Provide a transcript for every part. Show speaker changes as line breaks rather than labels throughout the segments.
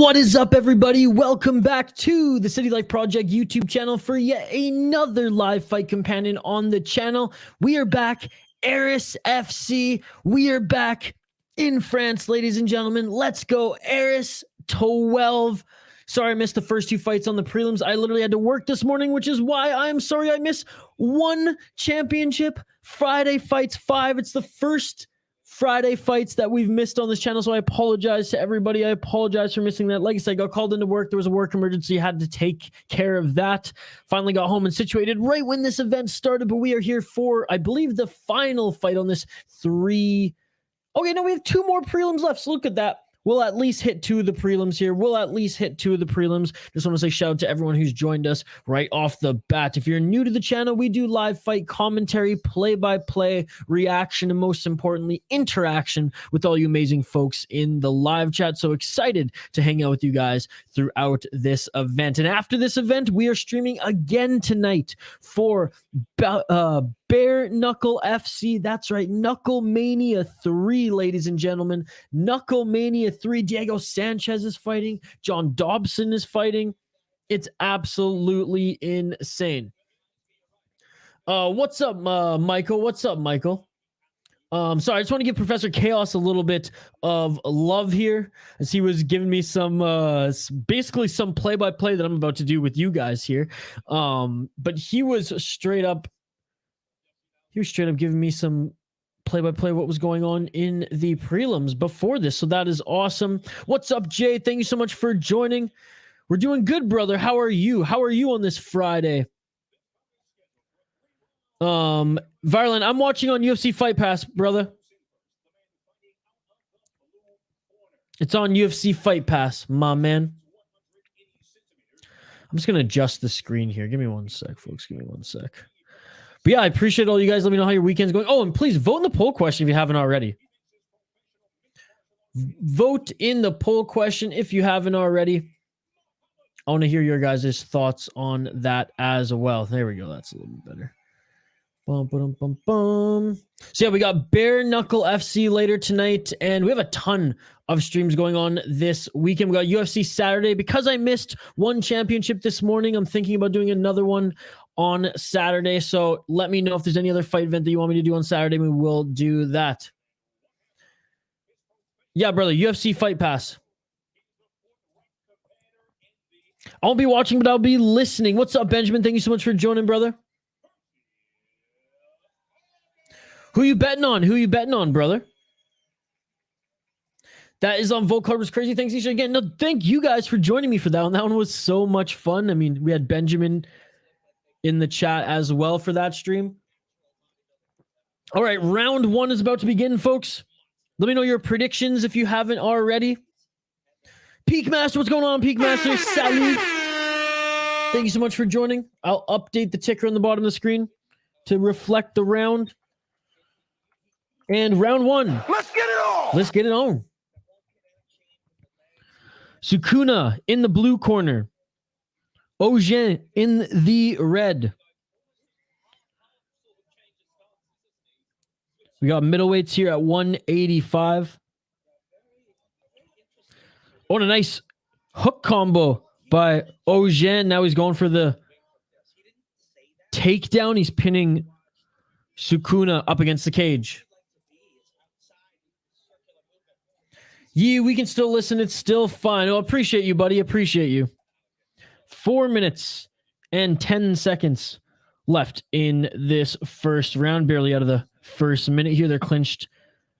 What is up, everybody? Welcome back to the City Life Project YouTube channel for yet another live fight companion on the channel. We are back, ARES FC. We are back in France, ladies and gentlemen. Let's go, ARES 12. Sorry I missed the first two fights on the prelims. I literally had to work this morning, which is why I'm sorry I missed one championship. Friday Fights 5. It's the first Friday fights that we've missed on this channel, so I apologize to everybody. I apologize for missing that. Like I said, I got called into work. There was a work emergency. I had to take care of that. Finally got home and situated right when this event started, but we are here for, I believe, the final fight on this three. Okay, no, we have two more prelims left, so look at that. We'll at least hit two of the prelims here. Just want to say shout out to everyone who's joined us right off the bat. If you're new to the channel, we do live fight commentary, play-by-play, reaction, and most importantly, interaction with all you amazing folks in the live chat. So excited to hang out with you guys throughout this event. And after this event, we are streaming again tonight for Bare Knuckle FC. That's right, Knuckle Mania 3, ladies and gentlemen. Knuckle Mania 3. Diego Sanchez is fighting. John Dobson is fighting. It's absolutely insane. What's up, Michael? What's up, Michael? Sorry, I just want to give Professor Chaos a little bit of love here, as he was giving me some, basically some play-by-play that I'm about to do with you guys here. But he was straight up giving me some play-by-play what was going on in the prelims before this. So that is awesome. What's up, Jay? Thank you so much for joining. We're doing good, brother. How are you? How are you on this Friday? Violent, I'm watching on UFC Fight Pass, brother. It's on UFC Fight Pass, my man. I'm just going to adjust the screen here. Give me one sec, folks. Give me one sec. But yeah, I appreciate all you guys. Let me know how your weekend's going. Oh, and please vote in the poll question if you haven't already. Vote in the poll question if you haven't already. I want to hear your guys' thoughts on that as well. There we go. That's a little bit better. So yeah, we got Bare Knuckle FC later tonight, and we have a ton of streams going on this weekend. We got UFC Saturday. Because I missed one championship this morning, I'm thinking about doing another one on Saturday. So let me know if there's any other fight event that you want me to do on Saturday. We will do that. Yeah, brother, UFC Fight Pass. I won't be watching, but I'll be listening. What's up, Benjamin? Thank you so much for joining, brother. Who you betting on? Who you betting on, brother? That is on Vote Club was crazy. Thanks, Isha. Again, no, thank you guys for joining me for that one. That one was so much fun. I mean, we had Benjamin in the chat as well for that stream. All right, round one is about to begin, folks. Let me know your predictions if you haven't already. Peak Master, what's going on, Peak Master? Salut. Thank you so much for joining. I'll update the ticker on the bottom of the screen to reflect the round. And round one.
Let's get it on.
Let's get it on. Sukuna in the blue corner. Ogen in the red. We got middleweights here at 185. Oh, and a nice hook combo by Ogen. Now he's going for the takedown. He's pinning Sukuna up against the cage. Yeah, we can still listen. It's still fine. Oh, appreciate you, buddy. Appreciate you. 4 minutes and 10 seconds left in this first round. Barely out of the first minute here. They're clinched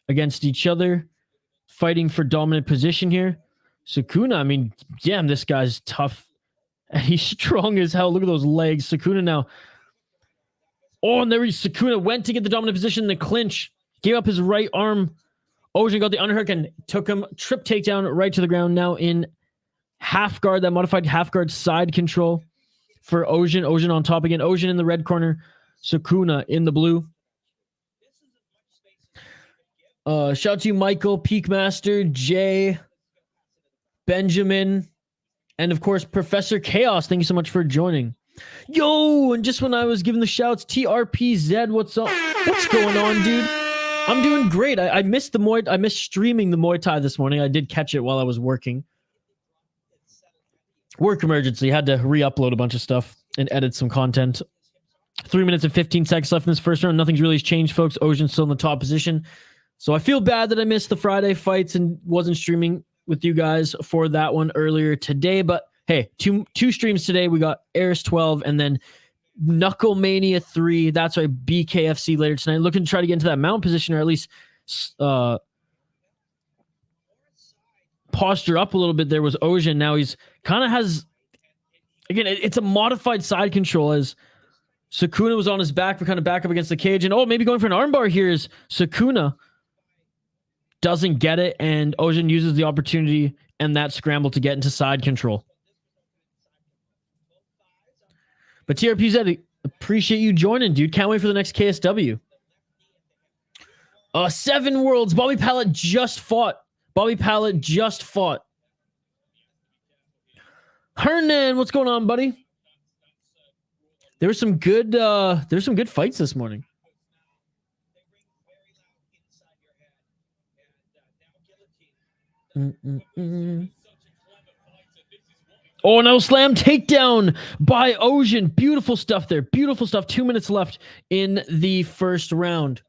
against each other, fighting for dominant position here. Sukuna, I mean, damn, this guy's tough. And he's strong as hell. Look at those legs. Sukuna now. Oh, and there he Sukuna went to get the dominant position in the clinch. Gave up his right arm. Ogen got the underhook and took him. Trip takedown right to the ground. Now in half guard, that modified half guard side control for Ogen. Ogen on top again. Ogen in the red corner. Sukuna in the blue. Shout out to you, Michael, Peak Master, Jay, Benjamin, and of course, Professor Chaos. Thank you so much for joining. Yo, and just when I was giving the shouts, TRPZ, what's up? What's going on, dude? I'm doing great. I missed the Muay. I missed streaming the Muay Thai this morning. I did catch it while I was working. Work emergency. Had to re-upload a bunch of stuff and edit some content. 3 minutes and 15 seconds left in this first round. Nothing's really changed, folks. Ocean's still in the top position. So I feel bad that I missed the Friday fights and wasn't streaming with you guys for that one earlier today. But hey, two streams today. We got ARES 12 and then Knuckle Mania 3. That's right, BKFC later tonight. Looking to try to get into that mount position, or at least posture up a little bit. There was Ocean. Now he's kind of has, again, it's a modified side control as Sukuna was on his back. We're kind of back up against the cage. And maybe going for an armbar here is Sukuna. Doesn't get it, and Ocean uses the opportunity and that scramble to get into side control. But TRPZ, appreciate you joining, dude. Can't wait for the next KSW. 7 Worlds. Bobby Pallet just fought. Hernan, what's going on, buddy? There's some good fights this morning. Oh, no, slam takedown by Ocean. Beautiful stuff there. Beautiful stuff. 2 minutes left in the first round.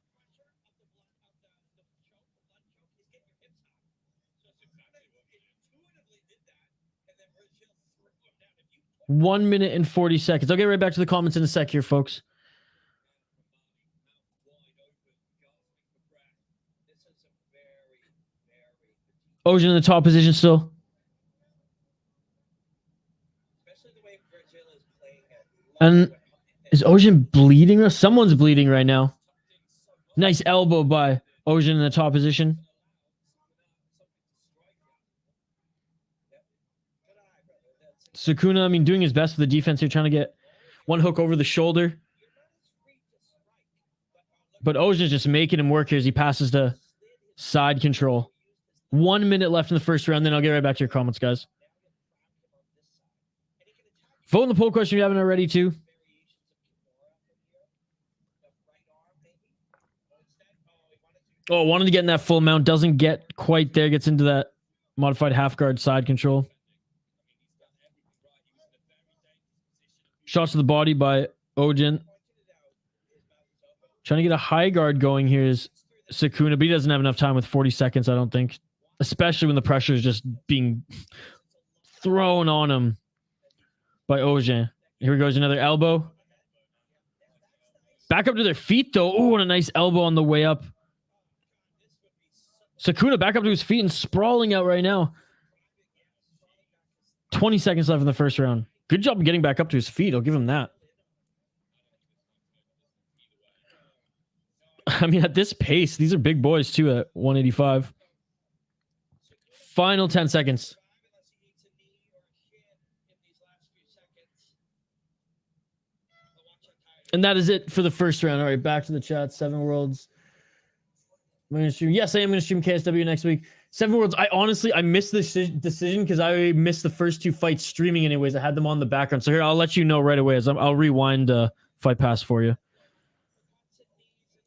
One minute and 40 seconds. I'll get right back to the comments in a sec here, folks. Ocean in the top position still. And is Ocean bleeding? Someone's bleeding right now. Nice elbow by Ocean in the top position. Sukuna, I mean, doing his best with the defense here, trying to get one hook over the shoulder. But Ocean's just making him work here as he passes to side control. 1 minute left in the first round, then I'll get right back to your comments, guys. Vote in the poll question if you haven't already, too. Oh, wanted to get in that full mount. Doesn't get quite there. Gets into that modified half guard side control. Shots to the body by Ocean. Trying to get a high guard going here is Sukuna, but he doesn't have enough time with 40 seconds, I don't think. Especially when the pressure is just being thrown on him by Ocean. Here goes another elbow. Back up to their feet, though. Oh, and a nice elbow on the way up. Sukuna back up to his feet and sprawling out right now. 20 seconds left in the first round. Good job getting back up to his feet. I'll give him that. I mean, at this pace, these are big boys, too, at 185. Final 10 seconds. And that is it for the first round. All right, back to the chat. 7 Worlds. I'm going to stream. Yes, I am going to stream KSW next week. 7 Worlds. I missed this decision because I missed the first 2 fights streaming anyways. I had them on the background. So here, I'll let you know right away as I'll rewind Fight Pass for you.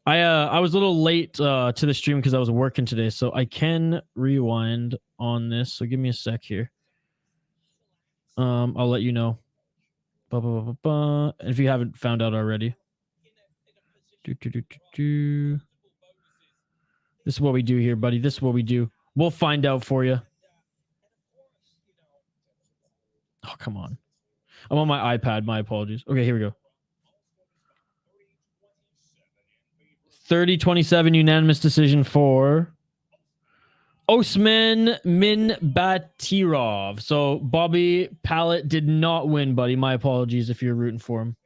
I was a little late to the stream because I was working today, so I can rewind on this. So give me a sec here. I'll let you know. If you haven't found out already. This is what we do here, buddy. This is what we do. We'll find out for you. Oh, come on. I'm on my iPad. My apologies. Okay, here we go. 30-27 unanimous decision for Osman Minbatirov. So Bobby Pallet did not win, buddy. My apologies if you're rooting for him.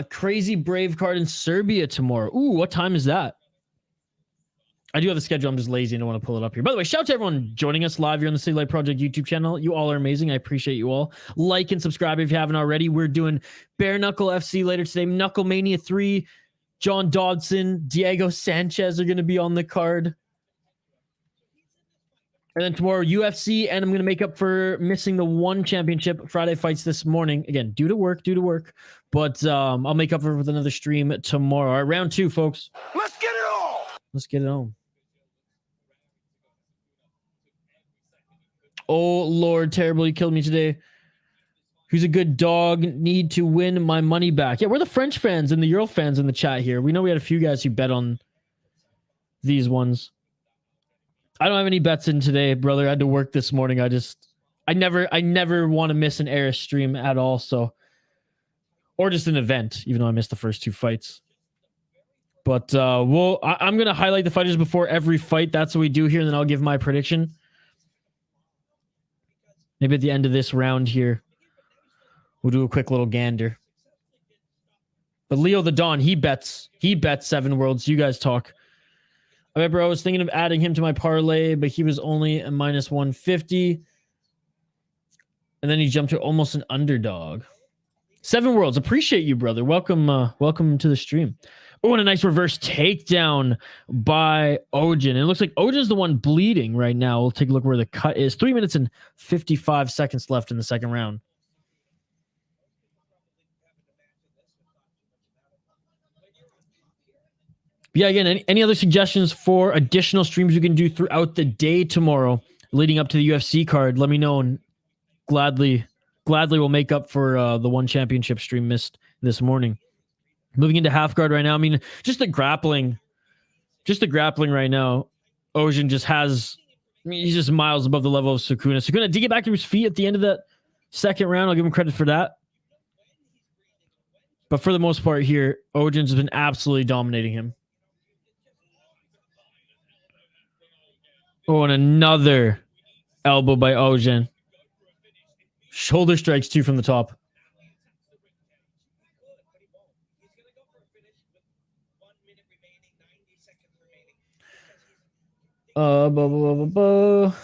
Crazy Brave card in Serbia tomorrow. Ooh, what time is that? I do have a schedule. I'm just lazy and don't want to pull it up here. By the way, shout out to everyone joining us live here on the City Light Project YouTube channel. You all are amazing. I appreciate you all. Like and subscribe if you haven't already. We're doing Bare Knuckle FC later today. Knuckle Mania 3. John Dodson, Diego Sanchez are going to be on the card. And then tomorrow, UFC, and I'm going to make up for missing the 1 championship Friday fights this morning. Again, due to work. But I'll make up for it with another stream tomorrow. All right, round 2, folks.
Let's get it on.
Let's get it on. Oh, Lord, terrible. You killed me today. Who's a good dog? Need to win my money back. Yeah, we're the French fans and the Euro fans in the chat here. We know we had a few guys who bet on these ones. I don't have any bets in today, brother. I had to work this morning. I never want to miss an ARES stream at all. So, or just an event, even though I missed the first 2 fights. But I'm gonna highlight the fighters before every fight. That's what we do here, and then I'll give my prediction. Maybe at the end of this round here, we'll do a quick little gander. But Leo the Don, he bets 7 worlds. You guys talk. I remember I was thinking of adding him to my parlay, but he was only a minus 150. And then he jumped to almost an underdog. 7 worlds. Appreciate you, brother. Welcome to the stream. Oh, and a nice reverse takedown by Ojin. It looks like Ojin's the one bleeding right now. We'll take a look where the cut is. 3 minutes and 55 seconds left in the second round. Yeah, again, any other suggestions for additional streams we can do throughout the day tomorrow leading up to the UFC card? Let me know, and gladly we'll make up for the one championship stream missed this morning. Moving into half guard right now. I mean, just the grappling right now. Ojin just he's just miles above the level of Sukuna. Sukuna did get back to his feet at the end of that second round. I'll give him credit for that. But for the most part here, Ojin's been absolutely dominating him. Oh, and another elbow by Ojin. Shoulder strikes too from the top. Angola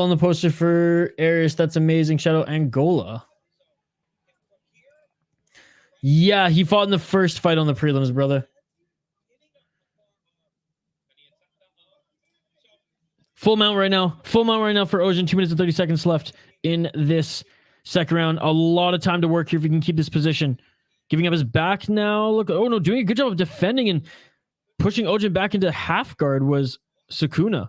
on the poster for ARES. That's amazing. Shout out Angola. Yeah, he fought in the first fight on the prelims, brother. Full mount right now. Full mount right now for Ojin. 2 minutes and 30 seconds left in this second round. A lot of time to work here if we can keep this position. Giving up his back now. Look, oh no, doing a good job of defending and pushing Ojin back into half guard was Sukuna.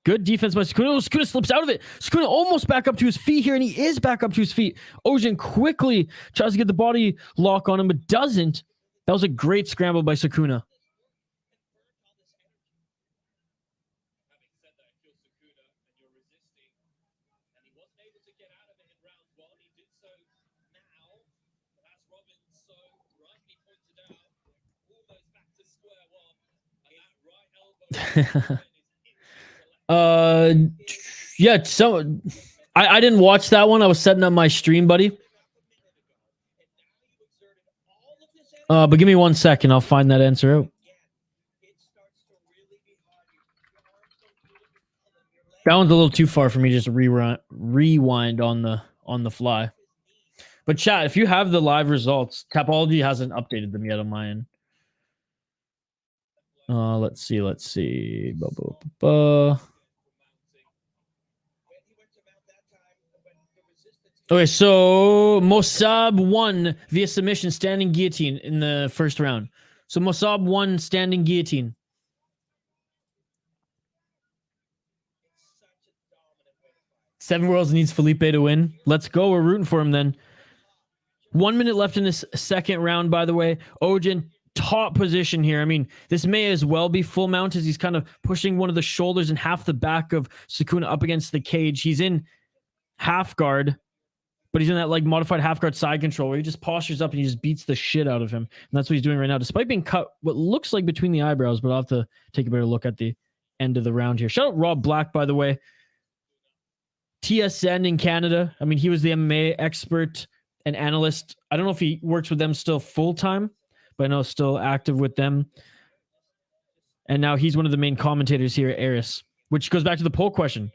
Good defense by Sukuna. Oh, Sukuna slips out of it. Sukuna almost back up to his feet here, and he is back up to his feet. Ojin quickly tries to get the body lock on him, but doesn't. That was a great scramble by Sukuna. Yeah, so I didn't watch that one. I was setting up my stream, buddy. But give me 1 second. I'll find that answer out. That one's a little too far for me just to rewind on the fly. But chat, if you have the live results, Tapology hasn't updated them yet on my end. Let's see. Okay, so Mossab won via submission, standing guillotine in the first round. So Mossab won standing guillotine. Seven Worlds needs Felipe to win. Let's go. We're rooting for him then. 1 minute left in this second round, by the way. Ojin, top position here. I mean, this may as well be full mount as he's kind of pushing one of the shoulders and half the back of Sukuna up against the cage. He's in half guard, but he's in that like modified half guard side control where he just postures up and he just beats the shit out of him. And that's what he's doing right now, despite being cut what looks like between the eyebrows, but I'll have to take a better look at the end of the round here. Shout out Rob Black, by the way. TSN in Canada. I mean, he was the MMA expert and analyst. I don't know if he works with them still full-time, but I know still active with them. And now he's one of the main commentators here at ARES, which goes back to the poll question.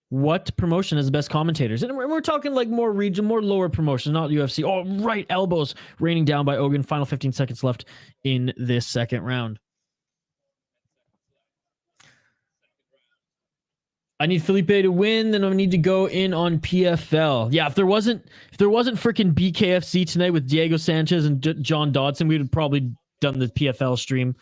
What promotion has the best commentators? And we're talking like more region, more lower promotions, not UFC. Oh, right elbows raining down by Ogun. Final 15 seconds left in this second round. I need Felipe to win, then I need to go in on PFL. Yeah, if there wasn't freaking BKFC tonight with Diego Sanchez and John Dodson, we would have probably done the PFL stream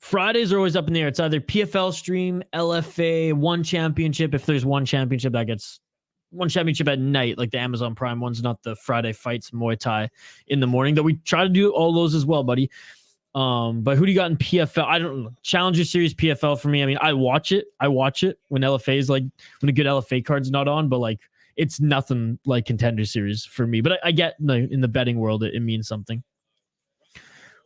Fridays are always up in the air. It's either PFL stream, LFA, one championship. If there's one championship, that gets one championship at night, like the Amazon Prime one's, not the Friday fights, Muay Thai in the morning. Though we try to do all those as well, buddy. But who do you got in PFL? I don't know. Challenger Series PFL for me. I mean, I watch it when LFA is like, when a good LFA card's not on, but like it's nothing like Contender Series for me. But I get in the betting world, it means something.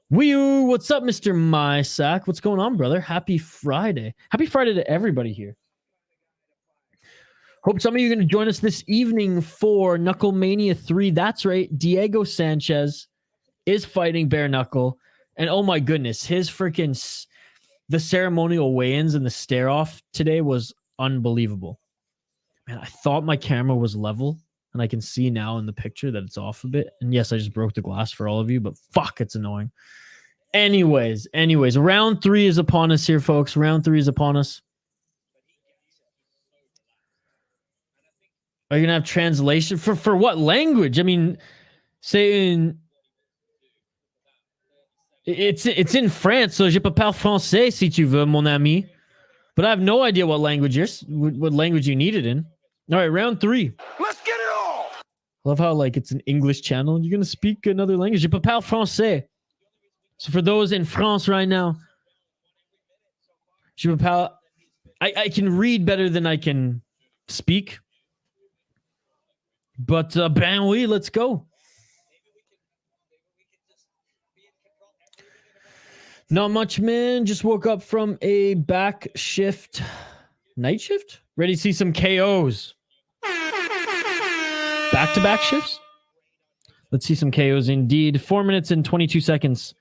What's up, Mr. Mysack? What's going on, brother? Happy Friday. Happy Friday to everybody here. Hope some of you are going to join us this evening for Knuckle Mania 3. That's right. Diego Sanchez is fighting bare knuckle. And oh my goodness, his freaking, the ceremonial weigh-ins and the stare-off today was unbelievable. Man, I thought my camera was level, and I can see now in the picture that it's off a bit. And yes, I just broke the glass for all of you, but fuck, it's annoying. Anyways, round 3 is upon us here, folks. Round 3 is upon us. Are you going to have translation? For what language? I mean, saying... It's in France, so je parle français si tu veux, mon ami. But I have no idea what language you need it in. All right, round 3.
Let's get it all.
I love how like it's an English channel. You're gonna speak another language. Je parle français. So for those in France right now, je parle. I can read better than I can speak. But ben oui, let's go. Not much, man. Just woke up from a back shift. Night shift? Ready to see some KOs. Back-to-back shifts? Let's see some KOs indeed. 4 minutes and 22 seconds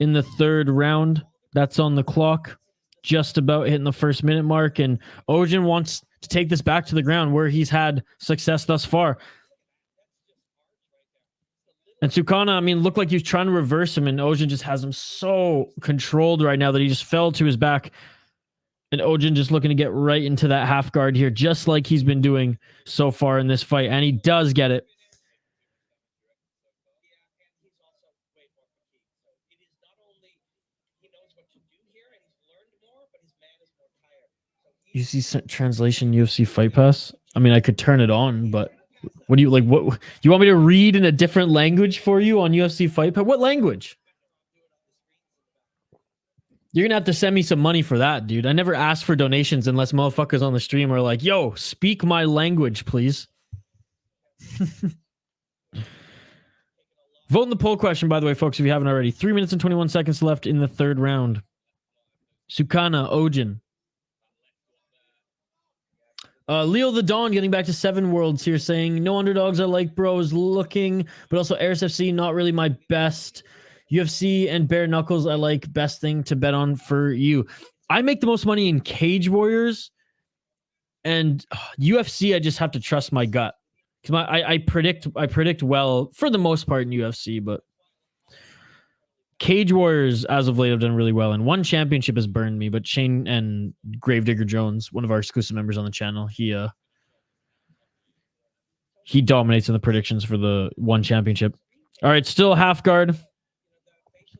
in the third round. That's on the clock. Just about hitting the first minute mark. And Ojin wants to take this back to the ground where he's had success thus far. And Sukana, I mean, looked like he was trying to reverse him, and Ojin just has him so controlled right now that he just fell to his back. And Ojin just looking to get right into that half guard here, just like he's been doing so far in this fight. And he does get it. You see translation UFC Fight Pass? I mean, I could turn it on, but... What do you like? What you want me to read in a different language for you on UFC Fight Pass? What language? You're gonna have to send me some money for that, dude. I never ask for donations unless motherfuckers on the stream are like, "Yo, speak my language, please." Vote in the poll question, by the way, folks, if you haven't already. 3 minutes and 21 seconds left in the third round. Sukana, Ojin. Leo the Dawn getting back to 7 worlds here, saying no underdogs I like, bros, looking, but also ARES FC not really my best. UFC and bare knuckles I like, best thing to bet on for you. I make the most money in Cage Warriors, and UFC I just have to trust my gut because I predict well for the most part in UFC, but Cage Warriors as of late have done really well, and one championship has burned me. But Shane and Gravedigger Jones, one of our exclusive members on the channel, he dominates in the predictions for the one championship. All right, still half guard,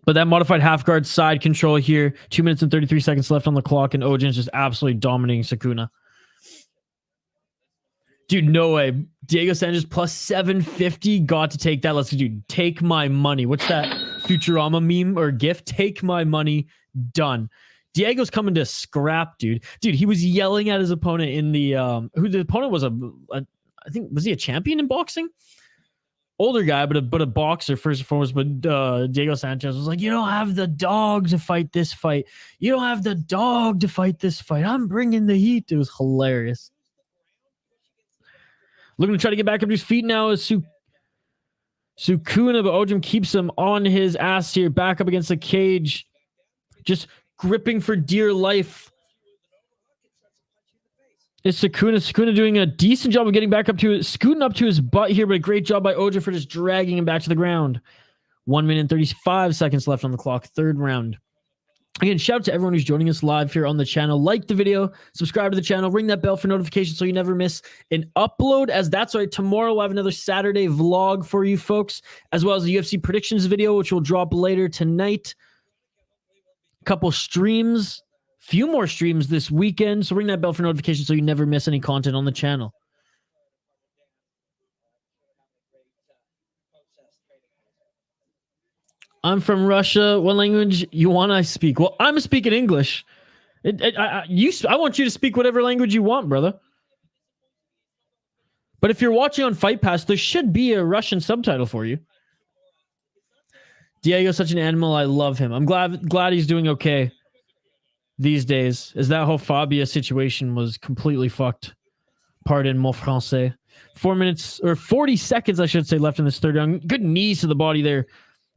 but that modified half guard side control here. 2 minutes and 33 seconds left on the clock, and Ojin's just absolutely dominating Sukuna. Dude, no way. Diego Sanchez plus 750. Got to take that. Let's do. Take my money. What's that Futurama meme or GIF? Take my money. Done. Diego's coming to scrap, dude. Dude, he was yelling at his opponent in the who the opponent was I think, was he a champion in boxing? Older guy, but a boxer first and foremost. But Diego Sanchez was like, "You don't have the dog to fight this fight. You don't have the dog to fight this fight. I'm bringing the heat." It was hilarious. Looking to try to get back up to his feet now is Sukuna, but Ojin keeps him on his ass here, back up against the cage, just gripping for dear life. It's Sukuna. Sukuna doing a decent job of getting back up to scooting up to his butt here, but a great job by Ojin for just dragging him back to the ground. 1 minute and 35 seconds left on the clock, third round. Again, shout out to everyone who's joining us live here on the channel. Like the video, subscribe to the channel, ring that bell for notifications so you never miss an upload. As that's right, tomorrow we'll have another Saturday vlog for you folks, as well as the UFC predictions video, which will drop later tonight. couple streams, few more streams this weekend. So ring that bell for notifications so you never miss any content on the channel. I'm from Russia. What language you want I speak? Well, I'm speaking English. I want you to speak whatever language you want, brother. But if you're watching on Fight Pass, there should be a Russian subtitle for you. Diego's such an animal. I love him. I'm glad he's doing okay these days, as that whole Fabia situation was completely fucked. Pardon mon français. 4 minutes, or 40 seconds, I should say, left in this third round. Good knees to the body there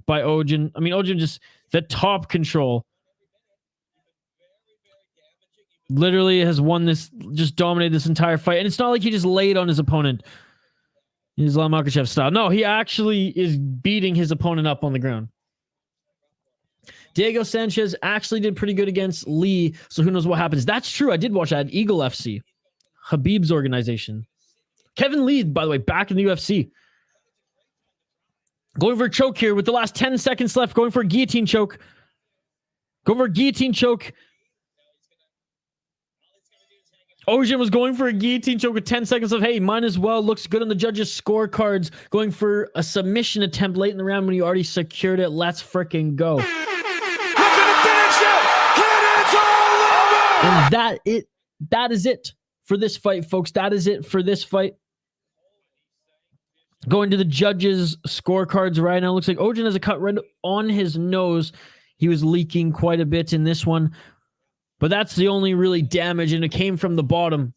by Ojin. I mean, Ojin just, the top control. Literally has won this, just dominated this entire fight. And it's not like he just laid on his opponent in Islam Makhachev style. No, he actually is beating his opponent up on the ground. Diego Sanchez actually did pretty good against Lee, so who knows what happens. That's true. I did watch that. Eagle FC. Habib's organization. Kevin Lee, by the way, back in the UFC. Going for a choke here with the last 10 seconds left. Going for a guillotine choke. Going for a guillotine choke. Ojin was going for a guillotine choke with 10 seconds of, hey, might as well. Looks good on the judges' scorecards. Going for a submission attempt late in the round when you already secured it. Let's freaking go. And that is it for this fight, folks. That is it for this fight. Going to the judges' scorecards right now. Looks like Ojin has a cut right on his nose. He was leaking quite a bit in this one. But that's the only really damage, and it came from the bottom.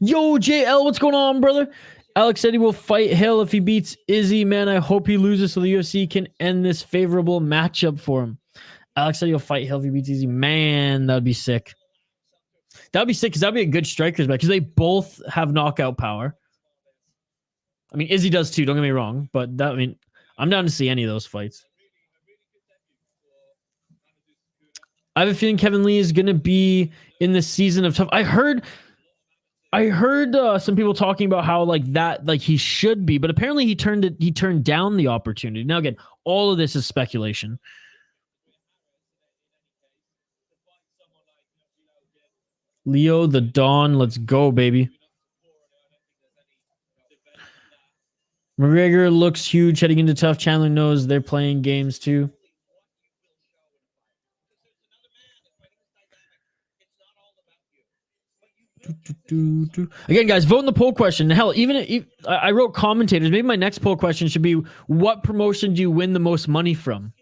Yo, JL, what's going on, brother? Alex said he will fight Hill if he beats Izzy. Man, I hope he loses so the UFC can end this favorable matchup for him. Alex said he'll fight Hill if he beats Izzy. Man, that would be sick. That would be sick because that would be a good strikers match because they both have knockout power. I mean, Izzy does too, don't get me wrong. But that, I mean, I'm down to see any of those fights. I have a feeling Kevin Lee is going to be in the season of tough. I heard some people talking about how like he should be, but apparently he turned down the opportunity. Now again, all of this is speculation. Leo the Dawn, let's go, baby. McGregor looks huge heading into tough. Chandler knows they're playing games too. Again, guys, vote in the poll question. Hell, even if I wrote commentators, maybe my next poll question should be, what promotion do you win the most money from?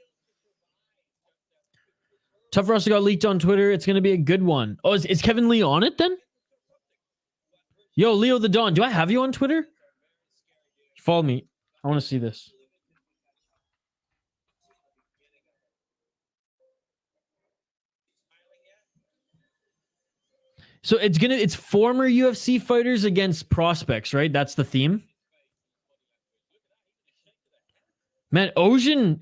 Tough Russell got leaked on Twitter. It's going to be a good one. Oh, is Kevin Lee on it then? Yo, Leo the Dawn, do I have you on Twitter? Follow me. I want to see this. So it's former UFC fighters against prospects, right? That's the theme. Man, Ojin's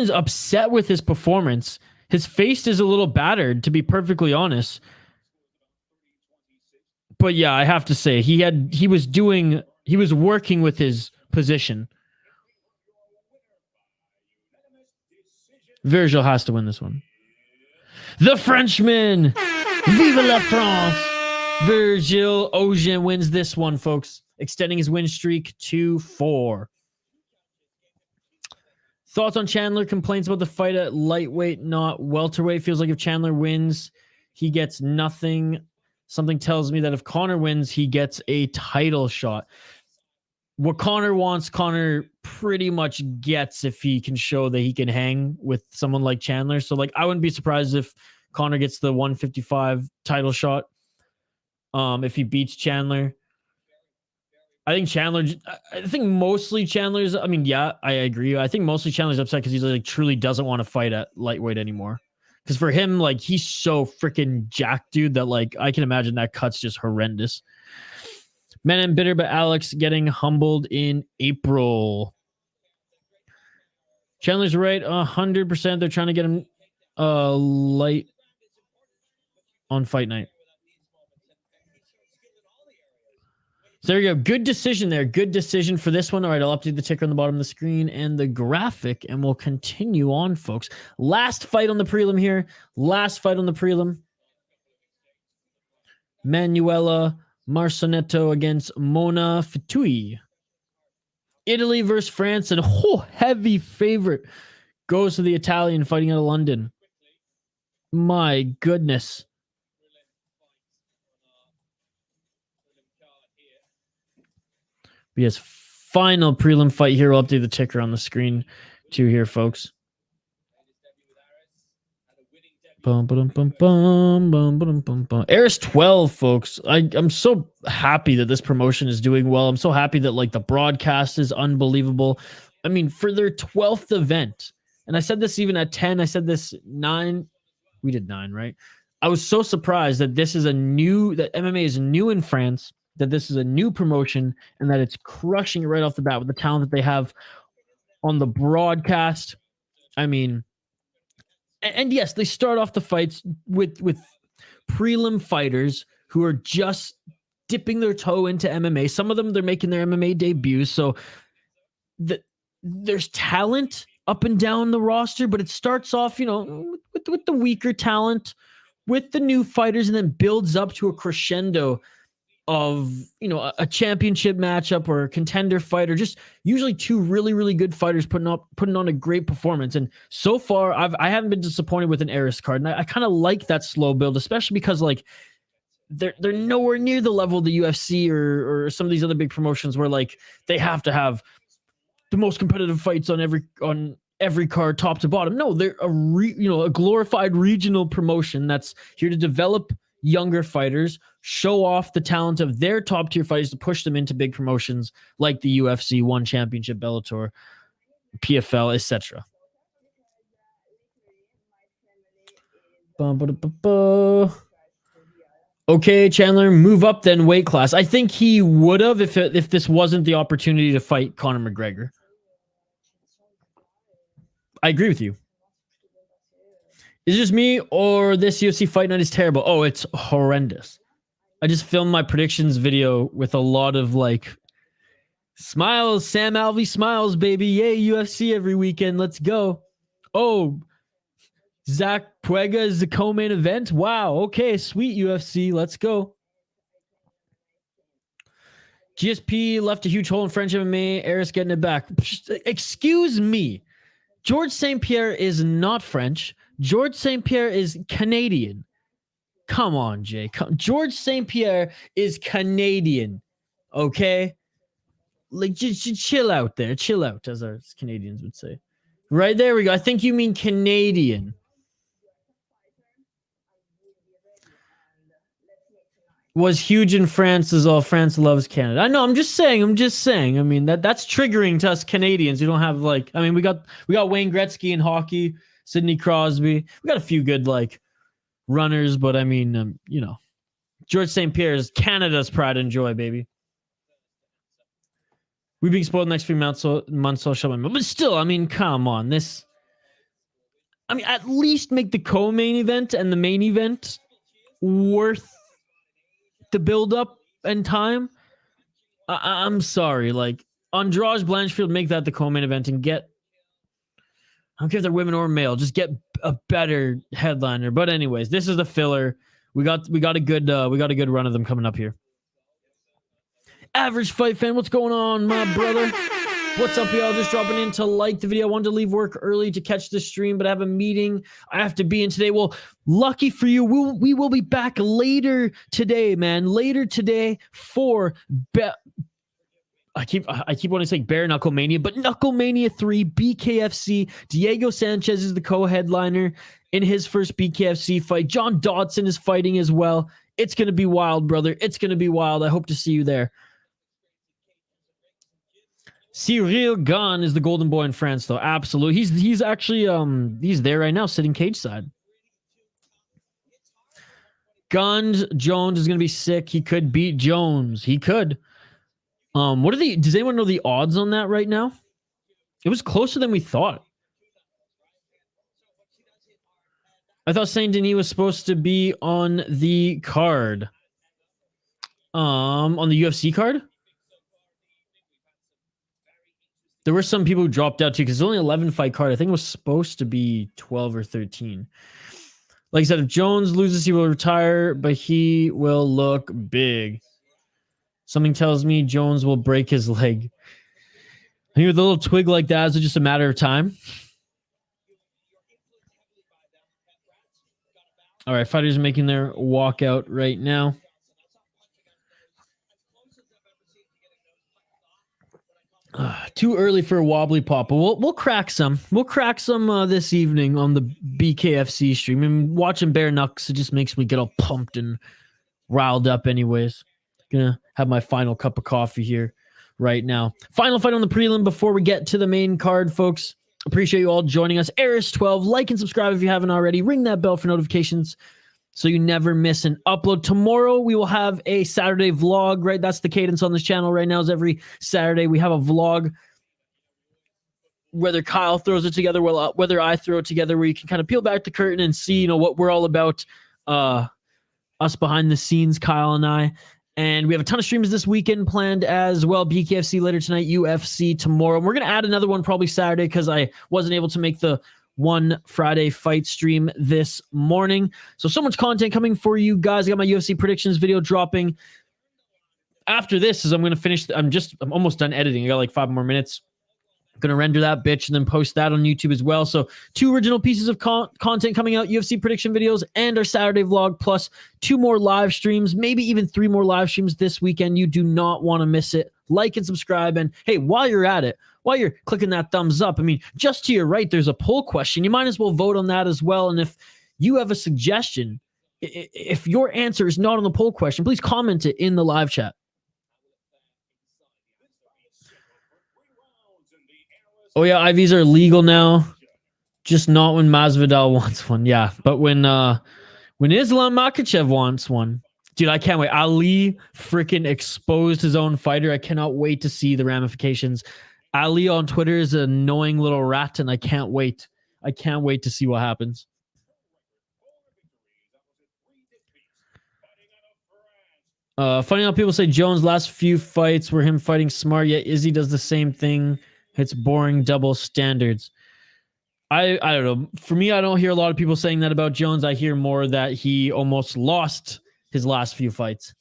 upset with his performance. His face is a little battered, to be perfectly honest. But yeah, I have to say, he was working with his position. Virgil has to win this one. The Frenchman! Vive la France! Virgil Ojin wins this one, folks. Extending his win streak to 4. Thoughts on Chandler? Complaints about the fight at lightweight, not welterweight. Feels like if Chandler wins, he gets nothing. Something tells me that if Conor wins, he gets a title shot. What Conor wants, Conor pretty much gets if he can show that he can hang with someone like Chandler. So, like, I wouldn't be surprised if Conor gets the 155 title shot if he beats Chandler. I think mostly Chandler's, I mean, yeah, I agree. I think mostly Chandler's upset because he's like truly doesn't want to fight at lightweight anymore. Because for him, like, he's so freaking jacked, dude, that like I can imagine that cut's just horrendous. Men and bitter, but Alex getting humbled in April. Chandler's right, 100%. They're trying to get him light on fight night. So there you go. Good decision there. Good decision for this one. All right, I'll update the ticker on the bottom of the screen and the graphic, and we'll continue on, folks. Last fight on the prelim here. Last fight on the prelim. Manuela Marcinetto against Mona Fitui. Italy versus France, and heavy favorite goes to the Italian fighting out of London. My goodness. Yes, final prelim fight here. We'll update the ticker on the screen too here, folks. ARES 12, folks. I'm so happy that this promotion is doing well. I'm so happy that like the broadcast is unbelievable. I mean, for their 12th event, and I said this even at 10, I said this 9. We did 9, right? I was so surprised that this is that MMA is new in France, that this is a new promotion, and that it's crushing it right off the bat with the talent that they have on the broadcast. I mean, and yes, they start off the fights with prelim fighters who are just dipping their toe into MMA. Some of them, they're making their MMA debuts. So there's talent up and down the roster, but it starts off, with the weaker talent, with the new fighters, and then builds up to a crescendo of, a championship matchup or a contender fight, or just usually two really, really good fighters putting on a great performance. And so far, I haven't been disappointed with an ARES card. And I kind of like that slow build, especially because like they're nowhere near the level of the UFC or some of these other big promotions where like they have to have the most competitive fights on every card, top to bottom. No, they're a glorified regional promotion that's here to develop younger fighters, show off the talent of their top tier fighters to push them into big promotions like the UFC, One Championship, Bellator, PFL, etc. Okay, Chandler, move up then weight class. I think he would have if this wasn't the opportunity to fight Conor McGregor. I agree with you. Is it just me or this UFC fight night is terrible? Oh, it's horrendous. I just filmed my predictions video with a lot of like smiles. Sam Alvey smiles, baby. Yay, UFC every weekend. Let's go. Oh, Zach Puega is the co-main event. Wow. Okay, sweet UFC. Let's go. GSP left a huge hole in French MMA. ARES getting it back. Excuse me. George St. Pierre is not French. George St. Pierre is Canadian. Come on, Jay. George St. Pierre is Canadian. Okay? Like, just chill out there. Chill out, as our Canadians would say. Right, there we go. I think you mean Canadian. Was huge in France as all France loves Canada. I know, I'm just saying. I mean, that's triggering to us Canadians. We don't have like, I mean, we got Wayne Gretzky in hockey, Sidney Crosby. We got a few good like runners, but I mean, George St. Pierre is Canada's pride and joy, baby. We've been spoiled the next few months, so I'll show my. But still, I mean, come on, at least make the co-main event and the main event worth the build-up and time. I'm sorry, like Andrade Blanchfield, make that the co-main event and get. I don't care if they're women or male, just get a better headliner. But anyways, this is the filler. We got a good run of them coming up here. Average Fight Fan, what's going on, my brother? What's up, y'all? Just dropping in to like the video. I wanted to leave work early to catch the stream, but I have a meeting I have to be in today. Well, lucky for you, we will be back later today, man. Later today for I keep wanting to say Bare Knuckle Mania, but Knuckle Mania 3 BKFC. Diego Sanchez is the co-headliner in his first BKFC fight. John Dodson is fighting as well. It's going to be wild, brother. It's going to be wild. I hope to see you there. Cyril Gane is the golden boy in France, though. Absolutely. He's actually he's there right now, sitting cage side. Guns Jones is going to be sick. He could beat Jones. He could. Does anyone know the odds on that right now? It was closer than we thought. I thought Saint Denis was supposed to be on the card. On the UFC card? There were some people who dropped out too because it's only 11 fight card. I think it was supposed to be 12 or 13. Like I said, if Jones loses, he will retire, but he will look big. Something tells me Jones will break his leg. I think with a little twig like that, is it just a matter of time? All right, fighters are making their walkout right now. Too early for a wobbly pop, but we'll crack some. We'll crack some this evening on the BKFC stream. I mean, watching bare knucks, it just makes me get all pumped and riled up anyways. Gonna have my final cup of coffee here right now. Final fight on the prelim before we get to the main card, folks. Appreciate you all joining us. ARES12, like and subscribe if you haven't already. Ring that bell for notifications so you never miss an upload. Tomorrow, we will have a Saturday vlog, right? That's the cadence on this channel right now is every Saturday we have a vlog. Whether Kyle throws it together, whether I throw it together, where you can kind of peel back the curtain and see, what we're all about, us behind the scenes, Kyle and I. And we have a ton of streams this weekend planned as well. BKFC later tonight, UFC tomorrow. We're going to add another one probably Saturday because I wasn't able to make the one Friday fight stream this morning. So much content coming for you guys. I got my UFC predictions video dropping. After this is I'm going to finish. I'm almost done editing. I got like 5 more minutes. Going to render that bitch and then post that on YouTube as well. So 2 original pieces of content coming out, UFC prediction videos and our Saturday vlog, plus 2 more live streams, maybe even 3 more live streams this weekend. You do not want to miss it. Like and subscribe. And hey, while you're at it, while you're clicking that thumbs up, I mean, just to your right, there's a poll question. You might as well vote on that as well. And if you have a suggestion, if your answer is not on the poll question, please comment it in the live chat. Oh yeah, IVs are legal now. Just not when Masvidal wants one. Yeah, but when Islam Makhachev wants one. Dude, I can't wait. Ali freaking exposed his own fighter. I cannot wait to see the ramifications. Ali on Twitter is an annoying little rat, and I can't wait. I can't wait to see what happens. Funny how people say Jones' last few fights were him fighting smart, yet Izzy does the same thing. It's boring double standards. I don't know. For me, I don't hear a lot of people saying that about Jones. I hear more that he almost lost his last few fights.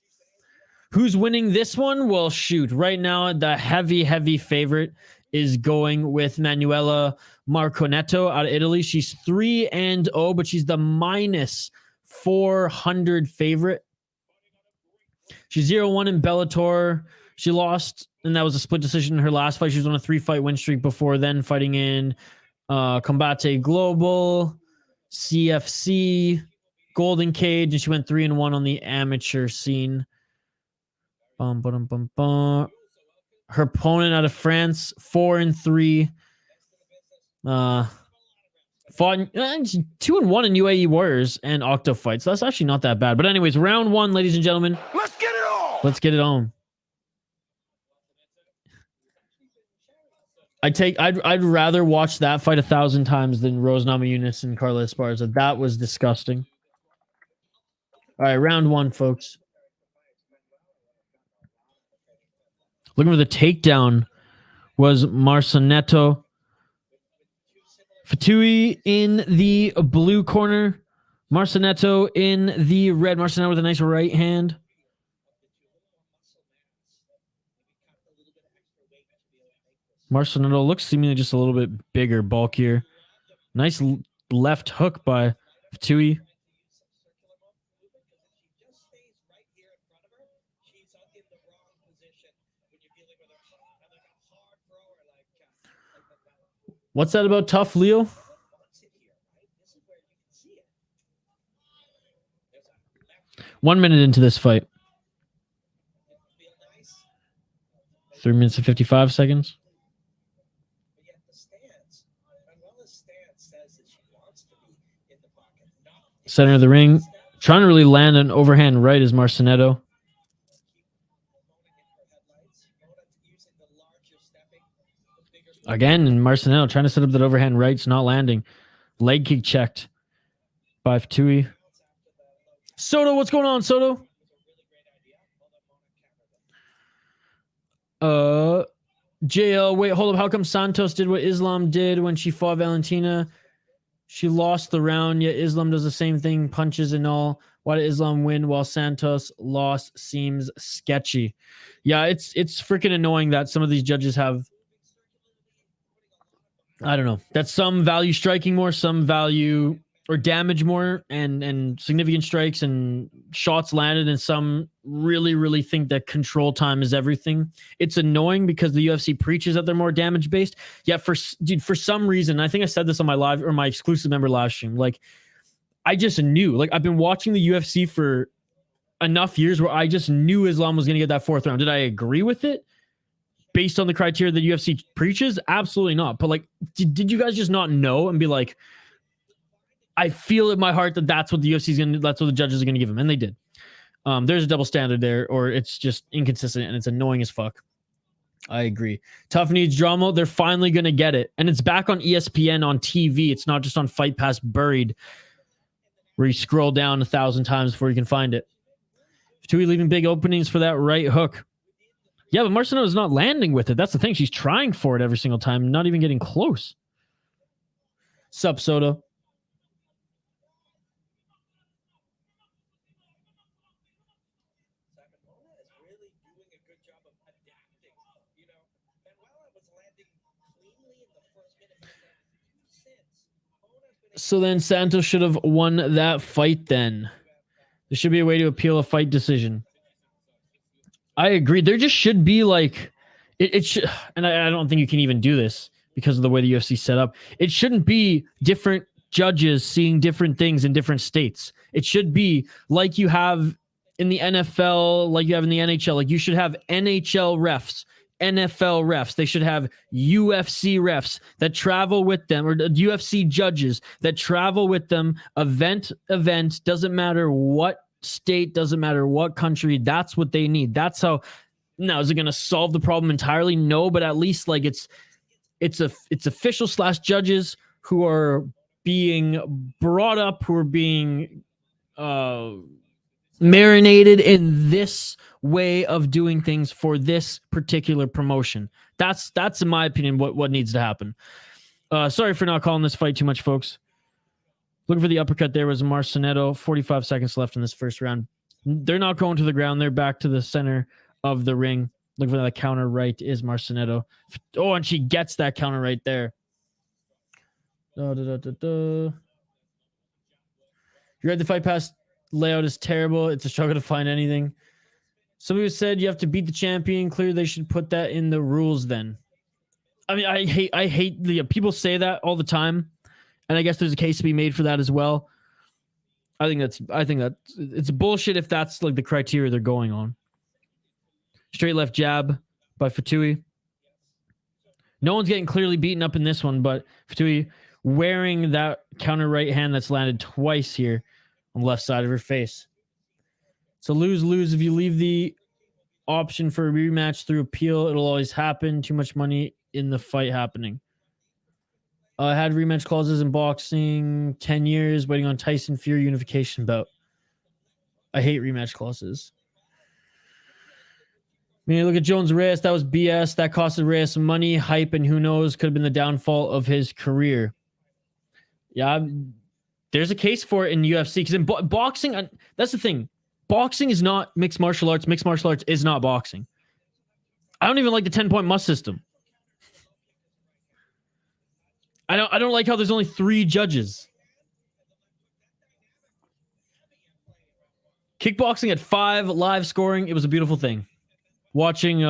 Who's winning this one? Well, shoot. Right now, the heavy favorite is going with Manuela Marconetto out of Italy. She's 3-0, but she's the minus 400 favorite. She's 0-1 in Bellator. She lost, and that was a split decision in her last fight. She was on a 3-fight win streak before then, fighting in Combate Global, CFC, Golden Cage, and she went 3-1 on the amateur scene. Her opponent out of France, 4-3. Fought 2-1 in UAE Warriors and Octo fights. So that's actually not that bad. But anyways, round 1, ladies and gentlemen.
Let's get it on.
Let's get it on. I'd rather watch that fight 1,000 times than Rose Namajunas and Carla Esparza. That was disgusting. All right, round 1, folks. Looking for the takedown was Marcinetto. Fatui in the blue corner. Marcinetto in the red. Marcinetto with a nice right hand. Marcinetto looks seemingly just a little bit bigger, bulkier. Nice left hook by Fatui. What's that about tough, Leo? One minute into this fight. 3 minutes and 55 seconds. Center of the ring. Trying to really land an overhand right is Marcinetto. Again, and Marcinetto trying to set up that overhand right. It's not landing. Leg kick checked by Fatui. Soto, what's going on, Soto? JL, wait, hold up. How come Santos did what Islam did when she fought Valentina? She lost the round, yet Islam does the same thing, punches and all. Why did Islam win while Santos lost? Seems sketchy. Yeah, it's freaking annoying that some of these judges have, I don't know, that some value striking more, some value or damage more, and significant strikes and shots landed, and some really think that control time is everything. It's annoying because the UFC preaches that they're more damage based. Yet for some reason, I think I said this on my live or my exclusive member live stream, like I just knew, like I've been watching the UFC for enough years where I just knew Islam was going to get that fourth round. Did I agree with it based on the criteria that UFC preaches? Absolutely not. But like, did you guys just not know and be like, I feel in my heart that that's what the UFC is going to do. That's what the judges are going to give him. And they did. There's a double standard there, or it's just inconsistent and it's annoying as fuck. I agree. Tough needs drama. They're finally going to get it. And it's back on ESPN on TV. It's not just on Fight Pass buried, where you scroll down 1,000 times before you can find it. Tui leaving big openings for that right hook. Yeah, but Marcino is not landing with it. That's the thing. She's trying for it every single time, not even getting close. Sup, Soda? So then Santos should have won that fight then. There should be a way to appeal a fight decision. I agree. There just should be like, it should, and I don't think you can even do this because of the way the UFC set up. It shouldn't be different judges seeing different things in different states. It should be like you have in the NFL, like you have in the NHL. Like you should have NHL refs, NFL refs. They should have UFC refs that travel with them, or UFC judges that travel with them. Event, doesn't matter what state, doesn't matter what country. That's what they need. That's how. Now, is it going to solve the problem entirely? No, but at least like it's official / judges who are being brought up, who are being marinated in this way of doing things for this particular promotion. That's in my opinion what needs to happen. Sorry for not calling this fight too much, folks. Looking for the uppercut. There was Marcinetto. 45 seconds left in this first round. They're not going to the ground. They're back to the center of the ring. Looking for that counter right is Marcinetto. Oh, and she gets that counter right there. You read the Fight Pass layout is terrible. It's a struggle to find anything. Somebody said you have to beat the champion. Clearly, they should put that in the rules then. I mean, I hate the people say that all the time, and I guess there's a case to be made for that as well. I think that it's bullshit if that's like the criteria they're going on. Straight left jab by Fatui. No one's getting clearly beaten up in this one, but Fatui wearing that counter right hand that's landed twice here on the left side of her face. So lose if you leave the option for a rematch through appeal. It'll always happen. Too much money in the fight happening. I had rematch clauses in boxing. 10 years waiting on Tyson Fury unification bout. I hate rematch clauses. I mean, look at Jones Reyes. That was BS. That costed Reyes some money, hype, and who knows, could have been the downfall of his career. Yeah, there's a case for it in UFC because in boxing, that's the thing. Boxing is not mixed martial arts. Mixed martial arts is not boxing. I don't even like the 10-point must system. I don't like how there's only 3 judges. Kickboxing at 5 live scoring. It was a beautiful thing. Watching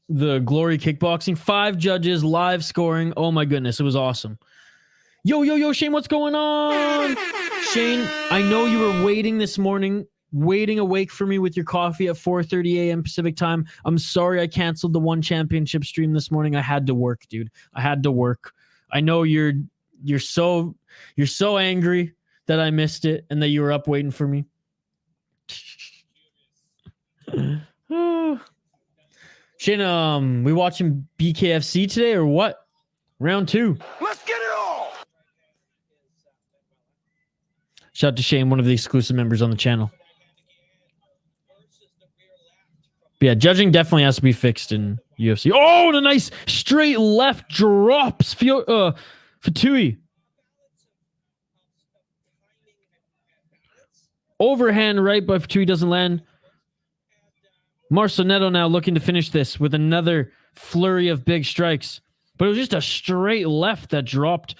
the Glory Kickboxing, 5 judges live scoring. Oh my goodness, it was awesome. Yo, Shane, what's going on? Shane, I know you were waiting this morning, waiting awake for me with your coffee at 4:30 a.m. Pacific time. I'm sorry I canceled the One Championship stream this morning. I had to work, dude. I had to work. I know you're so angry that I missed it and that you were up waiting for me. Shane, we watching BKFC today or what? Round 2.
Let's get it all.
Shout out to Shane, one of the exclusive members on the channel. But yeah, judging definitely has to be fixed in UFC. Oh, and a nice straight left drops. Fatui. Overhand right, but Fatui doesn't land. Marcinetto now looking to finish this with another flurry of big strikes. But it was just a straight left that dropped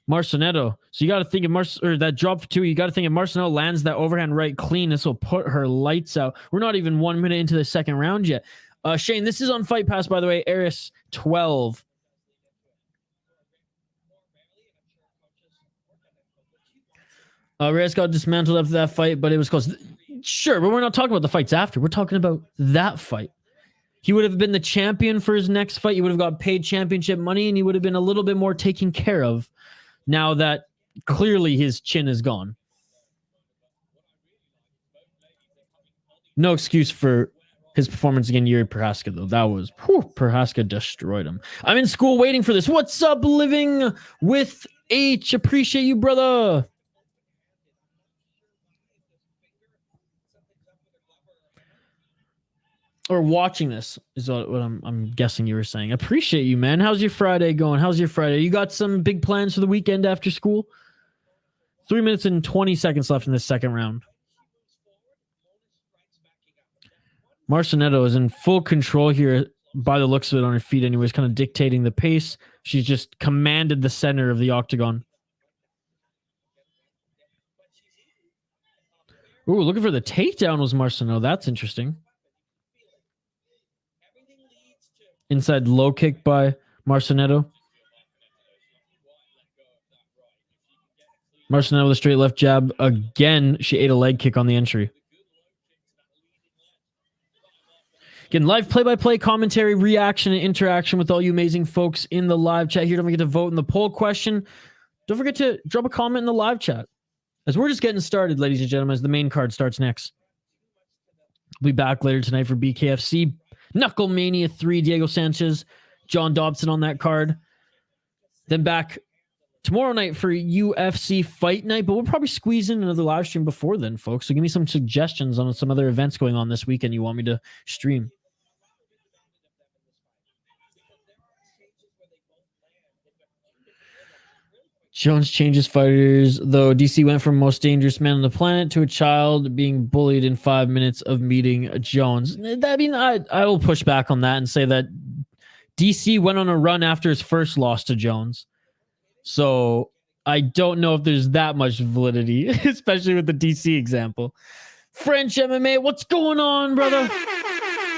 Marcinetto. So you got to think if that drop for 2, you got to think if Marcinetto lands that overhand right clean, this will put her lights out. We're not even 1 minute into the second round yet. Shane, this is on Fight Pass, by the way. ARES 12. Reyes got dismantled after that fight, but it was close. Sure, but we're not talking about the fights after. We're talking about that fight. He would have been the champion for his next fight. He would have got paid championship money, and he would have been a little bit more taken care of now that clearly his chin is gone. No excuse for his performance against Yuri Prohaska, though. That was... Prohaska destroyed him. I'm in school waiting for this. What's up, Living with H? Appreciate you, brother. Or watching this is what I'm guessing you were saying. Appreciate you, man. How's your Friday going? How's your Friday? You got some big plans for the weekend after school? 3 minutes and 20 seconds left in this second round. Marcinetto is in full control here by the looks of it on her feet anyways, kind of dictating the pace. She's just commanded the center of the octagon. Ooh, looking for the takedown was Marcinetto. That's interesting. Inside low kick by Marcinetto. Marcinetto with a straight left jab. Again, she ate a leg kick on the entry. Again, live play-by-play commentary, reaction, and interaction with all you amazing folks in the live chat here. Don't forget to vote in the poll question. Don't forget to drop a comment in the live chat. As we're just getting started, ladies and gentlemen, as the main card starts next. We'll be back later tonight for BKFC. Knuckle Mania 3, Diego Sanchez, John Dobson on that card. Then back tomorrow night for UFC Fight Night, but we'll probably squeeze in another live stream before then, folks. So give me some suggestions on some other events going on this weekend you want me to stream. Jones changes fighters, though DC went from most dangerous man on the planet to a child being bullied in 5 minutes of meeting Jones. I mean, I will push back on that and say that DC went on a run after his first loss to Jones. So I don't know if there's that much validity, especially with the DC example. French MMA, what's going on, brother?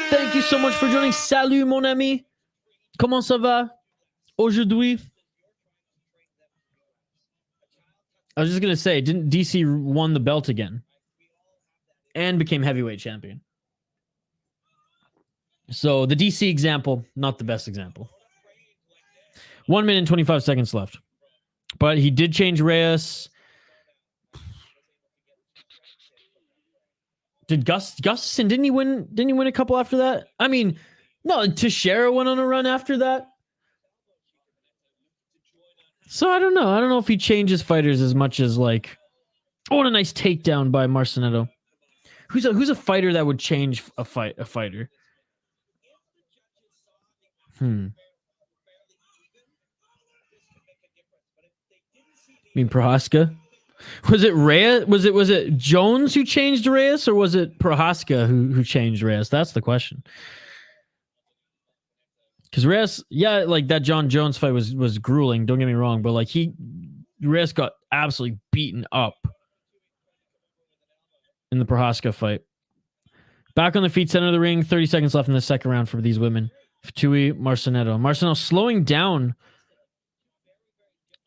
Thank you so much for joining. Salut, mon ami. Comment ça va aujourd'hui? I was just going to say, didn't DC won the belt again and became heavyweight champion? So the DC example, not the best example. 1 minute and 25 seconds left. But he did change Reyes. Did Gustafsson, didn't he win a couple after that? I mean, no, Teixeira went on a run after that. So I don't know. I don't know if he changes fighters as much as like, oh, and a nice takedown by Marcinetto. Who's a fighter that would change a fighter? I mean, Prohaska. Was it Reyes? Was it Jones who changed Reyes, or was it Prohaska who changed Reyes? That's the question. Because Reyes, yeah, like that John Jones fight was grueling. Don't get me wrong, but like Reyes got absolutely beaten up in the Prohaska fight. Back on the feet, center of the ring. 30 seconds left in the second round for these women. Fatui, Marcinetto. Marcinetto slowing down,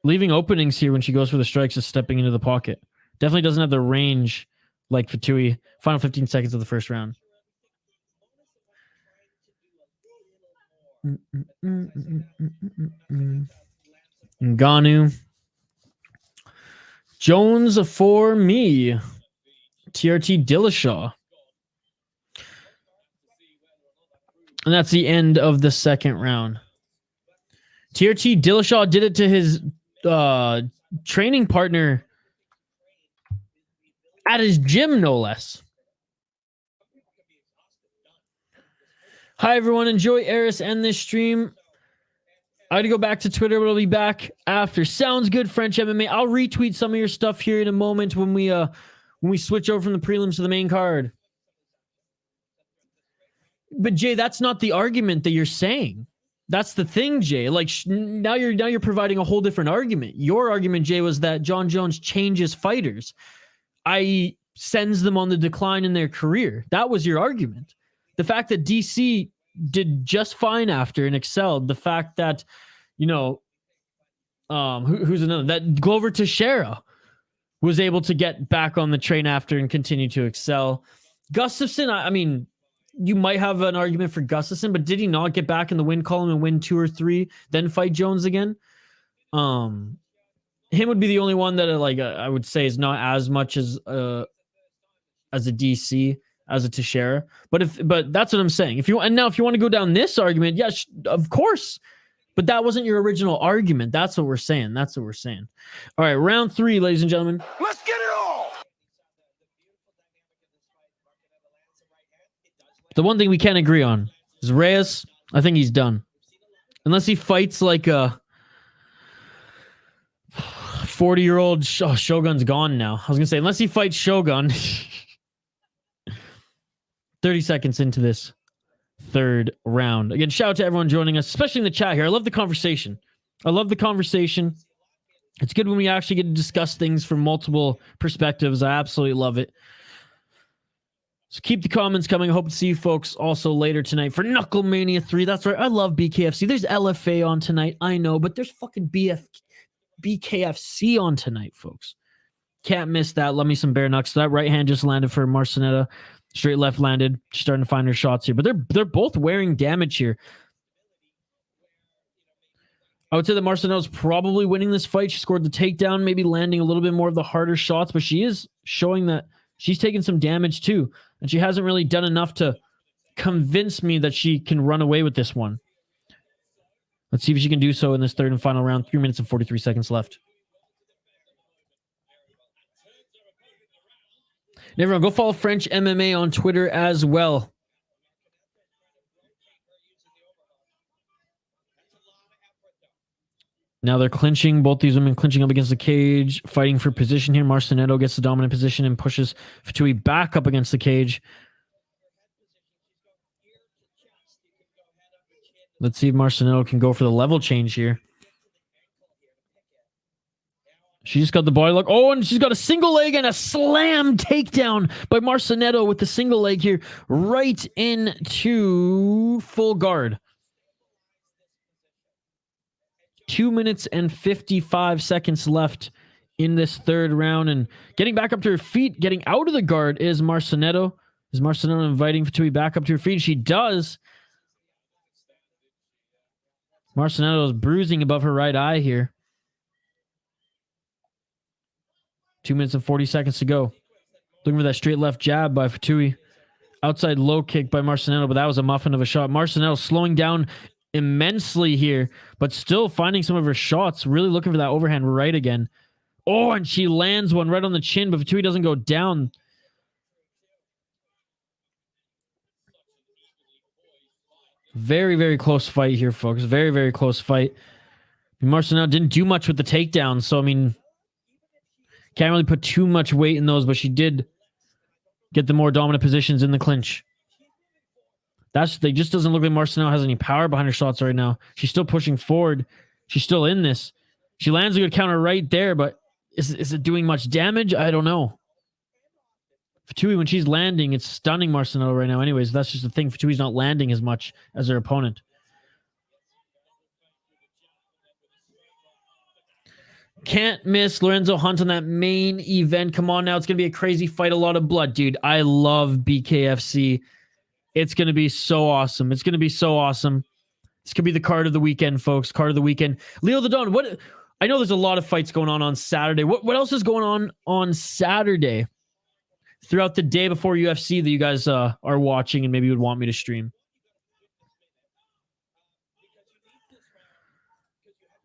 leaving openings here when she goes for the strikes, is stepping into the pocket. Definitely doesn't have the range like Fatui. Final 15 seconds of the first round. Ngannou. Jones for me. TRT Dillashaw. And that's the end of the second round. TRT Dillashaw did it to his training partner at his gym, no less. Hi, everyone. Enjoy ARES and this stream. I had to go back to Twitter, but I'll be back after. Sounds good, French MMA. I'll retweet some of your stuff here in a moment when we switch over from the prelims to the main card. But Jay, that's not the argument that you're saying. That's the thing, Jay. Like now you're providing a whole different argument. Your argument, Jay, was that Jon Jones changes fighters, i.e., sends them on the decline in their career. That was your argument. The fact that DC did just fine after and excelled. The fact that, you know, who's another? That Glover Teixeira was able to get back on the train after and continue to excel. Gustafsson, I mean, you might have an argument for Gustafsson, but did he not get back in the win column and win 2 or 3, then fight Jones again? Him would be the only one that I would say is not as much as a DC as a Teixeira. But that's what I'm saying. If you want to go down this argument, yes, of course. But that wasn't your original argument. That's what we're saying. All right, round 3, ladies and gentlemen.
Let's get it all.
The one thing we can't agree on is Reyes. I think he's done. Unless he fights like a 40-year-old Shogun's gone now. I was going to say, unless he fights Shogun. 30 seconds into this third round. Again, shout out to everyone joining us, especially in the chat here. I love the conversation. It's good when we actually get to discuss things from multiple perspectives. I absolutely love it. So keep the comments coming. I hope to see you folks also later tonight for Knuckle Mania 3. That's right. I love BKFC. There's LFA on tonight. I know, but there's fucking BKFC on tonight, folks. Can't miss that. Love me some bare knucks. That right hand just landed for Marcinetta. Straight left landed. She's starting to find her shots here. But they're both wearing damage here. I would say that Marcinetta's probably winning this fight. She scored the takedown, maybe landing a little bit more of the harder shots, but she is showing that she's taking some damage too. And she hasn't really done enough to convince me that she can run away with this one. Let's see if she can do so in this third and final round. 3 minutes and 43 seconds left. And everyone, go follow French MMA on Twitter as well. Now they're clinching. Both these women clinching up against the cage, fighting for position here. Marcinetto gets the dominant position and pushes Fatui back up against the cage. Let's see if Marcinetto can go for the level change here. She just got the body lock. Oh, and she's got a single leg and a slam takedown by Marcinetto with the single leg here right into full guard. 2 minutes and 55 seconds left in this third round. And getting back up to her feet, getting out of the guard is Marcinetto. Is Marcinetto inviting Fatui back up to her feet? She does. Marcinetto is bruising above her right eye here. 2 minutes and 40 seconds to go. Looking for that straight left jab by Fatui. Outside low kick by Marcinetto, but that was a muffin of a shot. Marcinetto slowing down immensely here, but still finding some of her shots. Really looking for that overhand right again. Oh, and she lands one right on the chin, but Fatui doesn't go down. Very, very close fight here, folks. Very, very close fight. Marcinetto didn't do much with the takedown, so I mean, can't really put too much weight in those, but she did get the more dominant positions in the clinch. They just doesn't look like Marcinetto has any power behind her shots right now. She's still pushing forward. She's still in this. She lands a good counter right there, but is it doing much damage? I don't know. Fatui, when she's landing, it's stunning Marcinetto right now. Anyways, that's just the thing. Fatui's not landing as much as her opponent. Can't miss Lorenzo Hunt on that main event. Come on now. It's going to be a crazy fight. A lot of blood, dude. I love BKFC. It's going to be so awesome. It's going to be so awesome. This could be the card of the weekend, folks. Card of the weekend. Leo the Don, I know there's a lot of fights going on Saturday. What else is going on Saturday throughout the day before UFC that you guys are watching and maybe you would want me to stream?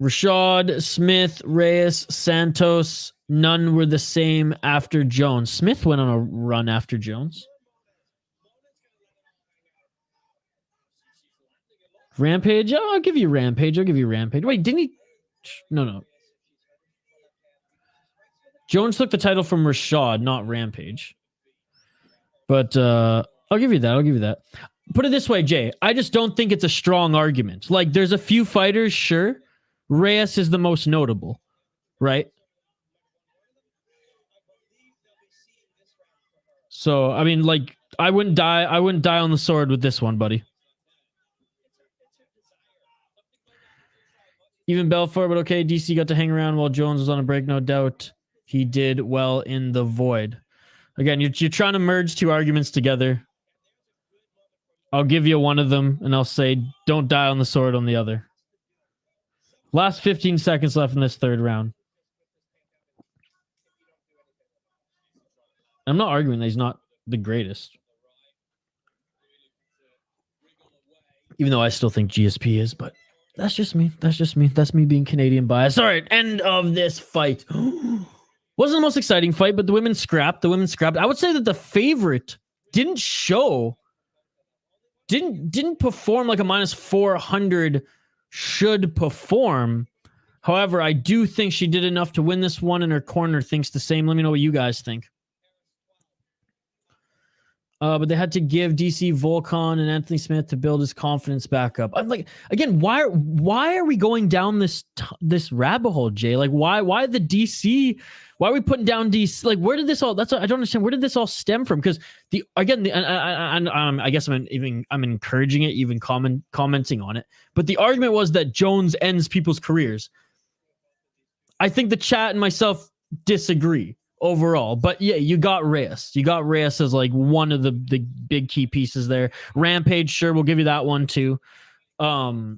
Rashad, Smith, Reyes, Santos, none were the same after Jones. Smith went on a run after Jones. Rampage? Oh, I'll give you Rampage. I'll give you Rampage. Wait, didn't he? No. Jones took the title from Rashad, not Rampage. But I'll give you that. I'll give you that. Put it this way, Jay. I just don't think it's a strong argument. Like, there's a few fighters, sure. Reyes is the most notable, right? So, I mean, like, I wouldn't die on the sword with this one, buddy. Even Belfort, but okay. DC got to hang around while Jones was on a break, no doubt. He did well in the void. Again, you're trying to merge two arguments together. I'll give you one of them, and I'll say, don't die on the sword on the other. Last 15 seconds left in this third round. I'm not arguing that he's not the greatest. Even though I still think GSP is, but that's just me. That's just me. That's me being Canadian biased. All right, end of this fight. Wasn't the most exciting fight, but the women scrapped. I would say that the favorite didn't perform like a minus 400 should perform. However, I do think she did enough to win this one, and her corner thinks the same. Let me know what you guys think. But they had to give DC Volkan and Anthony Smith to build his confidence back up. I'm like, again, why are we going down this rabbit hole, Jay? Like, why the DC? Why are we putting down DC? Like, where did this all? That's what I don't understand. Where did this all stem from? Because I guess I'm encouraging it, even commenting on it. But the argument was that Jones ends people's careers. I think the chat and myself disagree overall, but yeah, you got Reyes. You got Reyes as like one of the big key pieces there. Rampage, sure, we'll give you that one too. But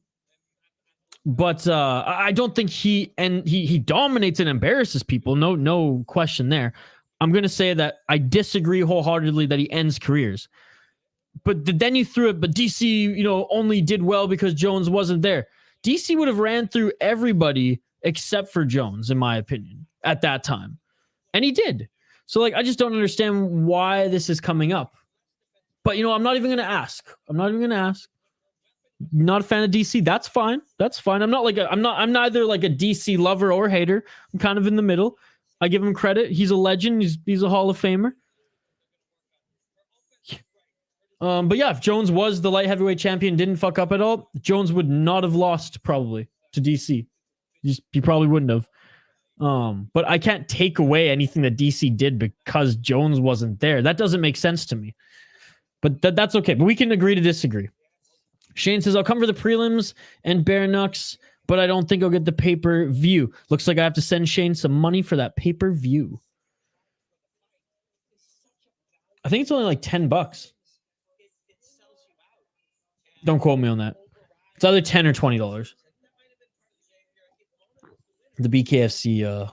I don't think he dominates and embarrasses people. No question there. I'm gonna say that I disagree wholeheartedly that he ends careers. But then you threw it. But DC, only did well because Jones wasn't there. DC would have ran through everybody except for Jones, in my opinion, at that time. And he did. So, like, I just don't understand why this is coming up. But, I'm not even going to ask. Not a fan of DC. That's fine. I'm neither like a DC lover or hater. I'm kind of in the middle. I give him credit. He's a legend. He's a Hall of Famer. But yeah, if Jones was the light heavyweight champion, didn't fuck up at all, Jones would not have lost probably to DC. He probably wouldn't have. But I can't take away anything that DC did because Jones wasn't there. That doesn't make sense to me. But that's okay. But we can agree to disagree. Shane says, I'll come for the prelims and Bare Knucks, but I don't think I'll get the pay-per-view. Looks like I have to send Shane some money for that pay-per-view. I think it's only like $10. Don't quote me on that. It's either $10 or $20. The BKFC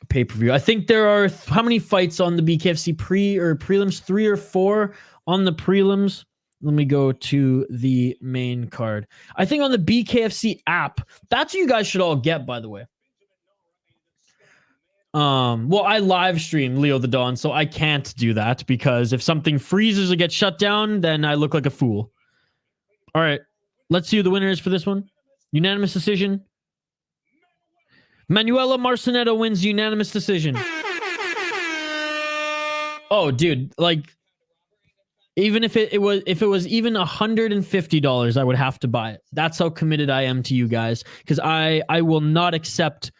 pay-per-view. I think there are how many fights on the BKFC prelims? 3 or 4 on the prelims. Let me go to the main card. I think on the BKFC app, that's what you guys should all get, by the way. Well, I live stream Leo the Dawn, so I can't do that because if something freezes or gets shut down, then I look like a fool. All right, let's see who the winner is for this one. Unanimous decision. Manuela Marcinetto wins unanimous decision. Oh, dude, like, even if it was even $150, I would have to buy it. That's how committed I am to you guys, because I will not accept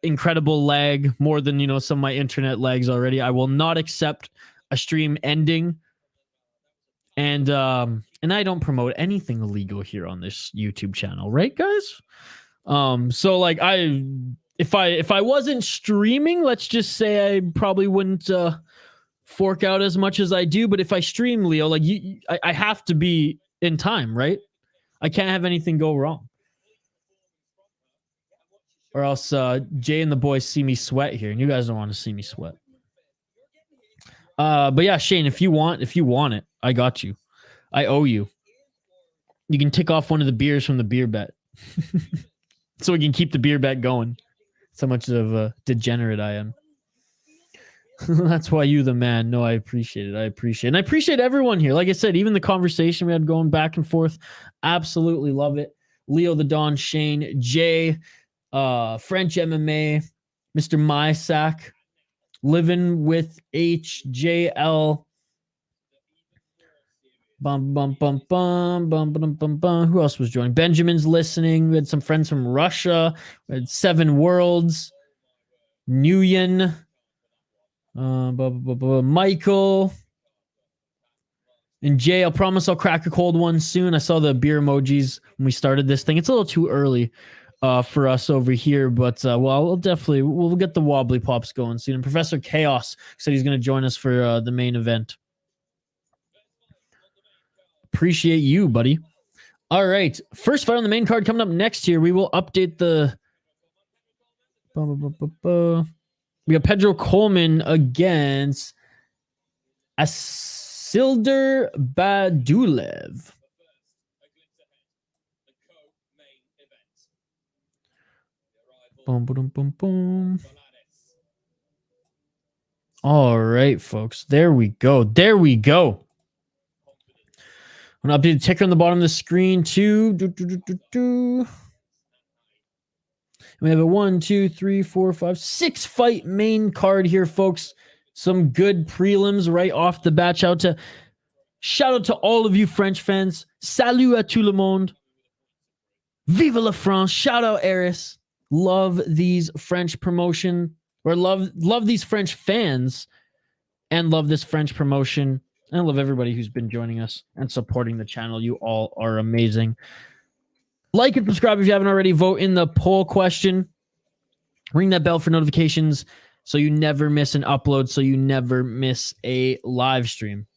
incredible lag more than some of my internet lags already. I will not accept a stream ending, and I don't promote anything illegal here on this YouTube channel, right, guys? So like if I wasn't streaming, let's just say I probably wouldn't fork out as much as I do. But if I stream, Leo, like I have to be in time, right? I can't have anything go wrong, or else Jay and the boys see me sweat here, and you guys don't want to see me sweat. But yeah, Shane, if you want it, I got you. I owe you. You can tick off one of the beers from the beer bet. So we can keep the beer bet going. That's how much of a degenerate I am. That's why you the man. No, I appreciate it. I appreciate it. And I appreciate everyone here. Like I said, even the conversation we had going back and forth, absolutely love it. Leo the Don, Shane, Jay, French MMA, Mr. Mysack, Living with HJL. Bum, bum, bum, bum, bum, bum, bum, bum. Who else was joining? Benjamin's listening. We had some friends from Russia. We had Seven Worlds. Nguyen. Michael. And Jay, I'll promise I'll crack a cold one soon. I saw the beer emojis when we started this thing. It's a little too early for us over here, but we'll get the wobbly pops going soon. And Professor Chaos said he's going to join us for the main event. Appreciate you, buddy. All right. First fight on the main card coming up next here. We will update the... We got Pedro Colman against Asilder Badouiev. Boom, boom, boom, boom. All right, folks. There we go. There we go. I'm going to update the ticker on the bottom of the screen too. We have a 1, 2, 3, 4, 5, 6 fight main card here, folks. Some good prelims right off the bat. Shout out to all of you French fans. Salut à tout le monde. Vive la France. Shout out ARES. Love these French promotion, or love these French fans, and love this French promotion. And I love everybody who's been joining us and supporting the channel. You all are amazing. Like and subscribe if you haven't already. Vote in the poll question. Ring that bell for notifications so you never miss an upload, so you never miss a live stream.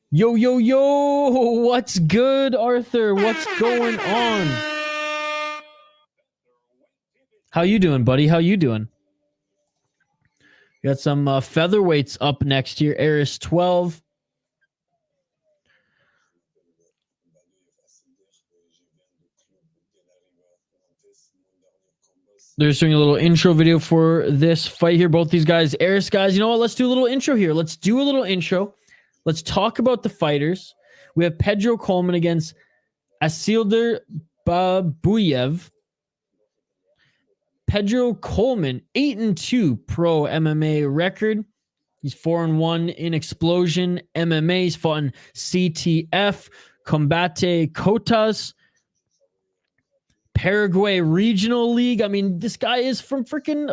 Yo, yo, yo. What's good, Arthur? What's going on? How you doing, buddy? How you doing? Got some featherweights up next here. ARES 12. They're just doing a little intro video for this fight here. Both these guys, ARES guys. You know what? Let's do a little intro here. Let's do a little intro. Let's talk about the fighters. We have Pedro Colman against Asilder Badouiev. Pedro Colman, 8-2 pro MMA record. He's 4-1 in Explosion MMA. He's fought in CTF, Combate Cotas, Paraguay Regional League. I mean, this guy is from freaking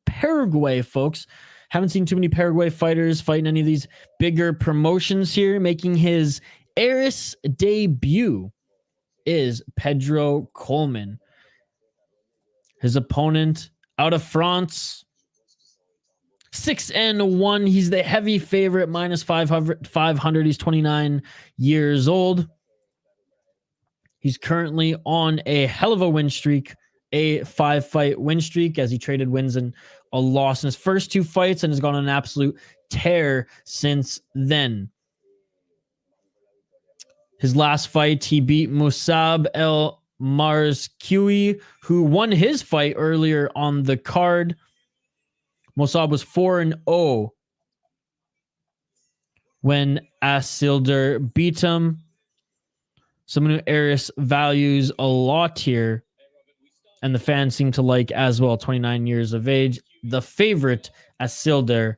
Paraguay, folks. Haven't seen too many Paraguay fighters fighting any of these bigger promotions here. Making his ARES debut is Pedro Colman. His opponent out of France, 6-1. He's the heavy favorite, minus 500. He's 29 years old. He's currently on a hell of a win streak, a 5-fight win streak, as he traded wins and a loss in his first 2 fights and has gone on an absolute tear since then. His last fight, he beat Musab El Marzkoui, who won his fight earlier on the card. Musab was 4-0 when Asilder beat him. Someone who ARES values a lot here, and the fans seem to like as well. 29 years of age. The favorite, Asilder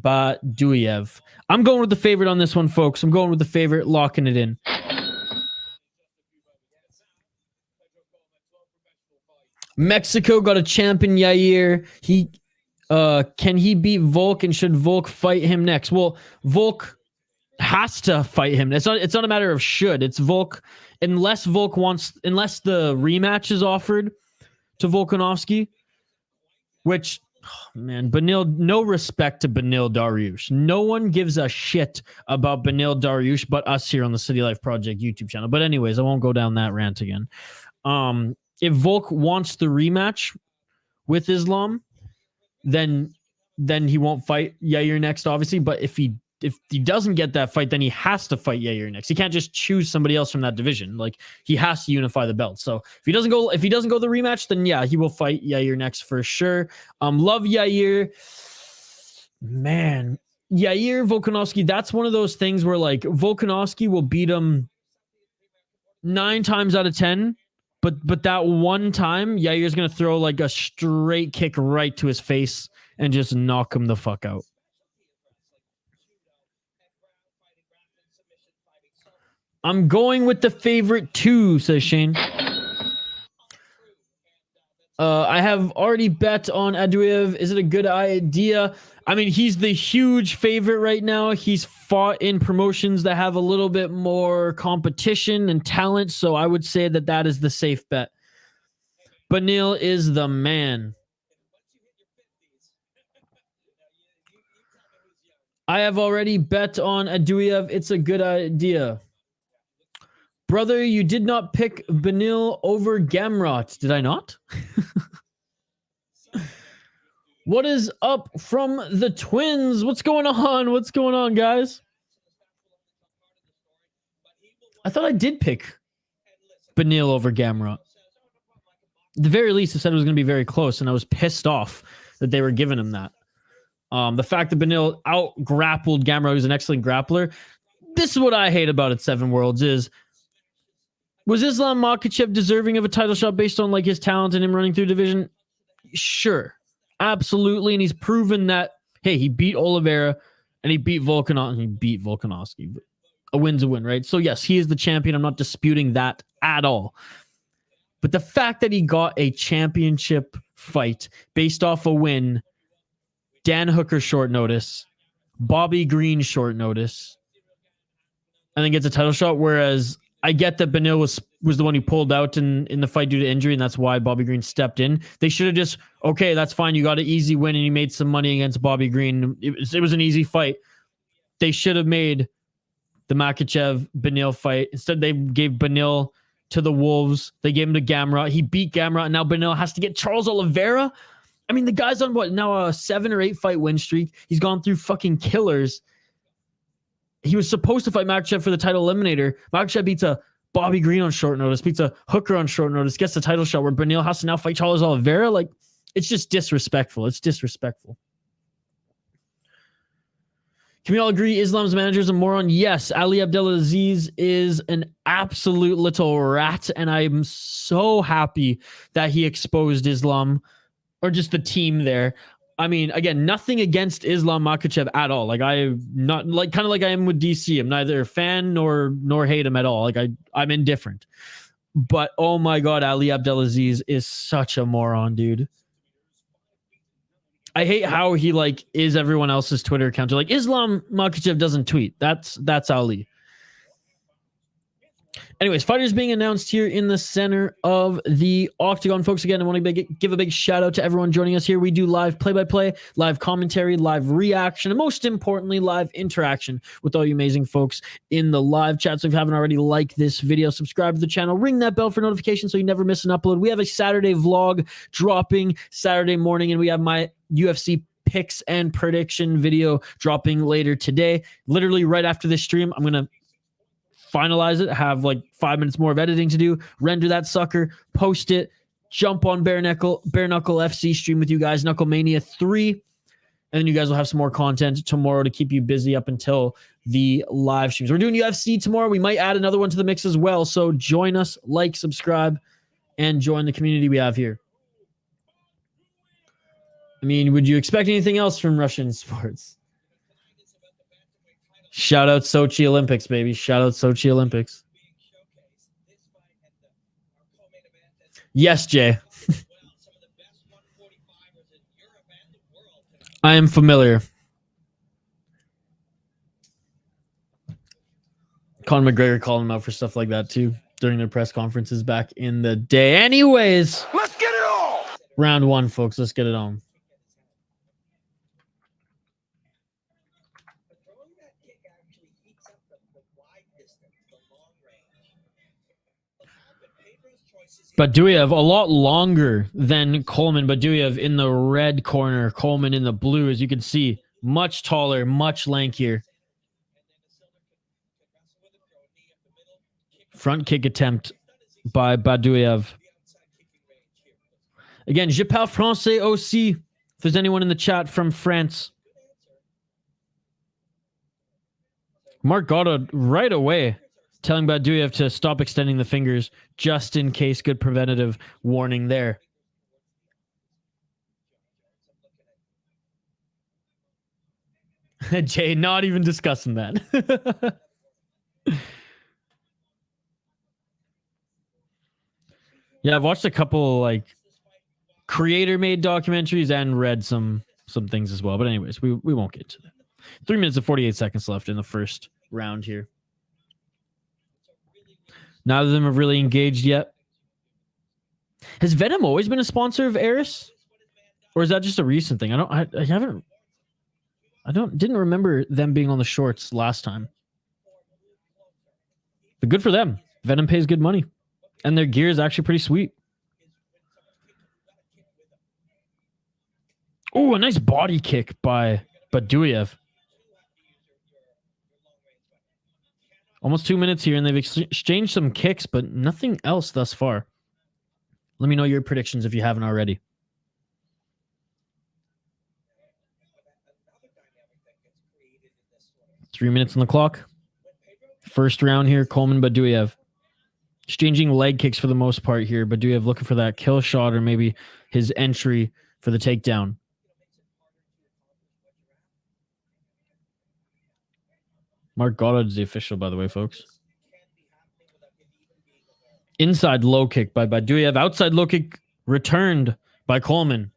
Badouiev. I'm going with the favorite on this one, folks. I'm going with the favorite, locking it in. Mexico got a champ in Yair. Can he beat Volk, and should Volk fight him next? Well, Volk has to fight him. It's not a matter of should. It's Volk, unless the rematch is offered to Volkanovski, which, man, no respect to Benil Dariush. No one gives a shit about Benil Dariush but us here on the City Life Project YouTube channel. But anyways, I won't go down that rant again. If Volk wants the rematch with Islam, then he won't fight Yair next, obviously. But if he he doesn't get that fight, then he has to fight Yair next. He can't just choose somebody else from that division. Like, he has to unify the belt. So if he doesn't go the rematch, then yeah, he will fight Yair next for sure. Love Yair. Man, Yair Volkanovski, that's one of those things where like Volkanovski will beat him 9 times out of 10, but that one time Yair's gonna throw like a straight kick right to his face and just knock him the fuck out. I'm going with the favorite 2, says Shane. I have already bet on Badouiev. Is it a good idea? I mean, he's the huge favorite right now. He's fought in promotions that have a little bit more competition and talent, so I would say that is the safe bet. Benil is the man. I have already bet on Badouiev. It's a good idea. Brother, you did not pick Benil over Gamrot. Did I not? What is up from the Twins? What's going on? What's going on, guys? I thought I did pick Benil over Gamrot. At the very least, I said it was going to be very close, and I was pissed off that they were giving him that. The fact that Benil out-grappled Gamrot, who's an excellent grappler. This is what I hate about it, Seven Worlds, is... Was Islam Makhachev deserving of a title shot based on like his talent and him running through division? Sure. Absolutely. And he's proven that, hey, he beat Oliveira and he beat Volkanovski. A win's a win, right? So yes, he is the champion. I'm not disputing that at all. But the fact that he got a championship fight based off a win, Dan Hooker short notice, Bobby Green short notice, and then gets a title shot, whereas I get that Benil was the one who pulled out in the fight due to injury, and that's why Bobby Green stepped in. They should have just, okay, that's fine. You got an easy win, and you made some money against Bobby Green. It was an easy fight. They should have made the Makhachev-Benil fight. Instead, they gave Benil to the Wolves. They gave him to Gamrot. He beat Gamrot, and now Benil has to get Charles Oliveira. I mean, the guy's on what, now a 7 or 8 fight win streak. He's gone through fucking killers. He was supposed to fight Makhachev for the title eliminator. Makhachev beats a Bobby Green on short notice, beats a Hooker on short notice, gets the title shot where Benil has to now fight Charles Oliveira. Like, it's just disrespectful. It's disrespectful. Can we all agree Islam's manager is a moron? Yes, Ali Abdelaziz is an absolute little rat, and I'm so happy that he exposed Islam, or just the team there. I mean, again, nothing against Islam Makhachev at all. Like, I'm not like, kind of like I am with DC. I'm neither a fan nor hate him at all. Like, I'm indifferent. But oh my God, Ali Abdelaziz is such a moron, dude. I hate how he like is everyone else's Twitter account. Like, Islam Makhachev doesn't tweet. That's Ali. Anyways, fighters being announced here in the center of the octagon. Folks, again, I want to give a big shout out to everyone joining us here. We do live play-by-play, live commentary, live reaction, and most importantly, live interaction with all you amazing folks in the live chat. So if you haven't already, like this video, subscribe to the channel, ring that bell for notifications so you never miss an upload. We have a Saturday vlog dropping Saturday morning, and we have my UFC picks and prediction video dropping later today. Literally right after this stream, I'm going to finalize it, have like 5 minutes more of editing to do, render that sucker, post it, jump on Bare Knuckle FC stream with you guys, Knuckle Mania 3, and then you guys will have some more content tomorrow to keep you busy up until the live streams. We're doing UFC tomorrow. We might add another one to the mix as well, so join us, like, subscribe, and join the community we have here. I mean, would you expect anything else from Russian sports? Shout out Sochi Olympics, baby. Shout out Sochi Olympics. Yes, Jay. I am familiar. Conor McGregor called him out for stuff like that too during their press conferences back in the day. Anyways, let's get it on. Round 1, folks. Let's get it on. Badouiev a lot longer than Colman. Badouiev in the red corner, Colman in the blue, as you can see. Much taller, much lankier. Front kick attempt by Badouiev. Again, je parle français aussi. If there's anyone in the chat from France. Mark Goddard right away telling Badouiev to stop extending the fingers just in case. Good preventative warning there. Jay, not even discussing that. Yeah, I've watched a couple like creator-made documentaries and read some things as well. But anyways, we won't get to that. 3 minutes and 48 seconds left in the first round here. Neither of them have really engaged yet. Has Venom always been a sponsor of ARES? Or is that just a recent thing? I didn't remember them being on the shorts last time. But good for them. Venom pays good money. And their gear is actually pretty sweet. Oh, a nice body kick by Badouiev. Almost 2 minutes here, and they've exchanged some kicks, but nothing else thus far. Let me know your predictions if you haven't already. Three minutes on the clock. First round here, Colman, Badouiev. Exchanging leg kicks for the most part here. Badouiev looking for that kill shot or maybe his entry for the takedown. Mark Goddard is the official, by the way, folks. Inside low kick by Badouiev. Outside low kick returned by Colman.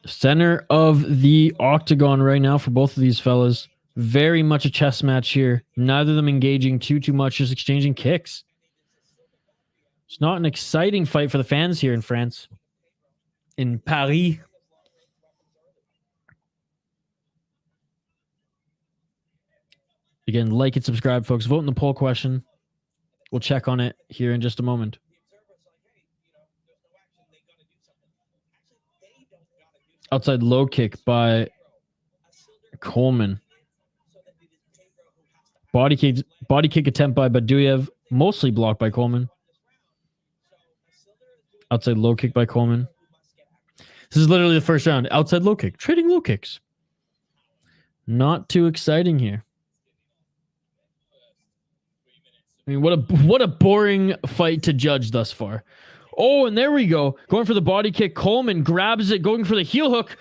Center of the octagon right now for both of these fellas. Very much a chess match here. Neither of them engaging too much, just exchanging kicks. It's not an exciting fight for the fans here in France. In Paris. Again, like and subscribe, folks. Vote in the poll question. We'll check on it here in just a moment. Outside low kick by Colman. Body kick attempt by Badouiev, mostly blocked by Colman. Outside low kick by Colman. This is literally the first round. Outside low kick. Trading low kicks. Not too exciting here. I mean, what a boring fight to judge thus far. Oh, and there we go. Going for the body kick. Colman grabs it, going for the heel hook.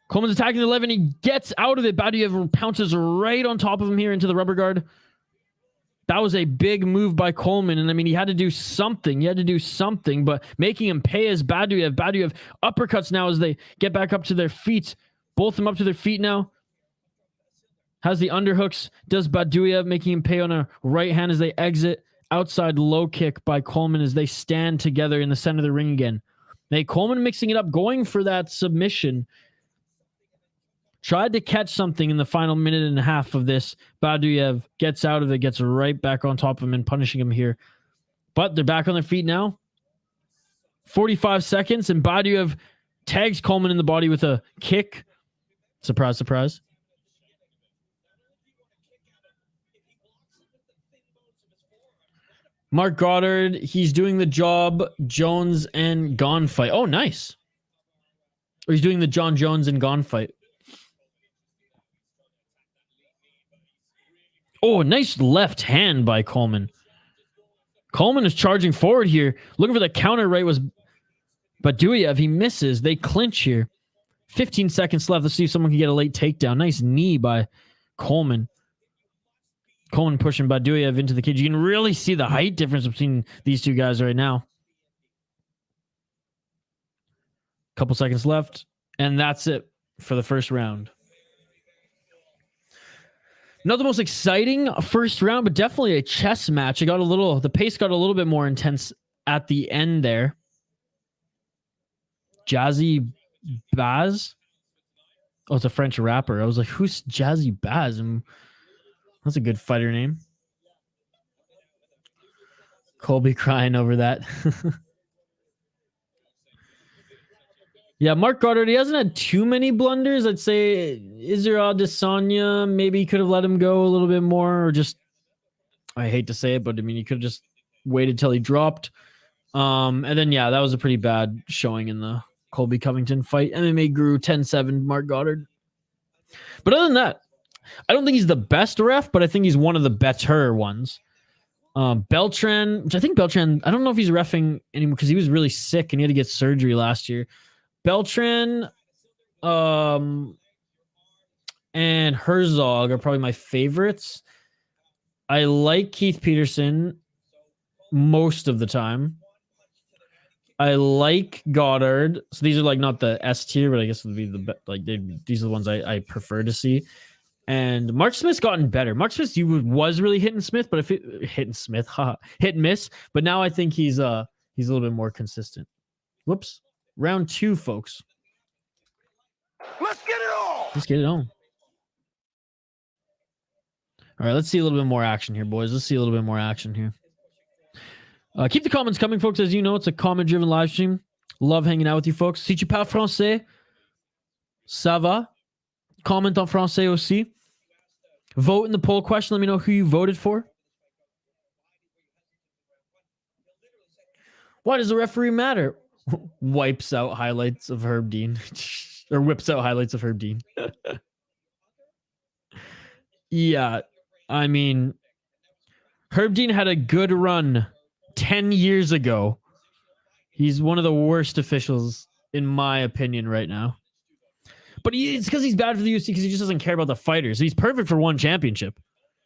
Colman's attacking the 11. He gets out of it. Badouiev pounces right on top of him here into the rubber guard. That was a big move by Colman. And I mean, he had to do something. He had to do something, but making him pay as Badouiev. Badouiev uppercuts now as they get back up to their feet. Both of them up to their feet now. Has the underhooks. Does Badouiev, making him pay on a right hand as they exit. Outside low kick by Colman as they stand together in the center of the ring again. Now, Colman mixing it up, going for that submission. Tried to catch something in the final minute and a half of this. Badouiev gets out of it, gets right back on top of him and punishing him here. But they're back on their feet now. 45 seconds, and Badouiev tags Colman in the body with a kick. Surprise, surprise. Mark Goddard, he's doing the job Jones and Gone fight. Oh, nice. Or he's doing the John Jones and Gone fight. Oh, nice left hand by Colman. Colman is charging forward here. Looking for the counter right was Badouiev. He misses. They clinch here. 15 seconds left. Let's see if someone can get a late takedown. Nice knee by Colman. Colman pushing Badouiev into the cage. You can really see the height difference between these two guys right now. Couple seconds left. And that's it for the first round. Not the most exciting first round, but definitely a chess match. The pace got a little bit more intense at the end there. Jazzy Baz? Oh, it's a French rapper. I was like, who's Jazzy Baz? And that's a good fighter name. Colby crying over that. Yeah, Mark Goddard, he hasn't had too many blunders. I'd say Israel Adesanya, maybe he could have let him go a little bit more, or just, I hate to say it, but I mean, he could have just waited till he dropped. And then, yeah, that was a pretty bad showing in the Colby Covington fight. MMA Guru 10-7, Mark Goddard. But other than that, I don't think he's the best ref, but I think he's one of the better ones. Beltran, which I think Beltran, I don't know if he's reffing anymore because he was really sick and he had to get surgery last year. Beltran and Herzog are probably my favorites. I like Keith Peterson most of the time. I like Goddard. So these are like not the S tier, but I guess it would be the like these are the ones I prefer to see. And Mark Smith's gotten better. Mark Smith was really hit and Smith, but hit and miss. But now I think he's a little bit more consistent. Whoops. Round 2, folks.
Let's get it on.
Let's get it on. All right, let's see a little bit more action here, boys. Let's see a little bit more action here. Keep the comments coming, folks. As you know, it's a comment-driven live stream. Love hanging out with you, folks. Si tu parles français, ça va. Comment en français aussi. Vote in the poll question. Let me know who you voted for. Why does the referee matter? Wipes out highlights of Herb Dean. Or whips out highlights of Herb Dean. Yeah, I mean, Herb Dean had a good run 10 years ago. He's one of the worst officials, in my opinion, right now. But it's because he's bad for the UFC because he just doesn't care about the fighters. He's perfect for one championship.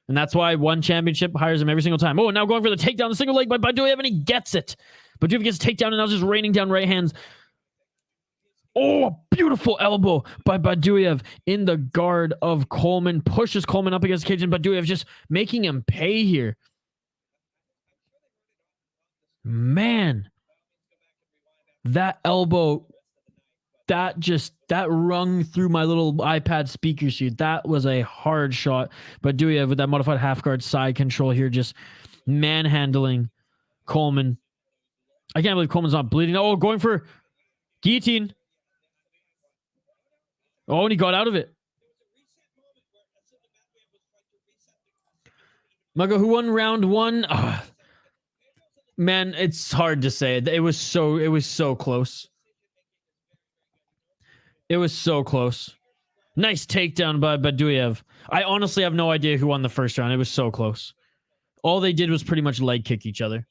And that's why one championship hires him every single time. Oh, now going for the takedown, the single leg by Badouiev, and he gets it. Badouiev gets a takedown, and now just raining down right hands. Oh, a beautiful elbow by Badouiev in the guard of Colman. Pushes Colman up against the cage, and Badouiev just making him pay here. Man, that elbow, that rung through my little iPad speaker sheet. That was a hard shot. Badouiev with that modified half guard side control here, just manhandling Colman. I can't believe Coleman's not bleeding. Oh, going for guillotine. Oh, and he got out of it. Mago, who won round 1? Oh, man, it's hard to say. It was so close. It was so close. Nice takedown by Badouiev. I honestly have no idea who won the first round. It was so close. All they did was pretty much leg kick each other.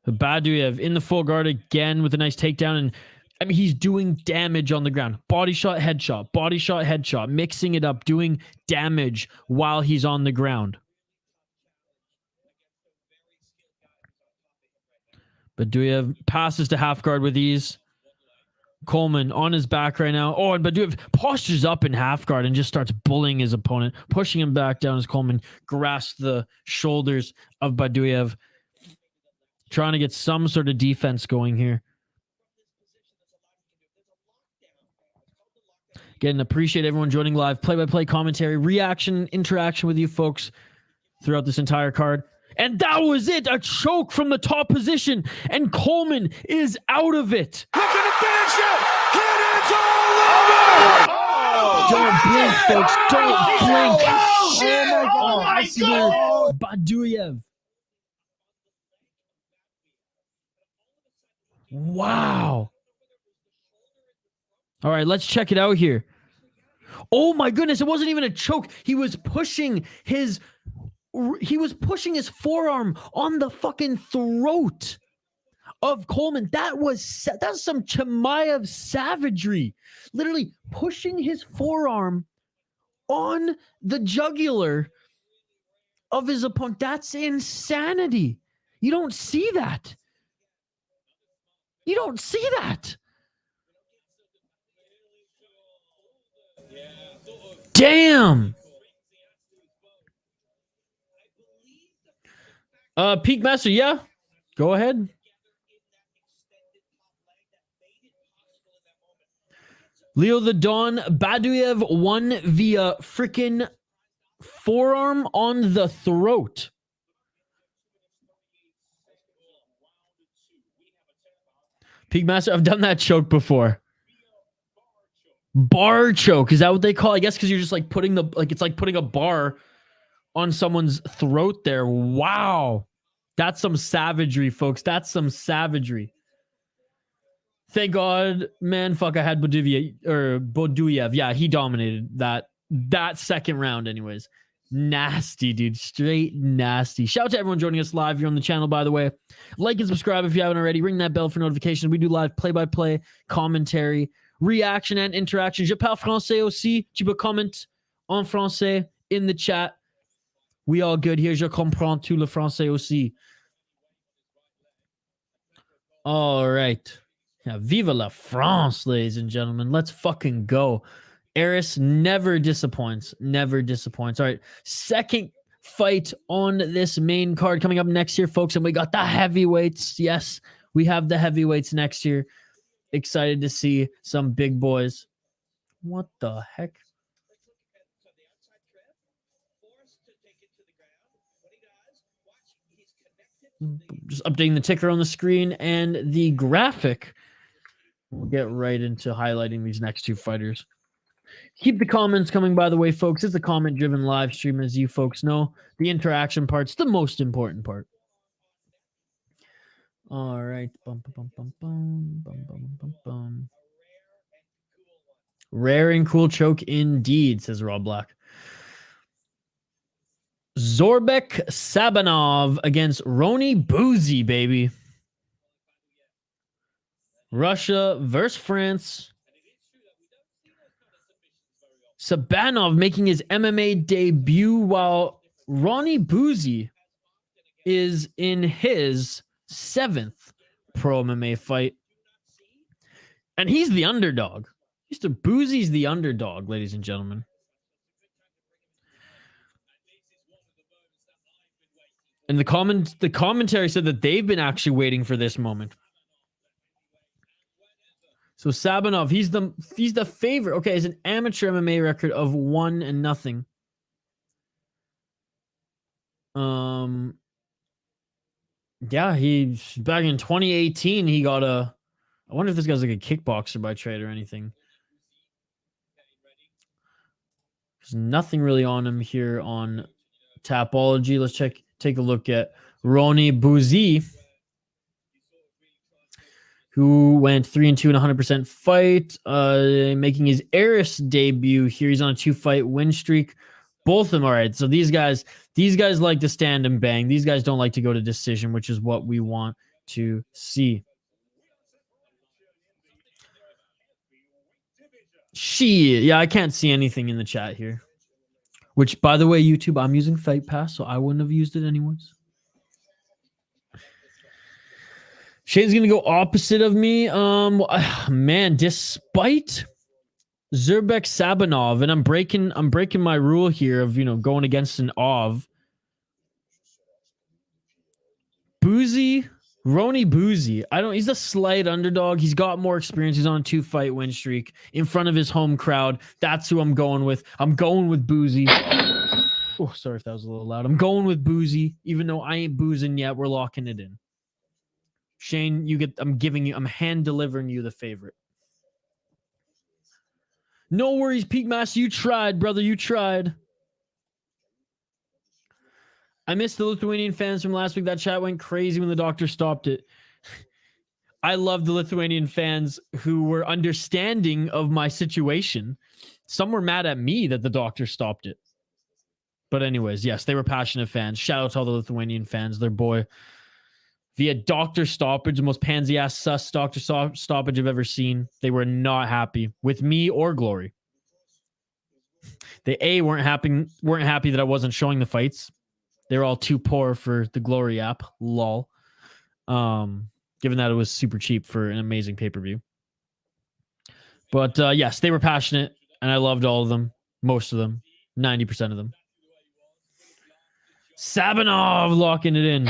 Badouiev in the full guard again with a nice takedown, and I mean, he's doing damage on the ground. Body shot, headshot, mixing it up, doing damage while he's on the ground. Badouiev passes to half guard with ease. Colman on his back right now. Oh, and Badouiev postures up in half guard and just starts bullying his opponent, pushing him back down as Colman grasps the shoulders of Badouiev, trying to get some sort of defense going here. Again, appreciate everyone joining live. Play-by-play commentary, reaction, interaction with you folks throughout this entire card. And that was it. A choke from the top position. And Colman is out of it.
Look at the finish it. It is all over.
Don't blink, folks. Don't blink.
Oh my God.
Badouiev. Wow. All right, let's check it out here. Oh my goodness, it wasn't even a choke. He was pushing his forearm on the fucking throat of Colman. That's some Chimaev savagery. Literally pushing his forearm on the jugular of his opponent. That's insanity. You don't see that. You don't see that. Damn. Peak Master, yeah. Go ahead. Leo the Dawn, Badouiev won via freaking forearm on the throat. Pigmaster, I've done that choke before. Bar choke. Is that what they call it? I guess because you're just like putting the, like, it's like putting a bar on someone's throat there. Wow. That's some savagery, folks. That's some savagery. Thank God, man. Fuck, I had Badouiev. Yeah, he dominated that second round anyways. Nasty, dude. Straight nasty. Shout out to everyone joining us live here on the channel, by the way. Like and subscribe if you haven't already. Ring that bell for notifications. We do live play-by-play, commentary, reaction, and interaction. Je parle français aussi. Tu peux comment en français in the chat. We all good here. Je comprends tout le français aussi. All right. Yeah, vive la France, ladies and gentlemen. Let's fucking go. ARES never disappoints. Never disappoints. All right. Second fight on this main card coming up next year, folks. And we got the heavyweights. Yes, we have the heavyweights next year. Excited to see some big boys. What the heck? Just updating the ticker on the screen and the graphic. We'll get right into highlighting these next two fighters. Keep the comments coming, by the way, folks. It's a comment-driven live stream, as you folks know. The interaction part's the most important part. All right. Bum, bum, bum, bum, bum, bum, bum, bum. Rare and cool choke indeed, says Rob Black. Zaurbek Sabanov against Rony Bouzy, baby. Russia versus France. Sabanov making his MMA debut while Rony Bouzy is in his 7th pro MMA fight. And he's the underdog. Mr. Bouzy's the underdog, ladies and gentlemen. And the commentary said that they've been actually waiting for this moment. So Sabanov, he's the favorite. Okay, it's an amateur MMA record of 1-0. Yeah, he's back in 2018. He got I wonder if this guy's like a kickboxer by trade or anything. There's nothing really on him here on Tapology. Let's take a look at Rony Bouzy, who went 3-2 in a 100% fight, making his ARES debut here. He's on a 2-fight win streak. Both of them, all right. So these guys like to stand and bang. These guys don't like to go to decision, which is what we want to see. Shit. Yeah, I can't see anything in the chat here. Which, by the way, YouTube, I'm using Fight Pass, so I wouldn't have used it anyways. Shane's gonna go opposite of me. Man, despite Zaurbek Sabanov, and I'm breaking my rule here of going against an OV. Rony Bouzy. He's a slight underdog. He's got more experience. He's on a 2-fight win streak in front of his home crowd. That's who I'm going with. I'm going with Bouzy. Oh, sorry if that was a little loud. I'm going with Bouzy, even though I ain't boozing yet. We're locking it in. Shane, I'm hand delivering you the favorite. No worries, Peakmaster. You tried, brother. You tried. I missed the Lithuanian fans from last week. That chat went crazy when the doctor stopped it. I love the Lithuanian fans who were understanding of my situation. Some were mad at me that the doctor stopped it. But anyways, yes, they were passionate fans. Shout out to all the Lithuanian fans. Their boy, via doctor stoppage, the most pansy-ass sus doctor stoppage I've ever seen. They were not happy with me or Glory. They weren't happy that I wasn't showing the fights. They were all too poor for the Glory app. Lol. Given that it was super cheap for an amazing pay-per-view. But yes, they were passionate, and I loved all of them. Most of them. 90% of them. Sabanov locking it in.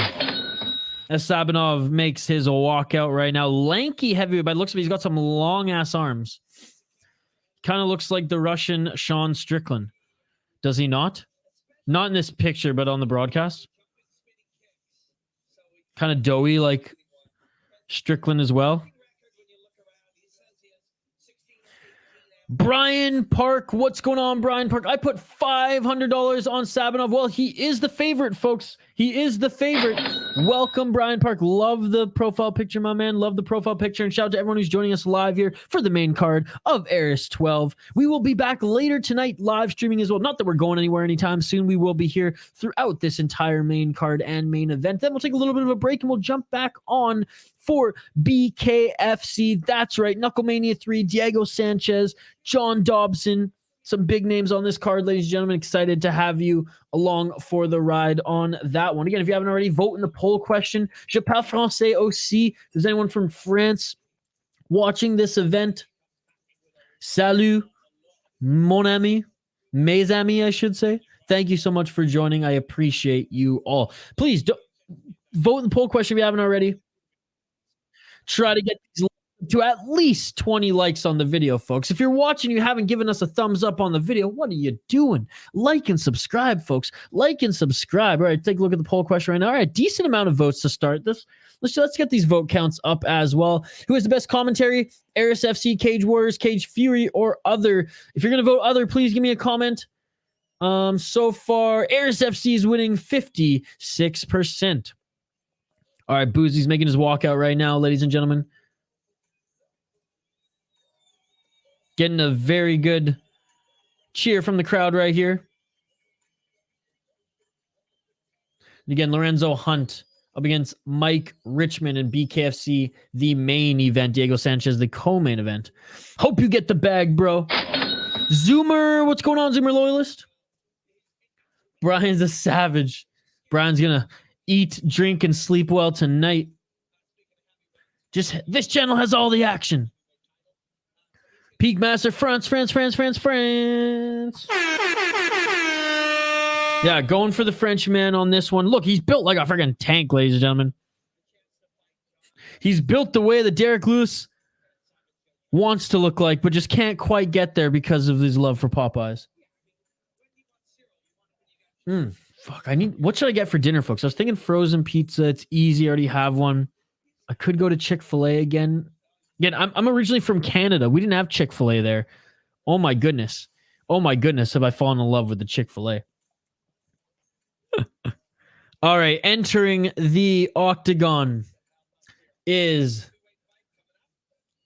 As Sabanov makes his walkout right now. Lanky heavyweight. By the looks of it, he's got some long-ass arms. Kind of looks like the Russian Sean Strickland. Does he not? Not in this picture, but on the broadcast. Kind of doughy like Strickland as well. Brian Park, what's going on, Brian Park? I put $500 on Sabanov. Well, he is the favorite, folks. He is the favorite. Welcome, Brian Park. Love the profile picture, my man. Love the profile picture. And shout out to everyone who's joining us live here for the main card of ARES 12. We will be back later tonight, live streaming as well. Not that we're going anywhere anytime soon. We will be here throughout this entire main card and main event. Then we'll take a little bit of a break and we'll jump back on for BKFC. That's right. Knucklemania 3, Diego Sanchez, John Dobson. Some big names on this card, ladies and gentlemen. Excited to have you along for the ride on that one. Again, if you haven't already, vote in the poll question. Je parle français aussi. If there's anyone from France watching this event, salut, mon ami, mes amis, I should say. Thank you so much for joining. I appreciate you all. Please vote in the poll question if you haven't already. Try to get these to at least 20 likes on the video, folks. If you're watching, you haven't given us a thumbs up on the video, what are you doing? Like and subscribe, folks. Like and subscribe. All right, take a look at the poll question right now. All right, decent amount of votes to start this. Let's get these vote counts up as well. Who has the best commentary? ARES FC, Cage Warriors, Cage Fury, or other? If you're going to vote other, please give me a comment. So far, ARES FC is winning 56%. All right, Bouzy's making his walkout right now, ladies and gentlemen. Getting a very good cheer from the crowd right here. And again, Lorenzo Hunt up against Mike Richmond in BKFC, the main event. Diego Sanchez, the co-main event. Hope you get the bag, bro. Zoomer, what's going on, Zoomer loyalist? Brian's a savage. Brian's going to eat, drink, and sleep well tonight. Just this channel has all the action. Peak Master, France. Yeah, going for the Frenchman on this one. Look, he's built like a freaking tank, ladies and gentlemen. He's built the way that Derek Lewis wants to look like, but just can't quite get there because of his love for Popeyes. Fuck, what should I get for dinner, folks? I was thinking frozen pizza. It's easy. I already have one. I could go to Chick-fil-A again. Again, I'm originally from Canada. We didn't have Chick-fil-A there. Oh my goodness. Oh my goodness, have I fallen in love with the Chick-fil-A. All right, entering the octagon is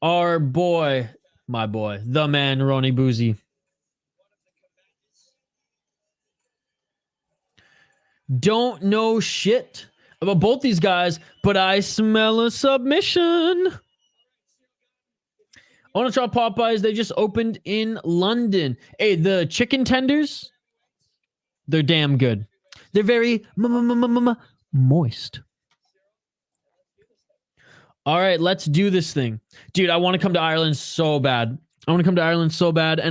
our boy, my boy, the man, Rony Bouzy. Don't know shit about both these guys, but I smell a submission. I want to try Popeyes. They just opened in London. Hey, the chicken tenders, they're damn good. They're very moist. All right, let's do this thing. Dude, I want to come to Ireland so bad. And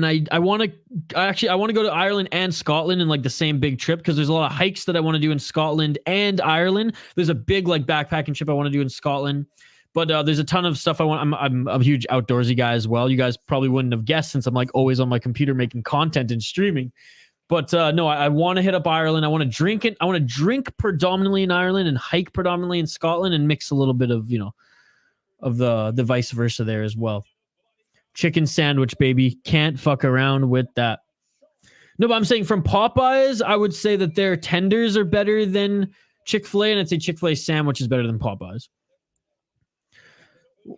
I want to go to Ireland and Scotland in like the same big trip because there's a lot of hikes that I want to do in Scotland and Ireland. There's a big like backpacking trip I want to do in Scotland. But there's a ton of stuff I want. I'm a huge outdoorsy guy as well. You guys probably wouldn't have guessed since I'm like always on my computer making content and streaming. But no, I want to hit up Ireland. I want to drink it. I want to drink predominantly in Ireland and hike predominantly in Scotland and mix a little bit of, of the vice versa there as well. Chicken sandwich, baby. Can't fuck around with that. No, but I'm saying from Popeyes, I would say that their tenders are better than Chick-fil-A, and I'd say Chick-fil-A sandwich is better than Popeyes.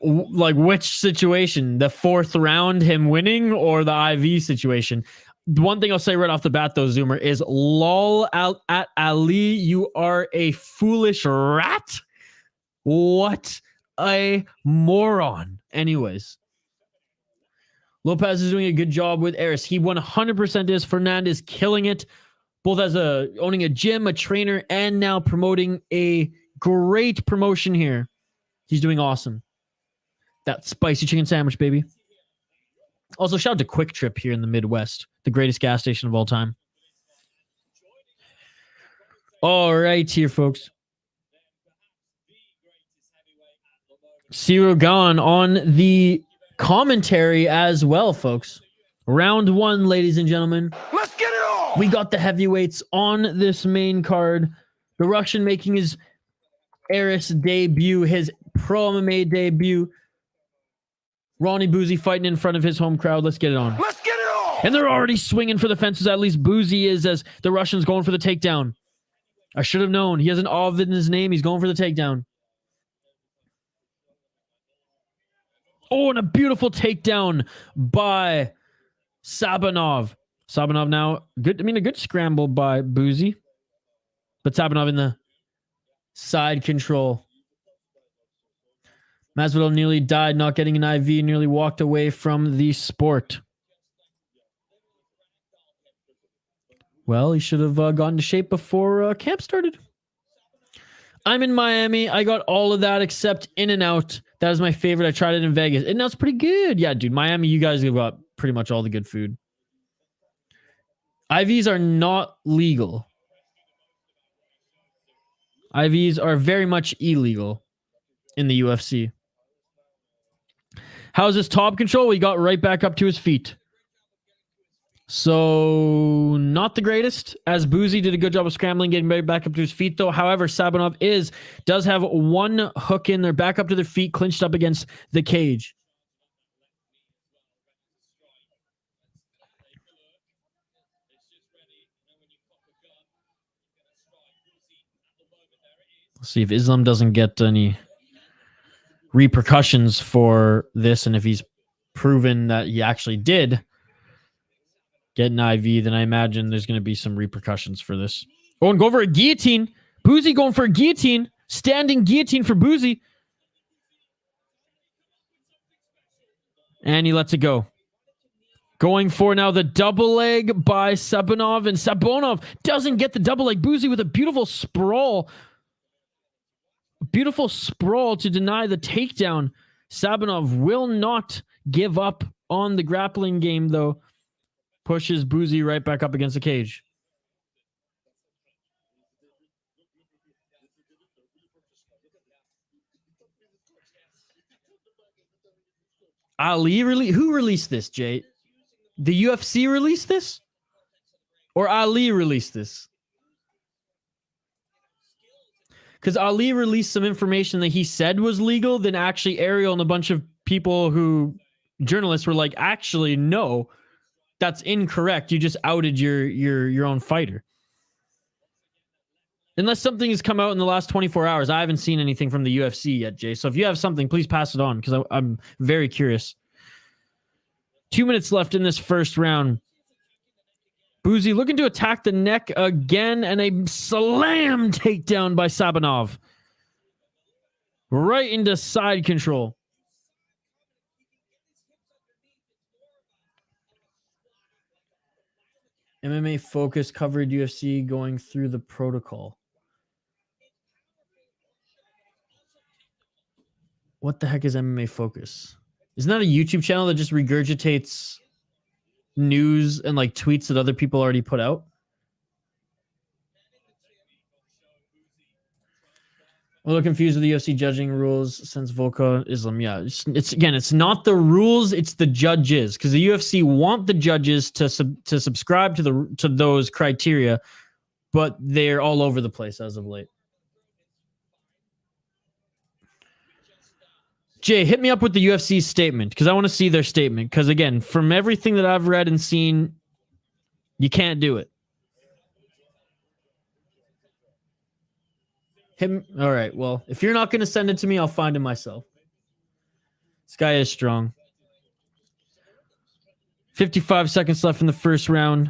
Like which situation? The fourth round, him winning, or the IV situation? One thing I'll say right off the bat, though, Zoomer, is lol at Ali, you are a foolish rat. What a moron. Anyways. Lopez is doing a good job with ARES. He 100% is. Fernandez killing it. Both as owning a gym, a trainer, and now promoting a great promotion here. He's doing awesome. That spicy chicken sandwich, baby. Also, shout out to Quick Trip here in the Midwest. The greatest gas station of all time. All right, here, folks. Ciro Gone on the commentary as well, folks. Round one, ladies and gentlemen.
Let's get it on!
We got the heavyweights on this main card. The Russian making his ARES debut, his Pro MMA debut. Rony Bouzy fighting in front of his home crowd. Let's get it on.
Let's get it on!
And they're already swinging for the fences. At least Bouzy is, as the Russian's going for the takedown. I should have known. He has an Ovid in his name. He's going for the takedown. Oh, and a beautiful takedown by Sabanov. Sabanov now, good. I mean, a good scramble by Bouzy. But Sabanov in the side control. Masvidal nearly died not getting an IV, nearly walked away from the sport. Well, he should have gotten to shape before camp started. I'm in Miami. I got all of that except In-N-Out. That is my favorite. I tried it in Vegas. In-N-Out's pretty good. Yeah, dude. Miami, you guys have got pretty much all the good food. IVs are not legal. IVs are very much illegal in the UFC. How's his top control? Well, he got right back up to his feet. So, not the greatest, as Bouzy did a good job of scrambling, getting right back up to his feet, though. However, Sabanov does have one hook in. They're back up to their feet, clinched up against the cage. Let's see if Islam doesn't get any repercussions for this, and if he's proven that he actually did get an IV, then I imagine there's going to be some repercussions for this. Oh, and go for a guillotine. Bouzy going for a guillotine. Standing guillotine for Bouzy. And he lets it go. Going for now the double leg by Sabanov. And Sabanov doesn't get the double leg. Bouzy with a beautiful sprawl. Beautiful sprawl to deny the takedown. Sabanov will not give up on the grappling game, though. Pushes Bouzy right back up against the cage. Who released this, Jay? The UFC released this? Or Ali released this? Because Ali released some information that he said was legal, then actually Ariel and a bunch of journalists were like, actually, no. That's incorrect. You just outed your own fighter. Unless something has come out in the last 24 hours. I haven't seen anything from the UFC yet, Jay. So if you have something, please pass it on, because I'm very curious. 2 minutes left in this first round. Bouzy looking to attack the neck again, and a slam takedown by Sabanov. Right into side control. MMA Focus covered UFC going through the protocol. What the heck is MMA Focus? Isn't that a YouTube channel that just regurgitates news and like tweets that other people already put out? I'm a little confused with the UFC judging rules since Volka Islam. Yeah, it's not the rules, it's the judges, because the UFC want the judges to subscribe to those criteria, but they're all over the place as of late. Jay, hit me up with the UFC statement, because I want to see their statement. Because again, from everything that I've read and seen, you can't do it. All right, well, if you're not going to send it to me, I'll find it myself. This guy is strong. 55 seconds left in the first round.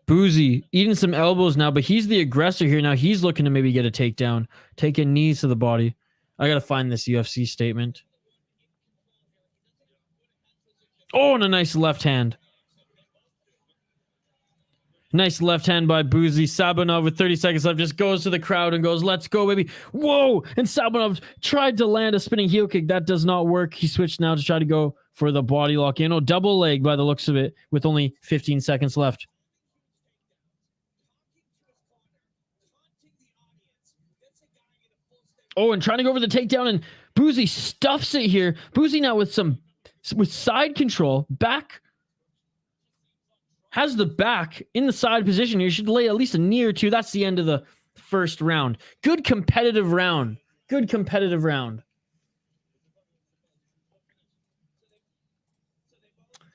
Bouzy eating some elbows now, but he's the aggressor here. Now he's looking to maybe get a takedown, taking knees to the body. I got to find this UFC statement. Oh, and a nice left hand. Nice left hand by Bouzy. Sabanov with 30 seconds left just goes to the crowd and goes, let's go, baby. Whoa! And Sabanov tried to land a spinning heel kick. That does not work. He switched now to try to go for the body lock in. Oh, double leg by the looks of it with only 15 seconds left. Oh, and trying to go over the takedown, and Bouzy stuffs it here. Bouzy now with side control. Back. Has the back in the side position here. You should lay at least a knee or two. That's the end of the first round. Good competitive round. Good competitive round.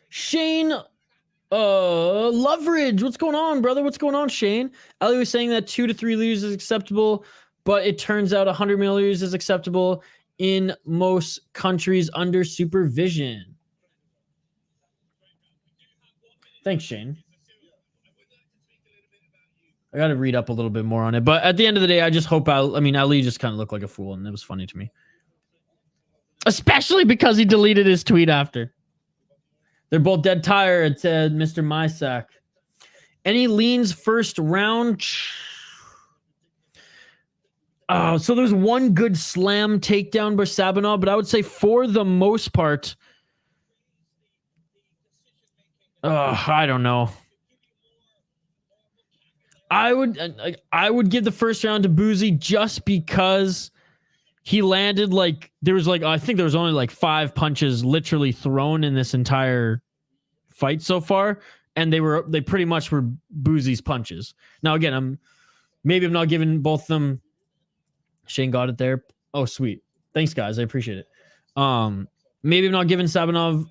Shane Loveridge, what's going on, brother? What's going on, Shane? Ali was saying that 2 to 3 liters is acceptable, but it turns out 100 milliliters is acceptable in most countries under supervision. Thanks, Shane. I got to read up a little bit more on it, but at the end of the day, I just hope Ali just kind of looked like a fool, and it was funny to me, especially because he deleted his tweet after. They're both dead tired, said Mr. Mysak. Any leans first round? So there's one good slam takedown by Sabanov, but I would say for the most part, I don't know. I would give the first round to Bouzy just because he landed I think there was only like 5 punches literally thrown in this entire fight so far, and they pretty much were Bouzy's punches. Now again, I'm not giving both of them. Shane got it there. Oh, sweet. Thanks, guys. I appreciate it. Maybe I'm not giving Sabanov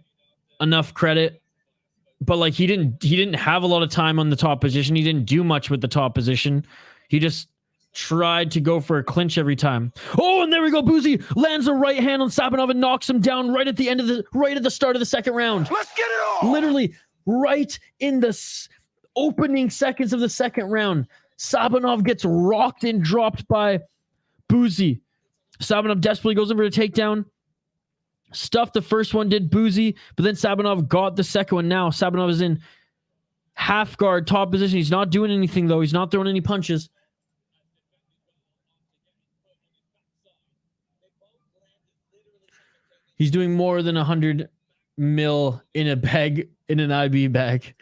enough credit, but like he didn't have a lot of time on the top position. He didn't do much with the top position. He just tried to go for a clinch every time. Oh, and there we go. Bouzy lands a right hand on Sabanov and knocks him down right at the start of the second round.
Let's get it on.
Literally right in the opening seconds of the second round. Sabanov gets rocked and dropped by Bouzy. Sabanov desperately goes in for a takedown. Stuff the first one did Bouzy, but then Sabanov got the second one. Now Sabanov is in half guard, top position. He's not doing anything though. He's not throwing any punches. He's doing more than 100 mil in a bag, in an IB bag.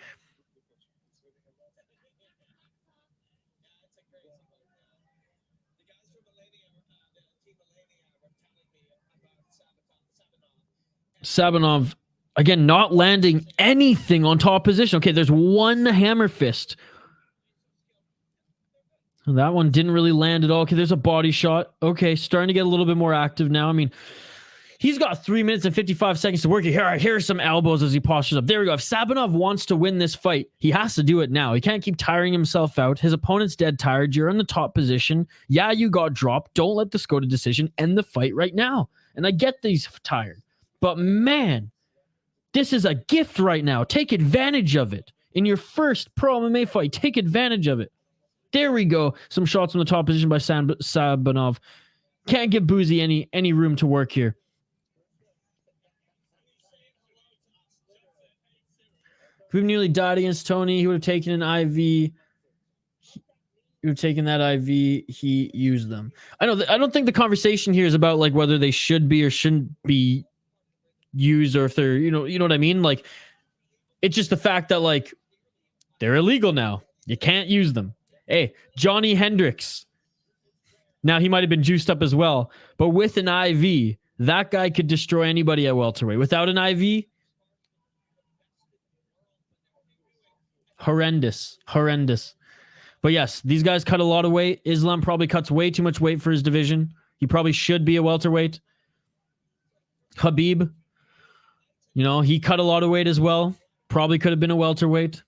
Sabanov, again, not landing anything on top position. Okay, there's one hammer fist. That one didn't really land at all. Okay, there's a body shot. Okay, starting to get a little bit more active now. I mean, he's got 3 minutes and 55 seconds to work. Here are some elbows as he postures up. There we go. If Sabanov wants to win this fight, he has to do it now. He can't keep tiring himself out. His opponent's dead tired. You're in the top position. Yeah, you got dropped. Don't let this go to decision. End the fight right now. And I get that he's tired. But man, this is a gift right now. Take advantage of it. In your first pro MMA fight, take advantage of it. There we go. Some shots from the top position by Sabanov. Can't give Bouzy any room to work here. We've nearly died against Tony. He would have taken an IV. He would have taken that IV. He used them. I don't think the conversation here is about like whether they should be or shouldn't be used, or if they're, you know what I mean? Like, it's just the fact that like they're illegal now. You can't use them. Hey, Johnny Hendricks. Now he might have been juiced up as well, but with an IV, that guy could destroy anybody at welterweight. Without an IV, horrendous. But yes, these guys cut a lot of weight. Islam probably cuts way too much weight for his division. He probably should be a welterweight. Khabib, he cut a lot of weight as well. Probably could have been a welterweight.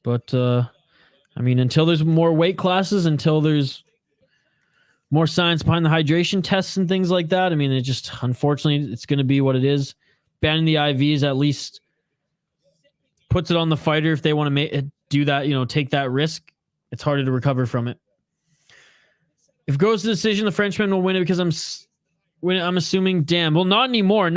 But, until there's more weight classes, until there's more science behind the hydration tests and things like that, it just, unfortunately, it's going to be what it is. Banning the IVs at least puts it on the fighter if they want to do that, take that risk. It's harder to recover from it. If it goes to decision, the Frenchman will win it because I'm assuming, damn. Well, not anymore.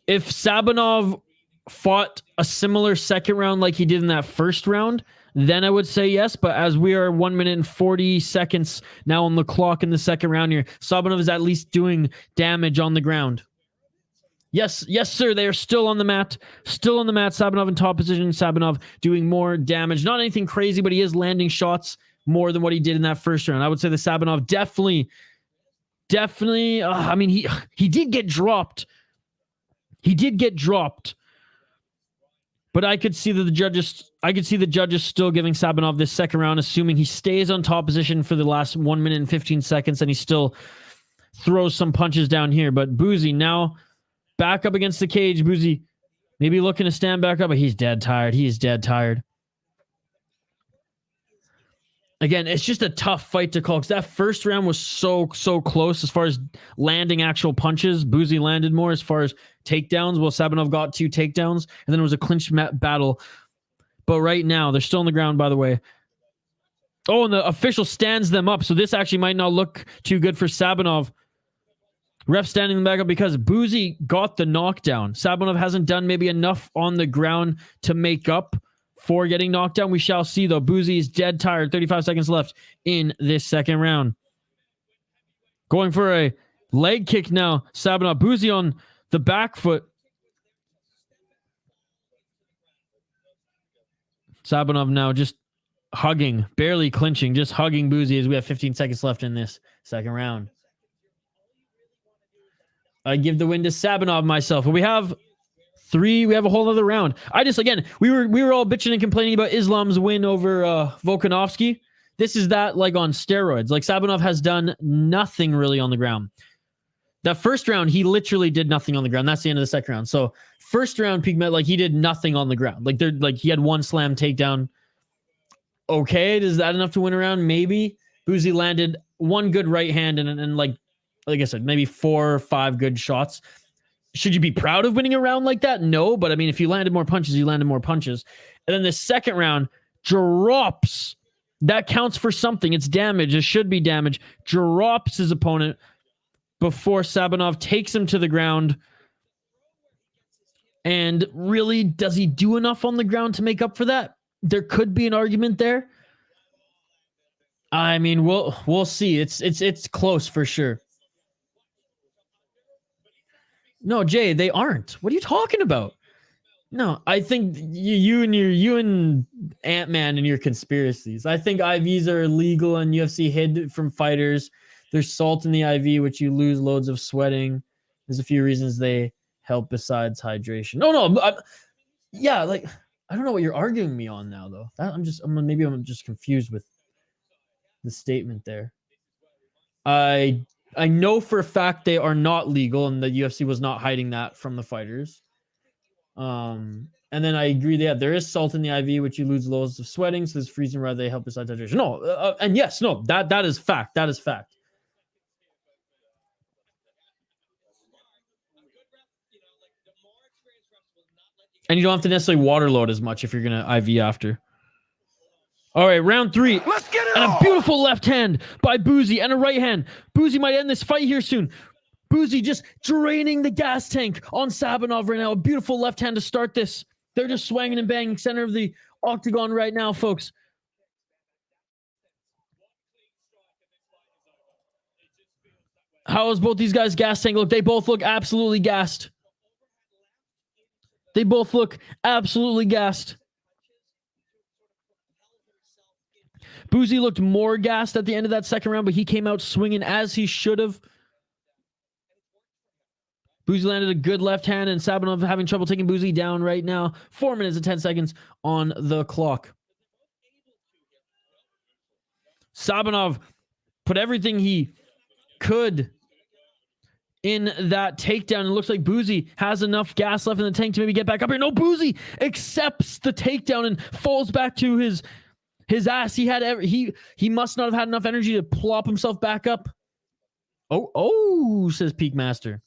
If Sabanov fought a similar second round like he did in that first round, then I would say yes. But as we are 1 minute and 40 seconds now on the clock in the second round here, Sabanov is at least doing damage on the ground. Yes, sir. They are still on the mat. Sabanov in top position. Sabanov doing more damage. Not anything crazy, but he is landing shots more than what he did in that first round. I would say the Sabanov definitely definitely. I mean, he did get dropped. He did get dropped. But I could see that the judges still giving Sabanov this second round, assuming he stays on top position for the last 1 minute and 15 seconds, and he still throws some punches down here. But Bouzy now back up against the cage. Bouzy maybe looking to stand back up, but he's dead tired. He is dead tired. Again, it's just a tough fight to call because that first round was so close as far as landing actual punches. Bouzy landed more as far as takedowns. Well, Sabanov got 2 takedowns, and then it was a clinch battle. But right now, they're still on the ground, by the way. Oh, and the official stands them up, so this actually might not look too good for Sabanov. Ref standing them back up because Bouzy got the knockdown. Sabanov hasn't done maybe enough on the ground to make up for getting knocked down. We shall see, though. Bouzy is dead tired. 35 seconds left in this second round. Going for a leg kick now. Sabanov. Bouzy on the back foot. Sabanov now just hugging, barely clinching, just hugging Bouzy as we have 15 seconds left in this second round. I give the win to Sabanov myself. But we have a whole other round. Again, we were all bitching and complaining about Islam's win over Volkanovski. This is that like on steroids. Like Sabanov has done nothing really on the ground. That first round, he literally did nothing on the ground. That's the end of the second round. So first round, Peak Met, like he did nothing on the ground. Like he had 1 slam takedown. Okay, is that enough to win a round? Maybe. Bouzy landed 1 good right hand and like I said, maybe 4 or 5 good shots. Should you be proud of winning a round like that? No, but I mean, if you landed more punches, you landed more punches. And then the second round drops. That counts for something. It's damage. It should be damage. Drops his opponent before Sabanov takes him to the ground. And really, does he do enough on the ground to make up for that? There could be an argument there. I mean, we'll see. It's close for sure. No, Jay, they aren't. What are you talking about? No, I think you and Ant-Man and your conspiracies. I think IVs are illegal and UFC hid from fighters. There's salt in the IV, which you lose loads of sweating. There's a few reasons they help besides hydration. Yeah, like I don't know what you're arguing me on now, though. I'm just confused with the statement there. I know for a fact they are not legal, and the UFC was not hiding that from the fighters. And then I agree that there is salt in the IV, which you lose loads of sweating, so there's freezing rather they help besides hydration. No, and yes, no, that is fact. That is fact. And you don't have to necessarily water load as much if you're going to IV after. All right, round 3.
Let's get it
and
on.
A beautiful left hand by Bouzy and a right hand. Bouzy might end this fight here soon. Bouzy just draining the gas tank on Sabanov right now. A beautiful left hand to start this. They're just swinging and banging center of the octagon right now, folks. How is both these guys' gas tank look? They both look absolutely gassed. They both look absolutely gassed. Bouzy looked more gassed at the end of that second round, but he came out swinging as he should have. Bouzy landed a good left hand, and Sabanov having trouble taking Bouzy down right now. 4 minutes and 10 seconds on the clock. Sabanov put everything he could in that takedown. It looks like Bouzy has enough gas left in the tank to maybe get back up here. No, Bouzy accepts the takedown and falls back to his ass. He must not have had enough energy to plop himself back up. Oh, says Peak Master.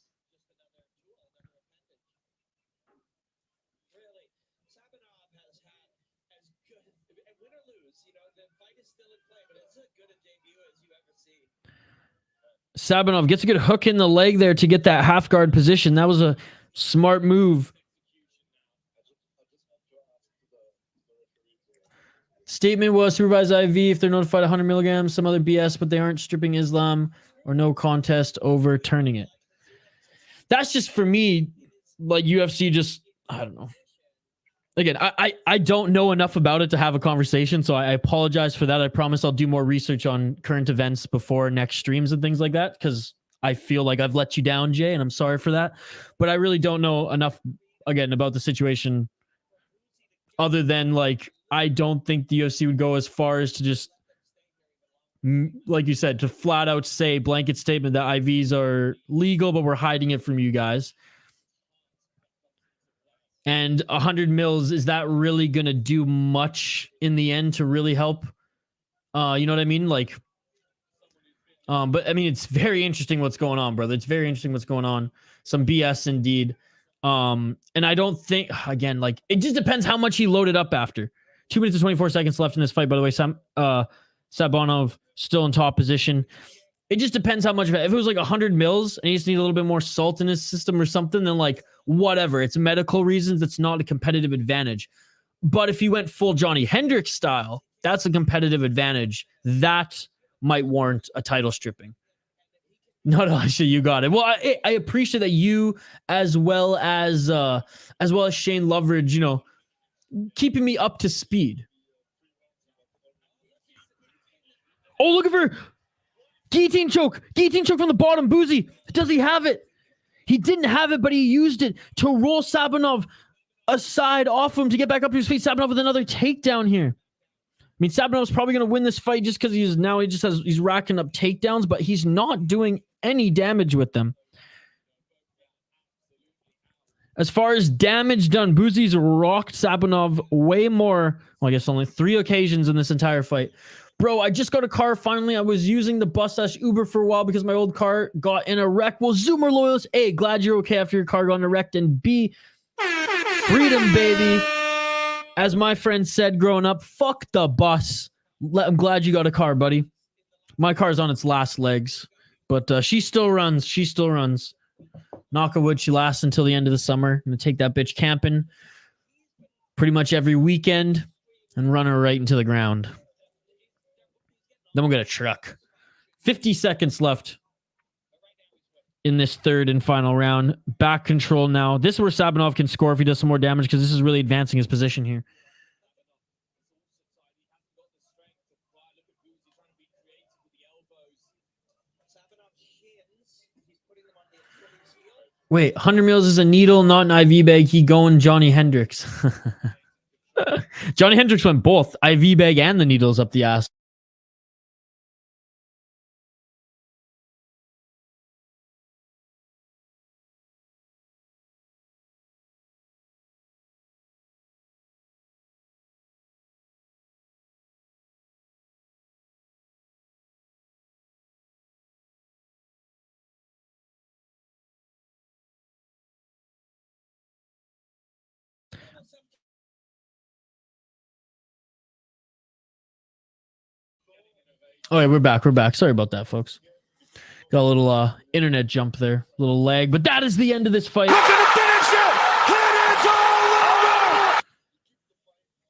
Sabanov gets a good hook in the leg there to get that half guard position. That was a smart move. Statement was supervised IV if they're notified 100 milligrams, some other BS, but they aren't stripping Islam or no contest overturning it. That's just for me, like UFC just, I don't know. Again, I don't know enough about it to have a conversation, so I apologize for that. I promise I'll do more research on current events before next streams and things like that, because I feel like I've let you down, Jay, and I'm sorry for that. But I really don't know enough, again, about the situation other than, like, I don't think the UFC would go as far as to just, like you said, to flat out say blanket statement that IVs are legal, but we're hiding it from you guys. And 100 mils, is that really going to do much in the end to really help? You know what I mean? Like, but I mean, it's very interesting what's going on, brother. It's very interesting what's going on. Some BS indeed. And I don't think, again, like, it just depends how much he loaded up after. 2 minutes and 24 seconds left in this fight, by the way. Sabanov still in top position. It just depends how much of it. If it was like 100 mils and he just need a little bit more salt in his system or something, then like, whatever. It's medical reasons. It's not a competitive advantage. But if he went full Johnny Hendricks style, that's a competitive advantage. That might warrant a title stripping. No, actually, you got it. Well, I appreciate that you, as well as Shane Loveridge, you know, keeping me up to speed. Oh, look at her. Guillotine choke from the bottom. Bouzy, does he have it? He didn't have it, but he used it to roll Sabanov aside off him to get back up to his feet. Sabanov with another takedown here. I mean, Sabanov's probably going to win this fight just because he's racking up takedowns, but he's not doing any damage with them. As far as damage done, Bouzy's rocked Sabanov way more. Well, I guess only 3 occasions in this entire fight. Bro, I just got a car finally. I was using the bus/Uber for a while because my old car got in a wreck. Well, Zoomer loyalists, A, glad you're okay after your car got in a wreck, and B, freedom, baby. As my friend said growing up, fuck the bus. I'm glad you got a car, buddy. My car's on its last legs, but she still runs. She still runs. Knock on wood, she lasts until the end of the summer. I'm going to take that bitch camping pretty much every weekend and run her right into the ground. Then we'll get a truck. 50 seconds left in this third and final round. Back control now. This is where Sabanov can score if he does some more damage because this is really advancing his position here. Wait, 100 mils is a needle, not an IV bag. He going Johnny Hendricks. Johnny Hendricks went both IV bag and the needles up the ass. Oh, yeah, we're back. We're back. Sorry about that, folks. Got a little internet jump there. A little lag. But that is the end of this fight.
Look at the finish it! And it's all over!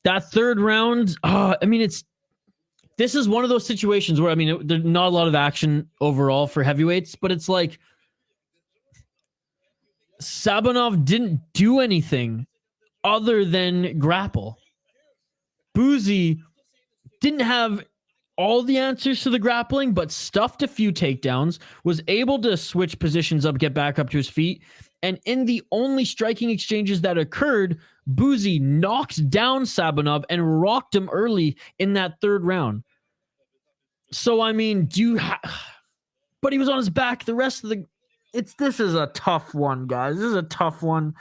That third round, I mean, this is one of those situations where, I mean, there's not a lot of action overall for heavyweights, but it's like Sabanov didn't do anything other than grapple. Bouzy didn't have all the answers to the grappling, but stuffed a few takedowns, was able to switch positions up, get back up to his feet. And in the only striking exchanges that occurred, Bouzy knocked down Sabanov and rocked him early in that third round. So, I mean, but he was on his back the rest of the... This is a tough one, guys. This is a tough one.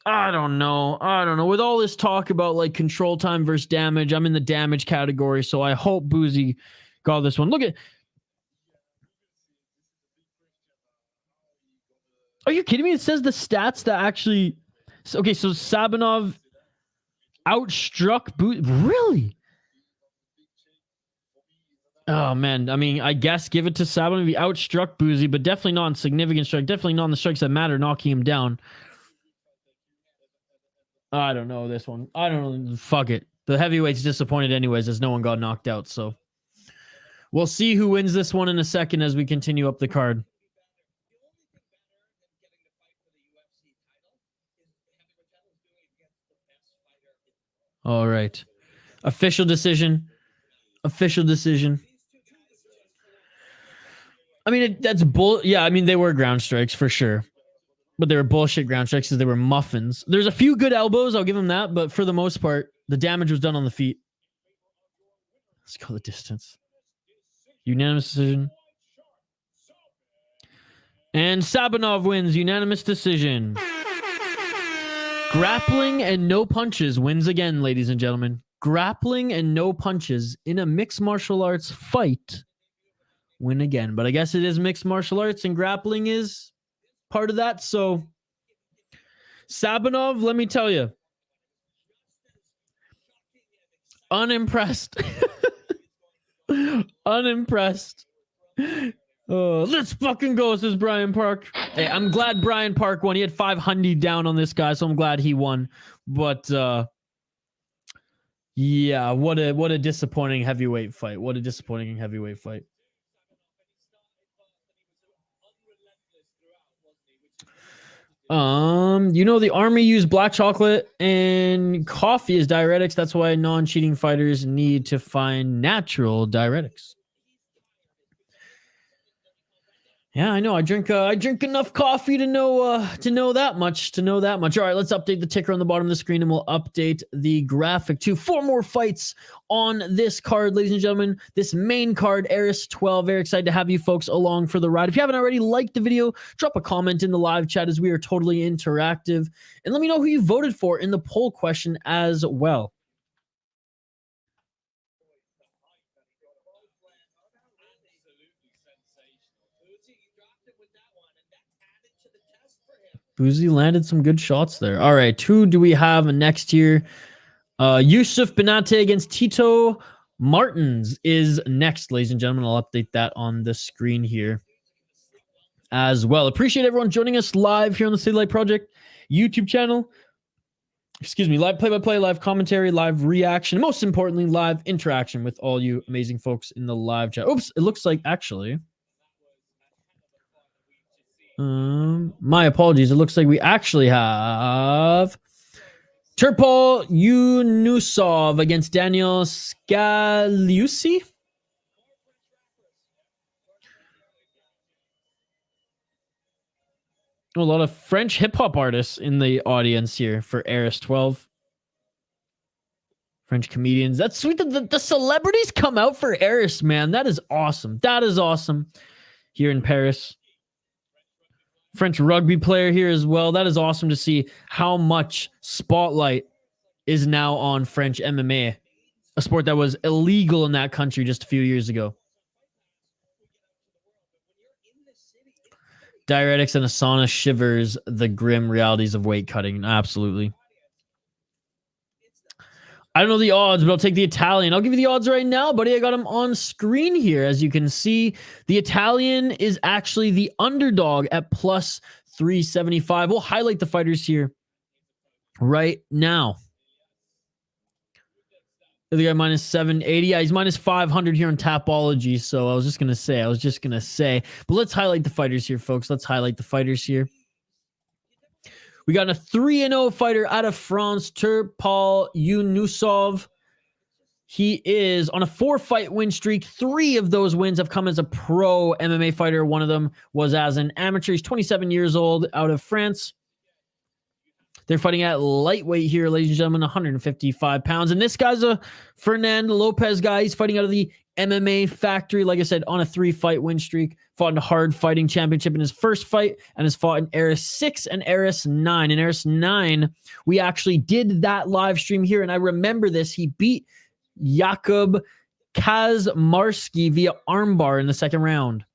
I don't know. With all this talk about like control time versus damage, I'm in the damage category, so I hope Bouzy got this one. Look at... Are you kidding me? It says the stats that actually... Okay, so Sabanov outstruck Bouzy. Really? Oh, man. I mean, I guess give it to Sabanov. He outstruck Bouzy, but definitely not on significant strike. Definitely not on the strikes that matter, knocking him down. I don't know this one. I don't know. Fuck it. The heavyweight's disappointed anyways as no one got knocked out. So we'll see who wins this one in a second as we continue up the card. All right. Official decision. Official decision. I mean, that's bull. Yeah, I mean, they were ground strikes for sure. But they were bullshit ground strikes because they were muffins. There's a few good elbows, I'll give him that. But for the most part, the damage was done on the feet. Let's go the distance. Unanimous decision. And Sabanov wins. Unanimous decision. Grappling and no punches wins again, ladies and gentlemen. Grappling and no punches in a mixed martial arts fight win again. But I guess it is mixed martial arts and grappling is part of that. So Sabanov, let me tell you, unimpressed. Unimpressed. Let's fucking go, says Brian Park. Hey, I'm glad Brian Park won. He had 500 down on this guy, so I'm glad he won. But yeah, what a disappointing heavyweight fight. What a disappointing heavyweight fight. You know, the army used black chocolate and coffee as diuretics. That's why non-cheating fighters need to find natural diuretics. Yeah, I know. I drink enough coffee to know that much. All right, let's update the ticker on the bottom of the screen, and we'll update the graphic too. 4 more fights on this card, ladies and gentlemen. This main card, ARES 12. Very excited to have you folks along for the ride. If you haven't already liked the video, drop a comment in the live chat as we are totally interactive, and let me know who you voted for in the poll question as well. Bouzy landed some good shots there. All right, who do we have next here? Youssouf Binate against Tito Martins is next, ladies and gentlemen. I'll update that on the screen here as well. Appreciate everyone joining us live here on the City Light Project YouTube channel. Excuse me, live play-by-play, live commentary, live reaction, most importantly, live interaction with all you amazing folks in the live chat. Oops, it looks like actually... my apologies. It looks like we actually have Turpal Younousov against Daniele Scagliusi. A lot of French hip-hop artists in the audience here for ARES 12. French comedians. That's sweet that the celebrities come out for ARES, man. That is awesome. That is awesome here in Paris. French rugby player here as well. That is awesome to see how much spotlight is now on French MMA, a sport that was illegal in that country just a few years ago. Diuretics and a sauna shivers the grim realities of weight cutting. Absolutely. I don't know the odds, but I'll take the Italian. I'll give you the odds right now, buddy. I got them on screen here. As you can see, the Italian is actually the underdog at plus 375. We'll highlight the fighters here right now. The guy minus 780. Yeah, he's minus 500 here on Tapology. So I was just going to say. But let's highlight the fighters here, folks. Let's highlight the fighters here. We got a 3-0 fighter out of France, Turpal Younousov. He is on a 4-fight win streak. 3 of those wins have come as a pro MMA fighter. One of them was as an amateur. He's 27 years old, out of France. They're fighting at lightweight here, ladies and gentlemen, 155 pounds. And this guy's a Fernando Lopez guy. He's fighting out of the MMA factory, like I said, on a 3-fight win streak. Fought in a hard fighting championship in his first fight and has fought in ARES 6 and ARES 9. In ARES 9, we actually did that live stream here, and I remember this. He beat Jakub Kazmarski via armbar in the second round.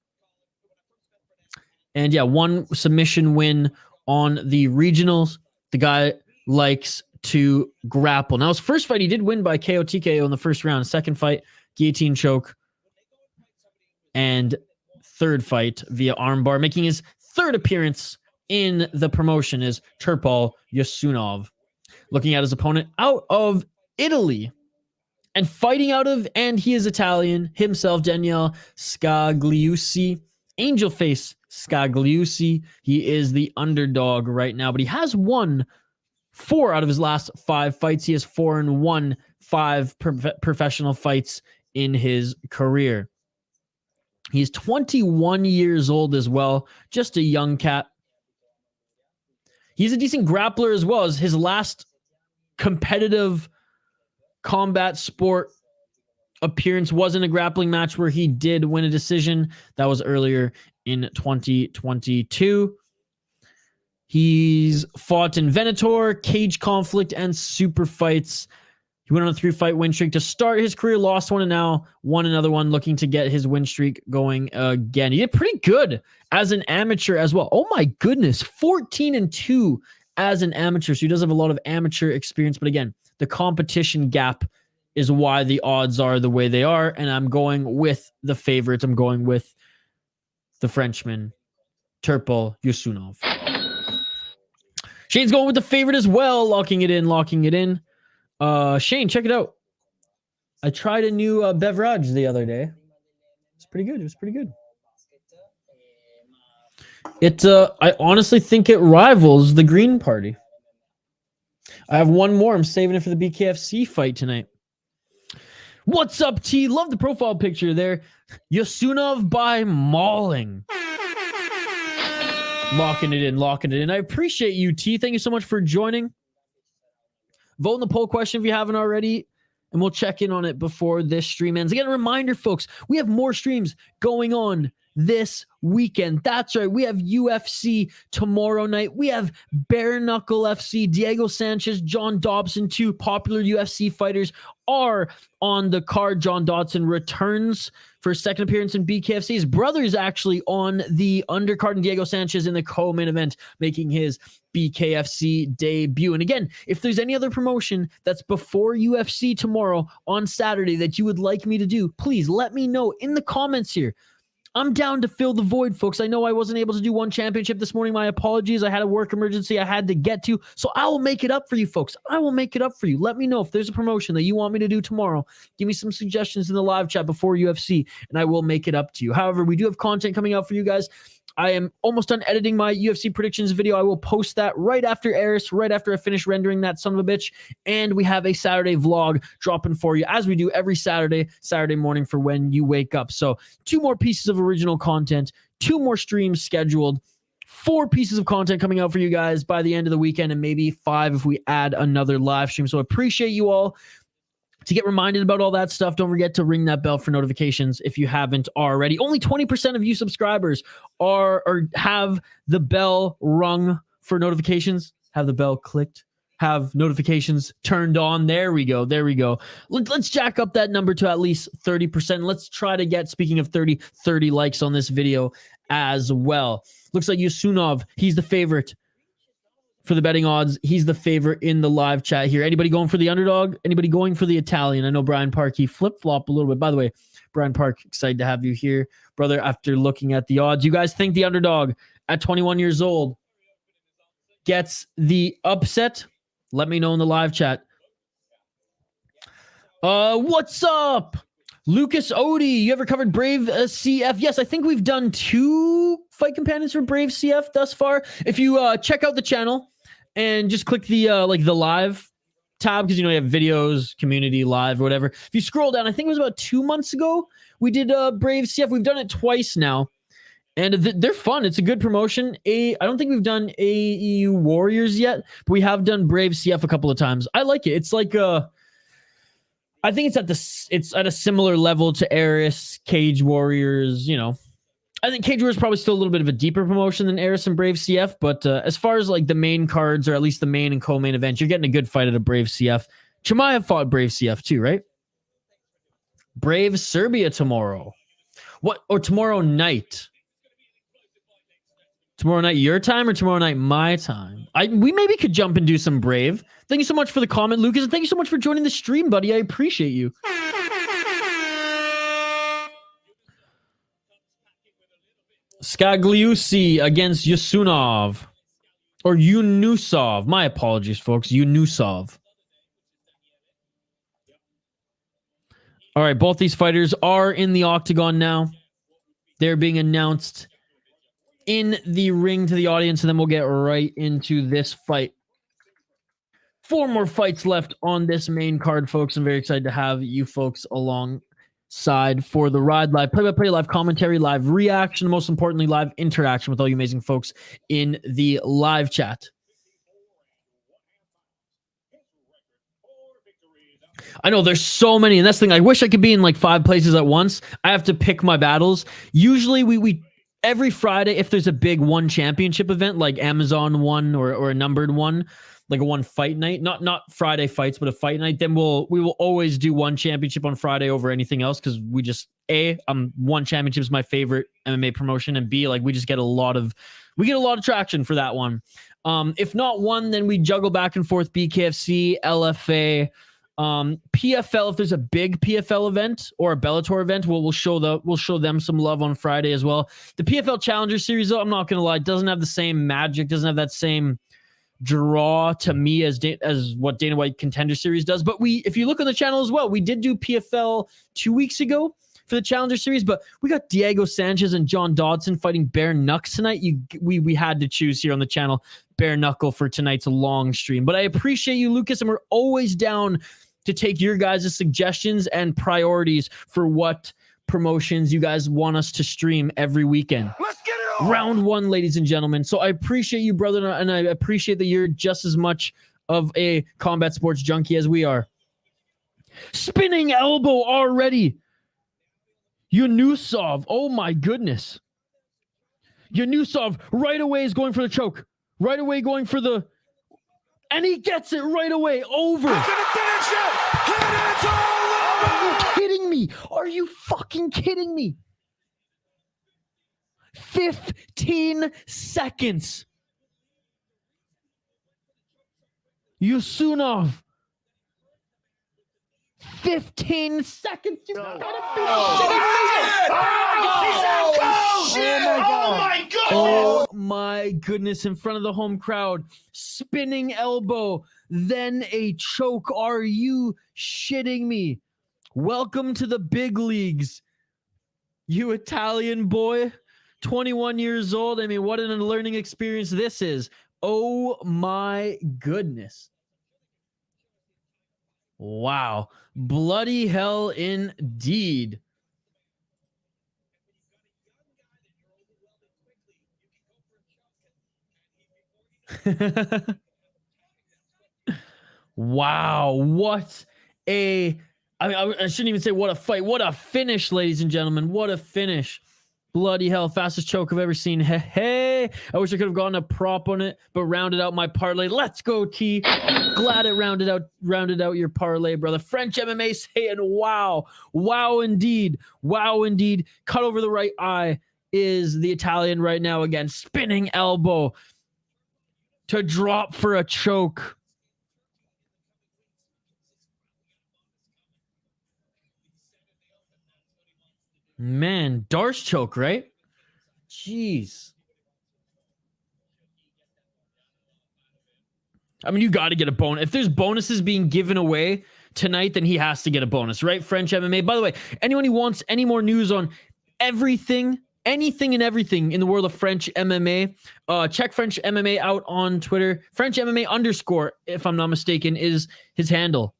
And yeah, 1 submission win on the regionals. The guy likes to grapple. Now, his first fight, he did win by KO TKO in the first round. Second fight, guillotine choke. And third fight via armbar. Making his 3rd appearance in the promotion is Turpal Younousov. Looking at his opponent out of Italy. And fighting out of, and he is Italian himself, Daniele Scagliusi. Angel face Scagliusi. He is the underdog right now, but he has won 4 out of his last 5 fights. He has 4-1, 5 professional fights in his career. He's 21 years old as well. Just a young cat. He's a decent grappler as well. As his last competitive combat sport appearance was in a grappling match where he did win a decision. That was earlier in 2022. He's fought in Venator, Cage Conflict, and Super Fights. He went on a 3-fight win streak to start his career, lost one, and now won another one, looking to get his win streak going again. He did pretty good as an amateur as well. Oh my goodness, 14-2 as an amateur. So he does have a lot of amateur experience. But again, the competition gap is why the odds are the way they are. And I'm going with the favorites. I'm going with the Frenchman, Turpal Younousov. Shane's going with the favorite as well, locking it in. Shane, check it out. I tried a new beverage the other day. It's pretty good. I honestly think it rivals the Green Party. I have one more. I'm saving it for the BKFC fight tonight. What's up, T? Love the profile picture there. Younousov by mauling. Locking it in. I appreciate you, T. Thank you so much for joining. Vote in the poll question if you haven't already, and we'll check in on it before this stream ends. Again, a reminder, folks, we have more streams going on this weekend. That's right. We have UFC tomorrow night. We have Bare Knuckle FC. Diego Sanchez, John Dobson, two popular UFC fighters are on the card. John Dodson returns for his second appearance in BKFC. His brother is actually on the undercard, and Diego Sanchez in the co-main event, making his BKFC debut. And again, if there's any other promotion that's before UFC tomorrow on Saturday that you would like me to do, please let me know in the comments here. I'm down to fill the void, folks. I know I wasn't able to do one championship this morning. My apologies. I had a work emergency I had to get to. So I will make it up for you, folks. I will make it up for you. Let me know if there's a promotion that you want me to do tomorrow. Give me some suggestions in the live chat before UFC, and I will make it up to you. However, we do have content coming out for you guys. I am almost done editing my UFC predictions video. I will post that right after ARES, right after I finish rendering that son of a bitch. And we have a Saturday vlog dropping for you, as we do every Saturday morning for when you wake up. So 2 more pieces of original content, 2 more streams scheduled, 4 pieces of content coming out for you guys by the end of the weekend, and maybe 5 if we add another live stream. So I appreciate you all. To get reminded about all that stuff, don't forget to ring that bell for notifications if you haven't already. Only 20% of you subscribers have the bell rung for notifications, have the bell clicked, have notifications turned on. There we go. Let's jack up that number to at least 30%. Let's try to get, speaking of 30 likes on this video as well. Looks like Younousov, he's the favorite. For the betting odds, he's the favorite in the live chat here. Anybody going for the underdog? Anybody going for the Italian? I know Brian Park, he flip-flopped a little bit. By the way, Brian Park, excited to have you here, brother, after looking at the odds. You guys think the underdog at 21 years old gets the upset? Let me know in the live chat. What's up? Lucas Odie, you ever covered Brave CF? Yes, I think we've done 2 fight companions for Brave CF thus far. If you check out the channel and just click the the live tab, because you have videos, community, live, or whatever. If you scroll down, I think it was about 2 months ago we did Brave CF. We've done it twice now, and they're fun. It's a good promotion. I don't think we've done AEU Warriors yet, but we have done Brave CF a couple of times. I like it. It's like I think it's at a similar level to ARES, Cage Warriors. I think Cage Warriors is probably still a little bit of a deeper promotion than ARES and Brave CF. But as far as like the main cards, or at least the main and co-main events, you're getting a good fight at a Brave CF. Chimaev fought Brave CF too, right? Brave Serbia tomorrow. Or tomorrow night? Tomorrow night your time, or tomorrow night my time? We maybe could jump and do some Brave. Thank you so much for the comment, Lucas, and thank you so much for joining the stream, buddy. I appreciate you. Scagliusi against Younousov. Or Younousov. My apologies, folks. Younousov. All right, both these fighters are in the octagon now. They're being announced in the ring to the audience, and then we'll get right into this fight. 4 more fights left on this main card, folks. I'm very excited to have you folks alongside side for the ride. Live play-by-play, live commentary, live reaction, most importantly, live interaction with all you amazing folks in the live chat. I know there's so many, and that's the thing. I wish I could be in like 5 places at once. I have to pick my battles. Usually we every Friday, if there's a big one championship event, like Amazon one or a numbered one, like a one fight night, not Friday fights, but a fight night, then we will always do one championship on Friday over anything else, because we just one championship is my favorite MMA promotion, and B, like we get a lot of traction for that one. If not one, then we juggle back and forth BKFC, LFA, PFL. If there's a big PFL event or a Bellator event, we'll show them some love on Friday as well. The PFL Challenger Series, though, I'm not gonna lie, doesn't have the same magic, doesn't have that same draw to me as what Dana White Contender Series does. But if you look on the channel as well, we did do PFL 2 weeks ago for the Challenger Series, but we got Diego Sanchez and John Dodson fighting bare knucks tonight. We had to choose here on the channel bare knuckle for tonight's long stream. But I appreciate you, Lucas, and we're always down to take your guys' suggestions and priorities for what promotions you guys want us to stream every weekend.
Let's get it on.
Round 1, ladies and gentlemen. So I appreciate you, brother, and I appreciate that you're just as much of a combat sports junkie as we are. Spinning elbow already. Younousov. Oh my goodness. Younousov right away is going for the choke. Right away going for the... And he gets it right away. Over.
He's gonna finish it. And it's all over.
Are you kidding me? Are you fucking kidding me? 15 seconds. Younousov. 15 seconds. You gotta be shitting me. Oh my goodness, in front of the home crowd. Spinning elbow, then a choke. Are you shitting me? Welcome to the big leagues, you Italian boy. 21 years old. I mean, what an learning experience this is. Oh my goodness. Wow. Bloody hell indeed. Wow. What a... I shouldn't even say what a fight. What a finish, ladies and gentlemen. What a finish. Bloody hell. Fastest choke I've ever seen. Hey. I wish I could have gotten a prop on it, but rounded out my parlay. Let's go, T. Glad it rounded out your parlay, brother. French MMA saying wow. Wow, indeed. Wow, indeed. Cut over the right eye is the Italian right now again. Spinning elbow to drop for a choke. Man, Darce choke, right? Jeez. I mean, you got to get a bonus. If there's bonuses being given away tonight, then he has to get a bonus, right? French MMA. By the way, anyone who wants any more news on everything, anything and everything in the world of French MMA, check French MMA out on Twitter. French MMA _, if I'm not mistaken, is his handle.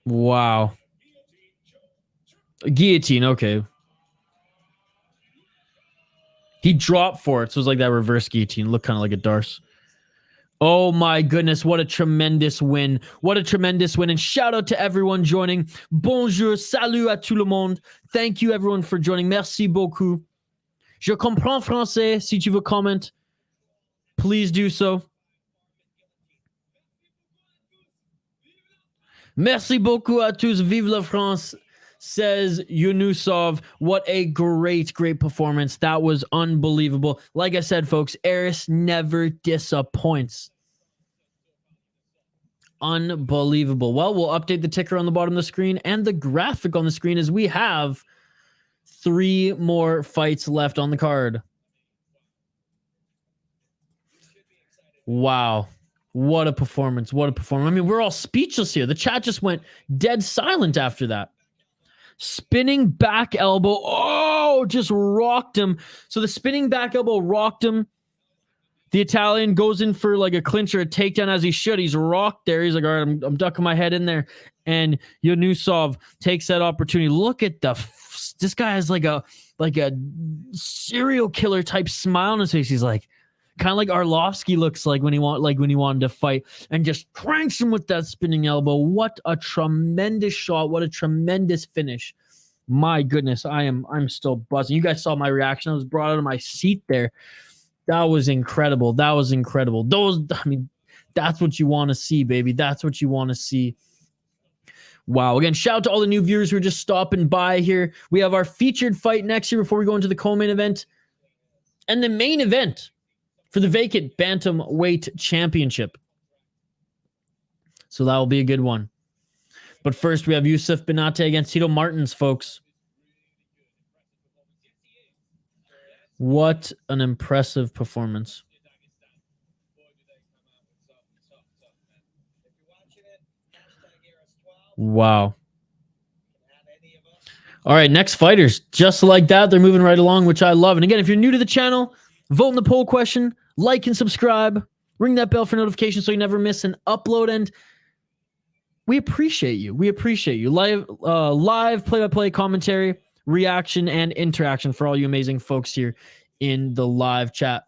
Wow. Guillotine, okay. He dropped for it, so it was like that reverse guillotine. Looked kind of like a Darce. Oh my goodness, what a tremendous win. What a tremendous win. And shout out to everyone joining. Bonjour, salut à tout le monde. Thank you everyone for joining. Merci beaucoup. Je comprends français. Si tu veux comment, please do so. Merci beaucoup à tous. Vive la France, says Younousov. What a great performance. That was unbelievable. Like I said, folks, ARES never disappoints. Unbelievable. Well, we'll update the ticker on the bottom of the screen and the graphic on the screen as we have 3 more fights left on the card. Wow. What a performance. What a performance. I mean, we're all speechless here. The chat just went dead silent after that. Spinning back elbow. Oh, just rocked him. So the spinning back elbow rocked him. The Italian goes in for like a clinch or a takedown as he should. He's rocked there. He's like, all right, I'm ducking my head in there. And Younousov takes that opportunity. Look at this guy has like a serial killer type smile on his face. He's like, kind of like Arlovsky looks like when he wanted to fight, and just cranks him with that spinning elbow. What a tremendous shot! What a tremendous finish! My goodness, I'm still buzzing. You guys saw my reaction. I was brought out of my seat there. That was incredible. That was incredible. That's what you want to see, baby. That's what you want to see. Wow. Again, shout out to all the new viewers who are just stopping by here. We have our featured fight next year before we go into the co-main event. And the main event for the vacant bantamweight championship. So that will be a good one. But first, we have Youssouf Binate against Tito Martins, folks. What an impressive performance. Wow. All right, next fighters. Just like that, they're moving right along, which I love. And again, if you're new to the channel, vote in the poll question, like and subscribe, ring that bell for notifications so you never miss an upload. And we appreciate you. We appreciate you. Live play-by-play commentary, reaction, and interaction for all you amazing folks here in the live chat.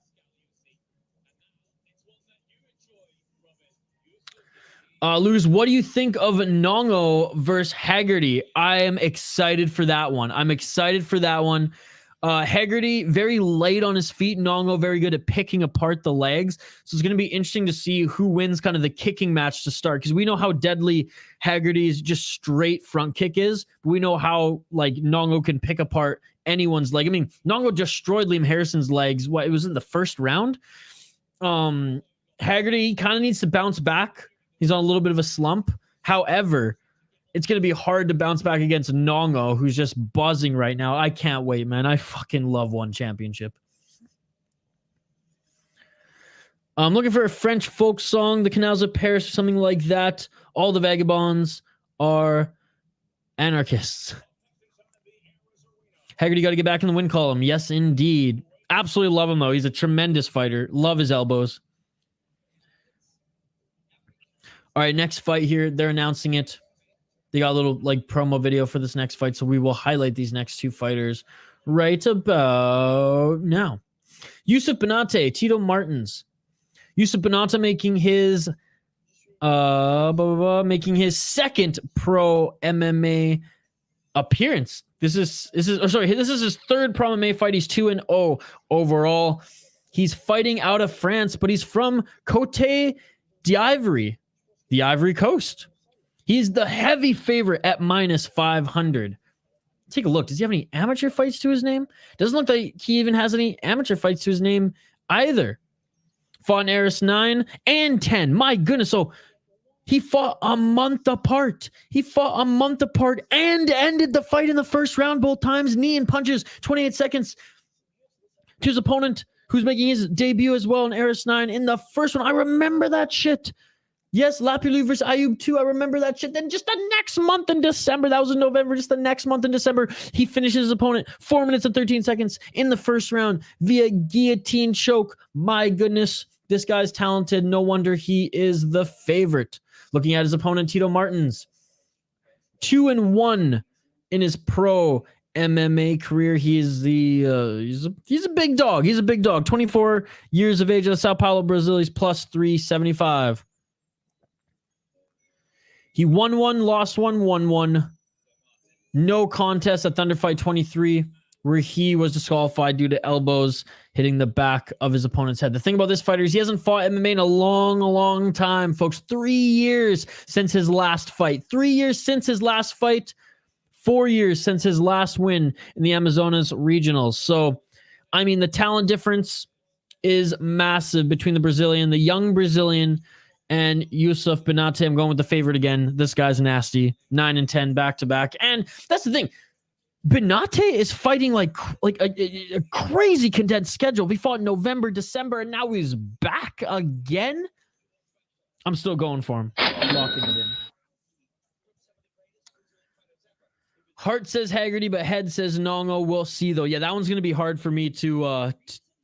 Luz, what do you think of Nongo versus Haggerty? I am excited for that one. Haggerty, very light on his feet. Nongo, very good at picking apart the legs. So it's going to be interesting to see who wins kind of the kicking match to start, because we know how deadly Haggerty's just straight front kick is. But we know how like Nongo can pick apart anyone's leg. I mean, Nongo destroyed Liam Harrison's legs. It was in the first round. Haggerty kind of needs to bounce back. He's on a little bit of a slump. However, it's going to be hard to bounce back against Nongo, who's just buzzing right now. I can't wait, man. I fucking love one championship. I'm looking for a French folk song, the Canals of Paris, or something like that. All the vagabonds are anarchists. Haggerty got to get back in the win column. Yes, indeed. Absolutely love him, though. He's a tremendous fighter. Love his elbows. All right, next fight here. They're announcing it. They got a little like promo video for this next fight, so we will highlight these next two fighters right about now. Youssouf Binate, Tito Martins. Youssouf Binate making his second pro MMA appearance. This is his third pro MMA fight. He's 2-0 overall. He's fighting out of France, but he's from Côte d'Ivoire, the Ivory Coast. He's the heavy favorite at -500. Take a look. Does he have any amateur fights to his name? Doesn't look like he even has any amateur fights to his name either. Fought in ARES 9 and 10. My goodness. So he fought a month apart. And ended the fight in the first round both times. Knee and punches. 28 seconds to his opponent, who's making his debut as well in ARES 9 in the first one. I remember that shit. Yes, Lapierlu versus Ayub too. I remember that shit. Then just the next month in December, that was in November, just the next month in December, he finishes his opponent 4 minutes and 13 seconds in the first round via guillotine choke. My goodness, this guy's talented. No wonder he is the favorite. Looking at his opponent, Tito Martins, 2-1 in his pro MMA career. He's a big dog. He's a big dog. 24 years of age, out of Sao Paulo, Brazil. He's plus 375. He won one, lost one, won one. No contest at Thunder Fight 23, where he was disqualified due to elbows hitting the back of his opponent's head. The thing about this fighter is he hasn't fought MMA in a long, long time, folks. 3 years since his last fight. 3 years since his last fight. 4 years since his last win in the Amazonas Regionals. So, I mean, the talent difference is massive between the young Brazilian, and Youssouf Binate. I'm going with the favorite again. This guy's nasty. 9-10 back-to-back. And that's the thing. Binate is fighting like a crazy condensed schedule. He fought in November, December, and now he's back again. I'm still going for him. Locking it in. Heart says Haggerty, but head says Nongo. We'll see, though. Yeah, that one's going to be hard for me to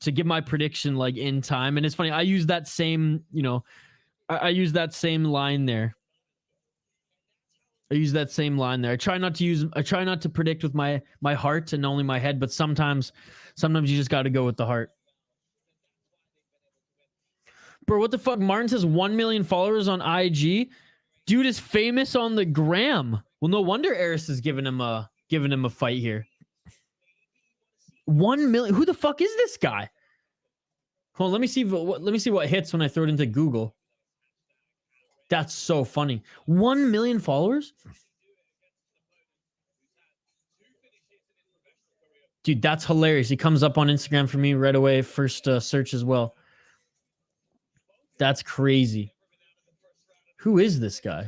to give my prediction like in time. And it's funny, I use that same, I use that same line there. I try not to predict with my heart and only my head, but sometimes you just got to go with the heart. Bro, what the fuck? Martin says 1 million followers on IG. Dude is famous on the gram. Well, no wonder ARES is giving him a fight here. 1 million. Who the fuck is this guy? Hold on, let me see what hits when I throw it into Google. That's so funny. 1 million followers? Dude, that's hilarious. He comes up on Instagram for me right away. First search as well. That's crazy. Who is this guy?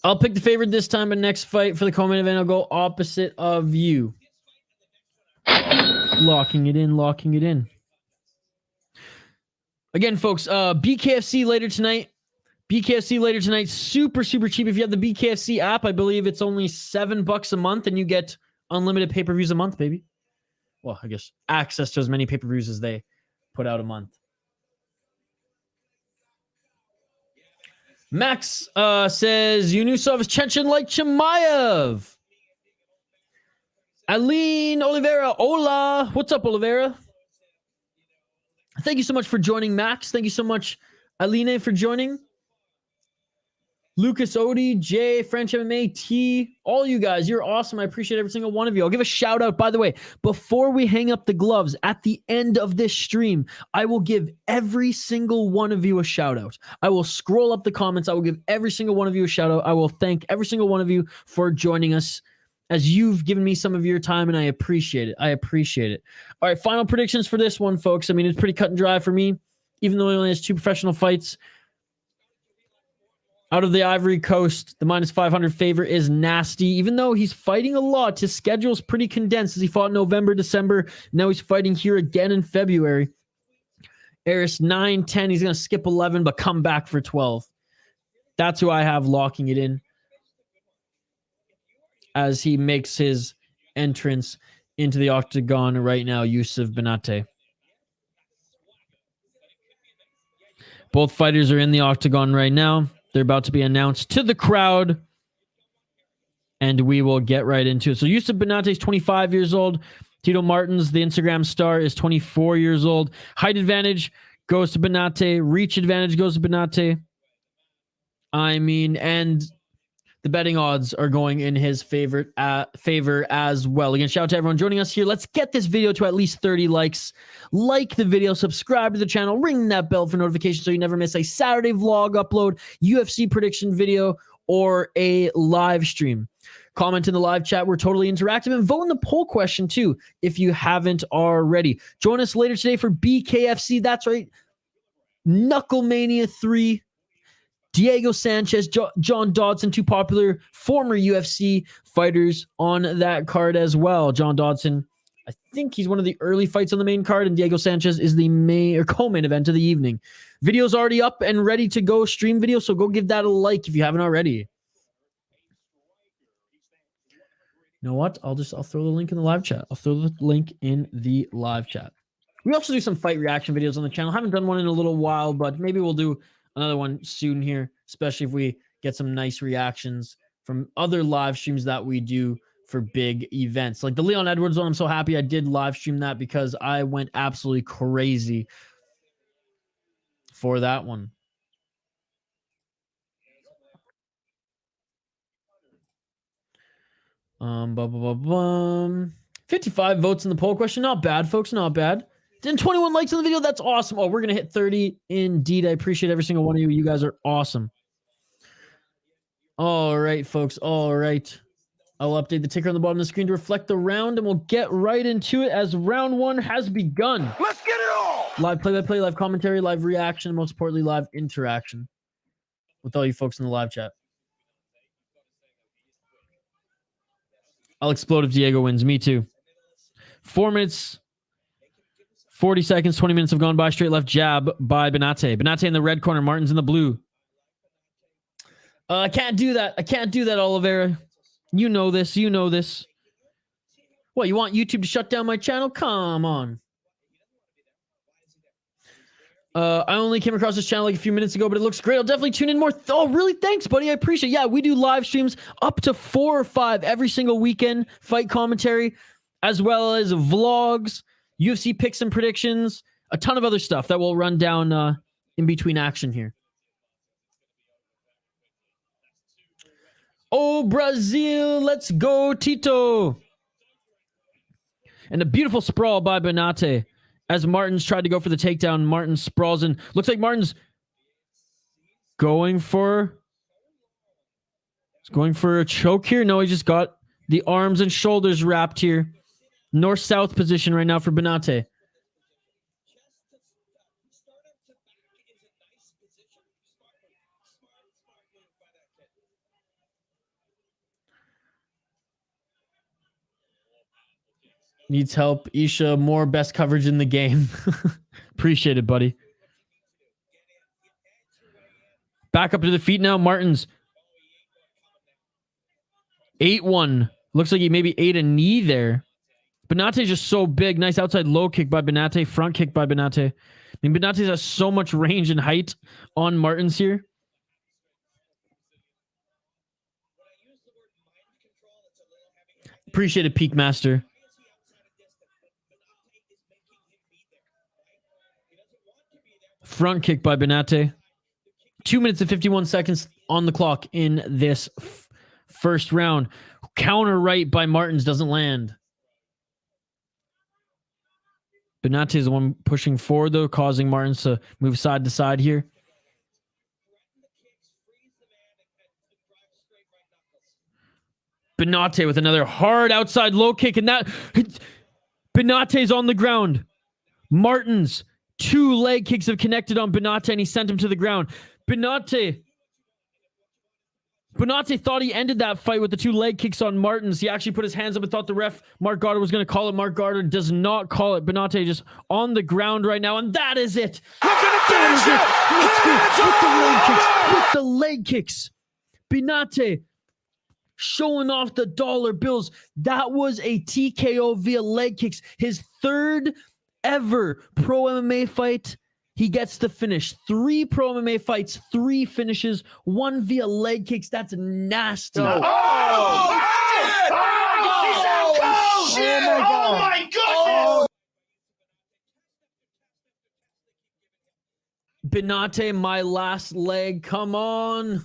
I'll pick the favorite this time, but next fight for the co-main event, I'll go opposite of you. Locking it in. Again, folks, BKFC later tonight. Super, super cheap. If you have the BKFC app, I believe it's only $7 a month, and you get unlimited pay-per-views a month, baby. Well, I guess access to as many pay-per-views as they put out a month. Max says Younousov is Chechen like Chimaev. Aline Oliveira. Hola. What's up, Oliveira? Thank you so much for joining, Max. Thank you so much, Aline, for joining. Lucas Odie, Jay, French MMA, T, all you guys, you're awesome. I appreciate every single one of you. I'll give a shout out, by the way, before we hang up the gloves at the end of this stream, I will give every single one of you a shout out. I will scroll up the comments. I will give every single one of you a shout out. I will thank every single one of you for joining us, as you've given me some of your time, and I appreciate it. All right, final predictions for this one, folks. I mean, it's pretty cut and dry for me, even though he only has 2 professional fights. Out of the Ivory Coast, the -500 favorite is Nasty. Even though he's fighting a lot, his schedule's pretty condensed, as he fought in November, December. Now he's fighting here again in February. ARES 9, 10. He's going to skip 11, but come back for 12. That's who I have locking it in as he makes his entrance into the octagon right now, Youssouf Binate. Both fighters are in the octagon right now. They're about to be announced to the crowd, and we will get right into it. So Youssouf Binate is 25 years old. Tito Martins, the Instagram star, is 24 years old. Height advantage goes to Binate. Reach advantage goes to Binate. I mean, and the betting odds are going in his favor as well. Again, shout out to everyone joining us here. Let's get this video to at least 30 likes. Like the video, subscribe to the channel, ring that bell for notifications so you never miss a Saturday vlog upload, UFC prediction video, or a live stream. Comment in the live chat. We're totally interactive, and vote in the poll question too if you haven't already. Join us later today for BKFC. That's right. Knucklemania 3. Diego Sanchez, John Dodson, 2 popular former UFC fighters on that card as well. John Dodson, I think he's one of the early fights on the main card, and Diego Sanchez is the main or co-main event of the evening. Video's already up and ready to go, stream video, so go give that a like if you haven't already. You know what? I'll throw the link in the live chat. We also do some fight reaction videos on the channel. Haven't done one in a little while, but maybe we'll do another one soon here, especially if we get some nice reactions from other live streams that we do for big events. Like the Leon Edwards one, I'm so happy I did live stream that because I went absolutely crazy for that one. Bum, bum, bum, bum. 55 votes in the poll question. Not bad, folks. Not bad. And 21 likes on the video. That's awesome. Oh, we're going to hit 30 indeed. I appreciate every single one of you. You guys are awesome. All right, folks. All right. I'll update the ticker on the bottom of the screen to reflect the round, and we'll get right into it as round 1 has begun.
Let's get it on!
Live play-by-play, live commentary, live reaction, and most importantly, live interaction with all you folks in the live chat. I'll explode if Diego wins. Me too. 4 minutes, 40 seconds, 20 minutes have gone by. Straight left jab by Binate. Binate in the red corner. Martin's in the blue. I can't do that. I can't do that, Oliveira. You know this. You know this. What, you want YouTube to shut down my channel? Come on. I only came across this channel like a few minutes ago, but it looks great. I'll definitely tune in more. Oh, really? Thanks, buddy. I appreciate it. Yeah, we do live streams up to 4 or 5 every single weekend, fight commentary, as well as vlogs, UFC picks and predictions, a ton of other stuff that will run down in between action here. Oh, Brazil. Let's go, Tito. And a beautiful sprawl by Binate. As Martins tried to go for the takedown, Martins sprawls in. Looks like Martins going for a choke here. No, he just got the arms and shoulders wrapped here. North-south position right now for Binate. Needs help. Isha, more best coverage in the game. Appreciate it, buddy. Back up to the feet now. Martins. 8-1. Looks like he maybe ate a knee there. Binate's just so big. Nice outside low kick by Binate. Front kick by Binate. I mean, Binate has so much range and height on Martins here. Appreciate it, Peak Master. Front kick by Binate. 2 minutes and 51 seconds on the clock in this first round. Counter right by Martins doesn't land. Binate is the one pushing forward, though, causing Martins to move side to side here. Binate with another hard outside low kick, and that Binate's on the ground. Martins, 2 leg kicks have connected on Binate, and he sent him to the ground. Binate thought he ended that fight with the 2 leg kicks on Martins. He actually put his hands up and thought the ref, Mark Goddard, was going to call it. Mark Goddard does not call it. Binate just on the ground right now, and that is it. With the leg kicks. Binate showing off the dollar bills. That was a TKO via leg kicks. His 3rd ever pro MMA fight. He gets the finish. 3 pro MMA fights, 3 finishes, 1 via leg kicks. That's nasty.
Oh my God!
Binate, my last leg. Come on.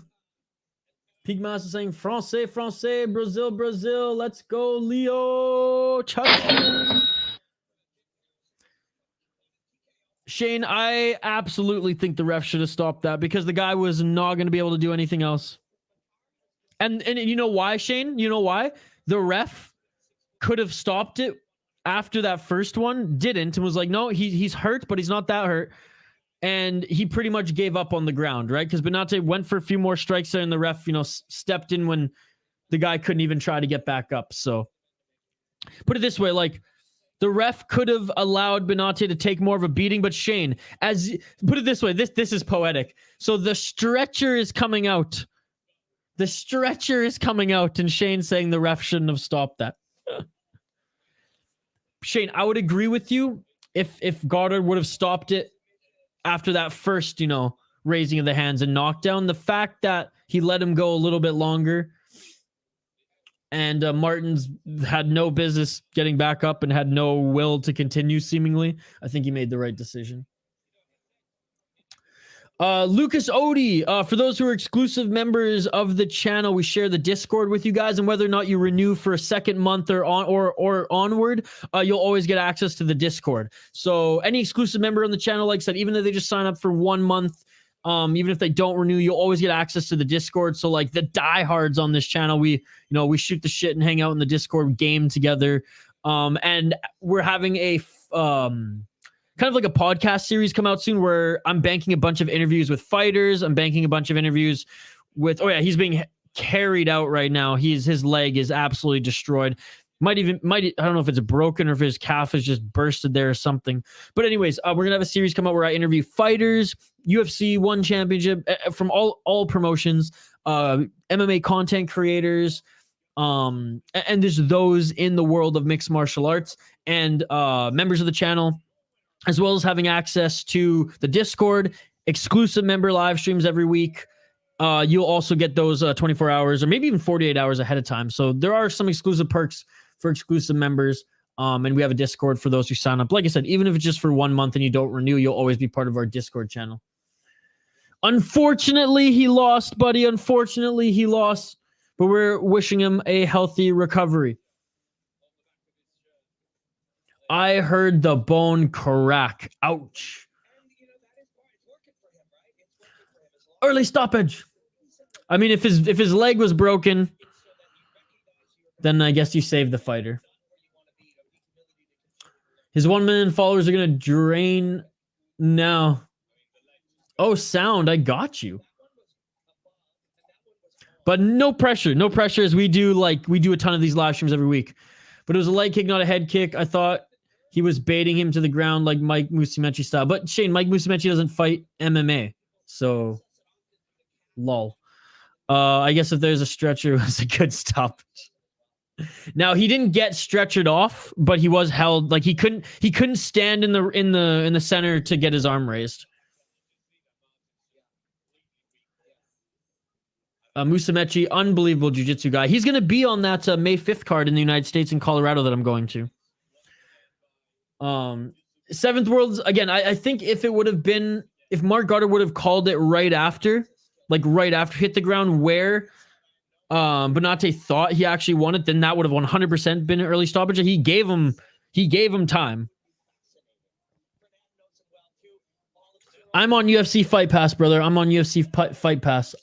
Peak Master saying, Francais, Francais, Brazil, Brazil. Let's go, Leo. Chuck. Shane, I absolutely think the ref should have stopped that because the guy was not going to be able to do anything else. And you know why, Shane? You know why? The ref could have stopped it after that first one, didn't, and was like, no, he's hurt, but he's not that hurt. And he pretty much gave up on the ground, right? Because Binate went for a few more strikes there, and the ref, stepped in when the guy couldn't even try to get back up. So put it this way, like, the ref could have allowed Binate to take more of a beating, but Shane, put it this way, this is poetic. So the stretcher is coming out. The stretcher is coming out, and Shane's saying the ref shouldn't have stopped that. Shane, I would agree with you if Goddard would have stopped it after that first, raising of the hands and knockdown. The fact that he let him go a little bit longer, and Martins had no business getting back up and had no will to continue, seemingly, I think he made the right decision. Lucas Odie, for those who are exclusive members of the channel, we share the Discord with you guys, and whether or not you renew for a second month or onward, you'll always get access to the Discord. So any exclusive member on the channel, like I said, even though they just sign up for 1 month, even if they don't renew, you'll always get access to the Discord. So like the diehards on this channel, we shoot the shit and hang out in the Discord, game together. And we're having a kind of like a podcast series come out soon where I'm banking a bunch of interviews with fighters. I'm banking a bunch of interviews with, he's being carried out right now. His leg is absolutely destroyed. I don't know if it's broken or if his calf is just bursted there or something. But anyways, we're going to have a series come out where I interview fighters, UFC 1 championship from all promotions, MMA content creators, And there's those in the world of mixed martial arts and members of the channel, as well as having access to the Discord, exclusive member live streams every week. You'll also get those 24 hours or maybe even 48 hours ahead of time. So there are some exclusive perks for exclusive members. And we have a Discord for those who sign up. Like I said, even if it's just for 1 month and you don't renew, you'll always be part of our Discord channel. Unfortunately, he lost, buddy. Unfortunately, he lost. But we're wishing him a healthy recovery. I heard the bone crack. Ouch. Early stoppage. I mean, if his leg was broken, then I guess you saved the fighter. His 1 million followers are going to drain now. Oh, sound. I got you. But no pressure. No pressure as we do a ton of these live streams every week. But it was a leg kick, not a head kick. I thought he was baiting him to the ground like Mike Musumeci style. But Shane, Mike Musumeci doesn't fight MMA. So, lol. I guess if there's a stretcher, it was a good stoppage. Now he didn't get stretchered off, but he was held. Like he couldn't stand in the center to get his arm raised. Musumeci, unbelievable jiu-jitsu guy. He's going to be on that May 5th card in the United States in Colorado that I'm going to. Seventh Worlds, again, I think if Mark Goddard would have called it right after, hit the ground where Binate thought he actually won it, then that would have 100% been an early stoppage. He gave him time. I'm on UFC Fight Pass, brother. I'm on UFC Fight Pass.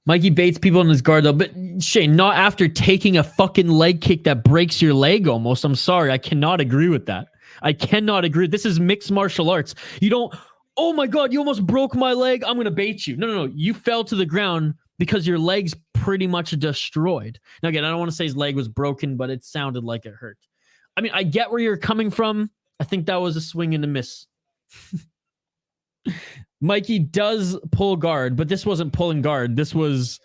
Mikey baits people on his guard, though. But, Shane, not after taking a fucking leg kick that breaks your leg almost. I'm sorry. I cannot agree with that. I cannot agree. This is mixed martial arts. You don't, oh my God, you almost broke my leg. I'm going to bait you. No. You fell to the ground because your leg's pretty much destroyed. Now, again, I don't want to say his leg was broken, but it sounded like it hurt. I mean, I get where you're coming from. I think that was a swing and a miss. Mikey does pull guard, but this wasn't pulling guard. This was,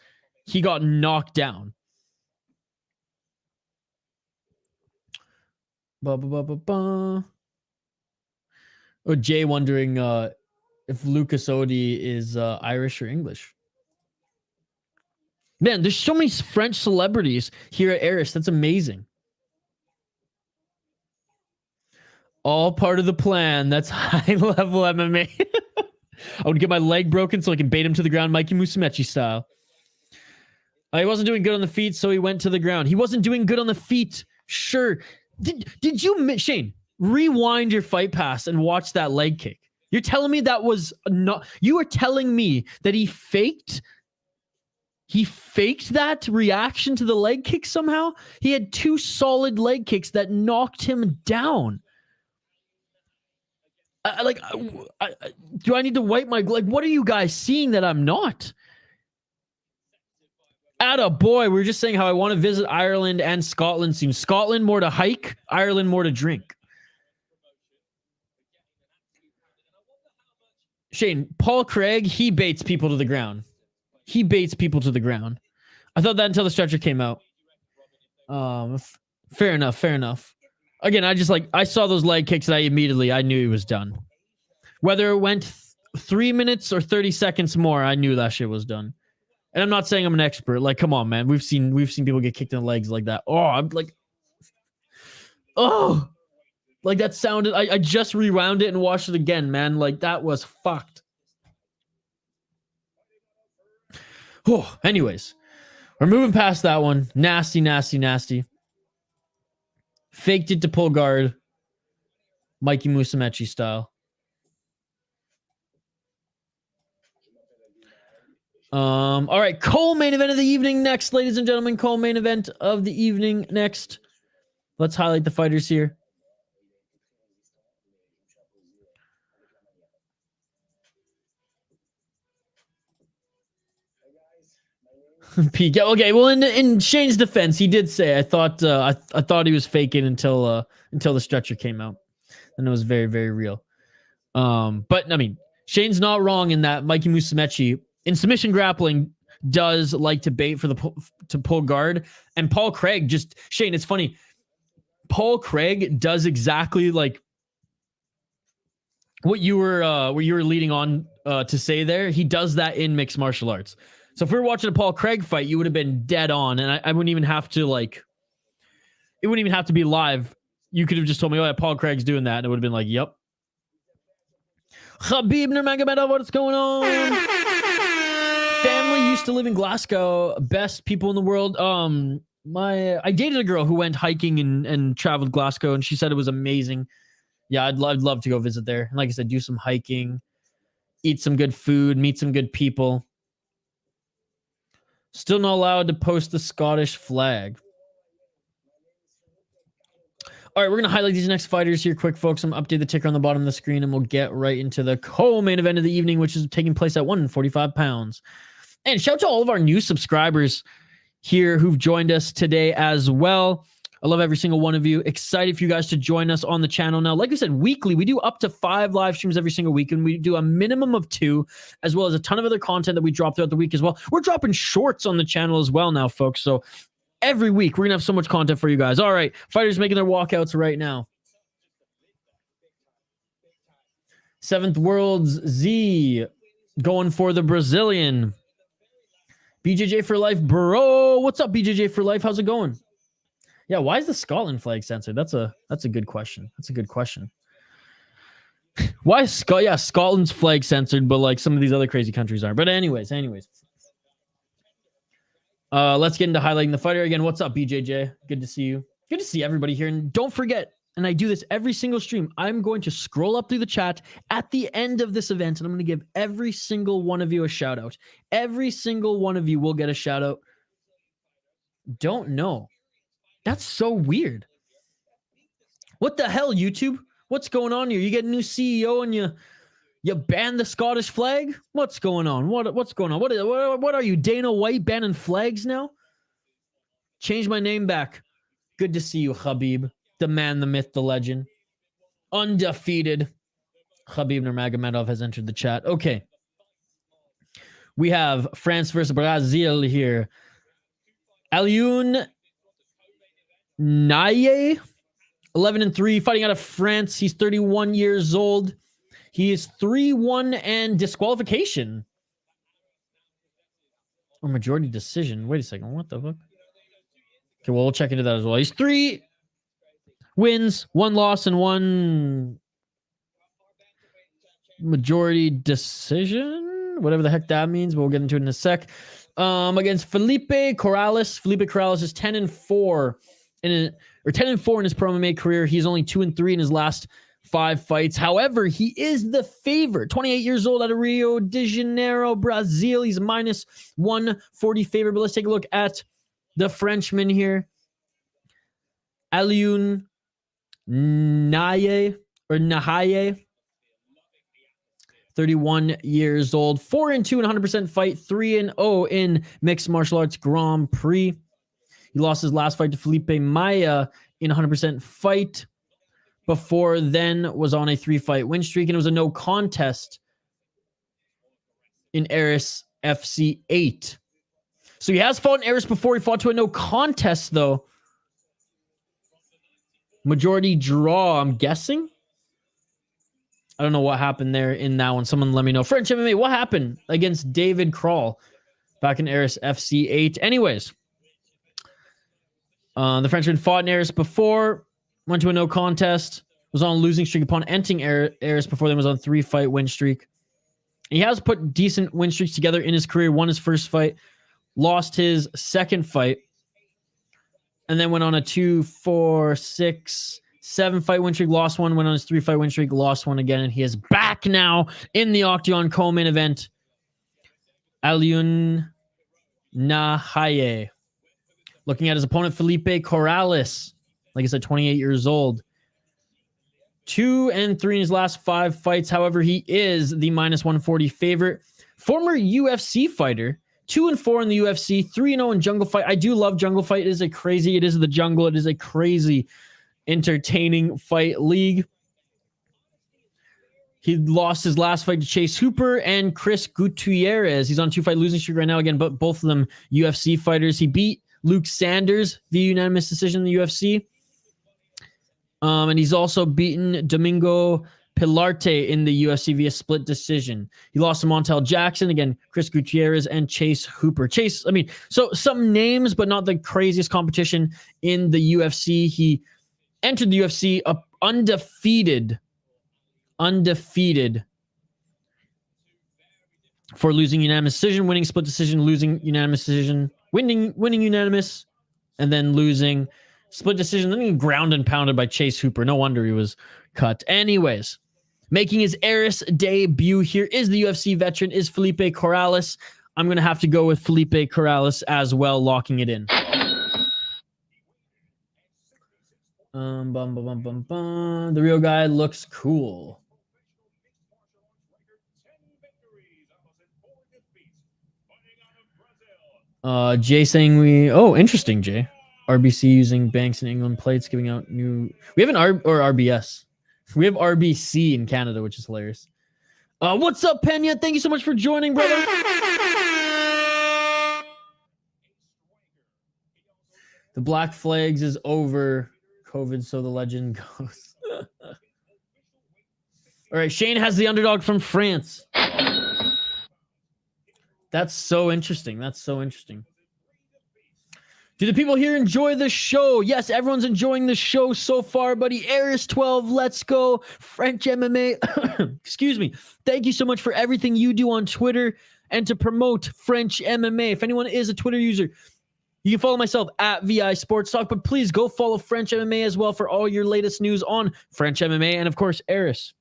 he got knocked down. Oh, Jay wondering if Lucas Odie is Irish or English. Man, there's so many French celebrities here at ARES. That's amazing. All part of the plan. That's high-level MMA. I would get my leg broken so I can bait him to the ground, Mikey Musumeci style. He wasn't doing good on the feet, so he went to the ground. He wasn't doing good on the feet. Sure. Did you, Shane, rewind your Fight Pass and watch that leg kick? You're telling me that was not... You are telling me that he faked that reaction to the leg kick somehow? He had 2 solid leg kicks that knocked him down. Do I need to wipe my... Like, what are you guys seeing that I'm not? Attaboy, we were just saying how I want to visit Ireland and Scotland soon. Scotland more to hike, Ireland more to drink. Shane, Paul Craig, he baits people to the ground. He baits people to the ground. I thought that until the stretcher came out. Fair enough. Again, I saw those leg kicks and I knew he was done. Whether it went 3 minutes or 30 seconds more, I knew that shit was done. And I'm not saying I'm an expert. Like, come on, man. We've seen people get kicked in the legs like that. Oh, I'm like, oh, like that sounded. I just rewound it and watched it again, man. Like that was fucked. Oh, anyways, we're moving past that one. Nasty. Faked it to pull guard. Mikey Musumeci style. All right, co-main event of the evening next, ladies and gentlemen. Co-main event of the evening next. Let's highlight the fighters here. Peek. Okay, well, in Shane's defense, he did say I thought he was faking until the stretcher came out, and it was very, very real. But I mean, Shane's not wrong in that Mikey Musumeci in submission grappling does like to bait for to pull guard, and Paul Craig Shane, it's funny. Paul Craig does exactly like what you were leading on to say there. He does that in mixed martial arts. So if we were watching a Paul Craig fight, you would have been dead on, and I wouldn't even have to like. It wouldn't even have to be live. You could have just told me, "Oh yeah, Paul Craig's doing that," and it would have been like, "Yep." Khabib Nurmagomedov, what's going on? Family used to live in Glasgow. Best people in the world. I dated a girl who went hiking and traveled Glasgow, and she said it was amazing. Yeah, I'd love to go visit there. And like I said, do some hiking, eat some good food, meet some good people. Still not allowed to post the Scottish flag. All right, we're going to highlight these next fighters here quick, folks. I'm going to update the ticker on the bottom of the screen, and we'll get right into the co-main event of the evening, which is taking place at 145 pounds. And shout out to all of our new subscribers here who've joined us today as well. I love every single one of you. Excited for you guys to join us on the channel. Now, like I said, weekly, we do up to 5 live streams every single week, and we do a minimum of 2, as well as a ton of other content that we drop throughout the week as well. We're dropping shorts on the channel as well now, folks. So every week, we're going to have so much content for you guys. All right, fighters making their walkouts right now. 7th World's Z going for the Brazilian. BJJ for life, bro. What's up, BJJ for life? How's it going? Yeah, why is the Scotland flag censored? That's a good question. That's a good question. Why is Scotland's flag censored, but like some of these other crazy countries aren't? But anyways. Let's get into highlighting the fighter again. What's up, BJJ? Good to see you. Good to see everybody here. And don't forget, and I do this every single stream, I'm going to scroll up through the chat at the end of this event, and I'm going to give every single one of you a shout out. Every single one of you will get a shout out. Don't know. That's so weird. What the hell, YouTube? What's going on here? You get a new CEO and you ban the Scottish flag? What's going on? What's going on? What are you, Dana White, banning flags now? Change my name back. Good to see you, Khabib. The man, the myth, the legend. Undefeated. Khabib Nurmagomedov has entered the chat. Okay. We have France versus Brazil here. Alioune Nahaye, 11-3, fighting out of France. He's 31 years old. He is 3-1 and disqualification. Or majority decision. Wait a second. What the fuck? Okay, well, we'll check into that as well. He's 3 wins, 1 loss, and 1 majority decision. Whatever the heck that means. We'll get into it in a sec. Against Felipe Colares. Felipe Colares is 10-4 10-4 in his pro MMA career. He's only 2-3 in his last 5 fights. However, he is the favorite. 28 years old out of Rio de Janeiro, Brazil. He's a -140 favorite. But let's take a look at the Frenchman here. Alioune Nahaye, 31 years old, 4-2 in 100% fight, 3-0 in mixed martial arts Grand Prix. He lost his last fight to Felipe Maia in 100% fight. Before then was on a 3-fight win streak, and it was a no contest in ARES FC 8. So he has fought in ARES before. He fought to a no contest, though. Majority draw, I'm guessing. I don't know what happened there in that one. Someone let me know. French MMA, what happened against David Krall back in ARES FC 8? Anyways, the Frenchman fought in ARES before, went to a no contest, was on a losing streak upon entering ARES before then, was on a 3-fight win streak. He has put decent win streaks together in his career, won his first fight, lost his second fight, and then went on a 2, 4, 6, 7-fight win streak, lost one, went on his 3-fight win streak, lost one again, and he is back now in the Octagon co-main event. Alioune Nahaye. Looking at his opponent, Felipe Colares. Like I said, 28 years old. 2-3 in his last 5 fights. However, he is the -140 favorite. Former UFC fighter. 2-4 in the UFC. 3-0 in Jungle Fight. I do love Jungle Fight. It is the jungle. It is a crazy, entertaining fight league. He lost his last fight to Chase Hooper and Chris Gutierrez. He's on 2-fight losing streak right now again, but both of them UFC fighters. He beat Luke Sanders via unanimous decision in the UFC. And he's also beaten Domingo Pilarte in the UFC via split decision. He lost to Montel Jackson, again, Chris Gutierrez, and Chase Hooper. So some names, but not the craziest competition in the UFC. He entered the UFC undefeated for losing unanimous decision, winning split decision, losing unanimous decision, winning unanimous, and then losing split decision, then getting ground and pounded by Chase Hooper. No wonder he was cut. Anyways, making his ARES debut here is the UFC veteran, is Felipe Colares. I'm going to have to go with Felipe Colares as well, locking it in. The real guy looks cool. Jay saying interesting, Jay. RBC using banks in England plates, giving out new. We have an RBS. We have RBC in Canada, which is hilarious. What's up, Pena? Thank you so much for joining, brother. The Black Flags is over COVID, so the legend goes. All right, Shane has the underdog from France. That's so interesting. Do the people here enjoy the show? Yes, everyone's enjoying the show so far, buddy. ARES 12, let's go. French MMA. Excuse me. Thank you so much for everything you do on Twitter and to promote French MMA. If anyone is a Twitter user, you can follow myself at VI Sports Talk, but please go follow French MMA as well for all your latest news on French MMA and, of course, ARES.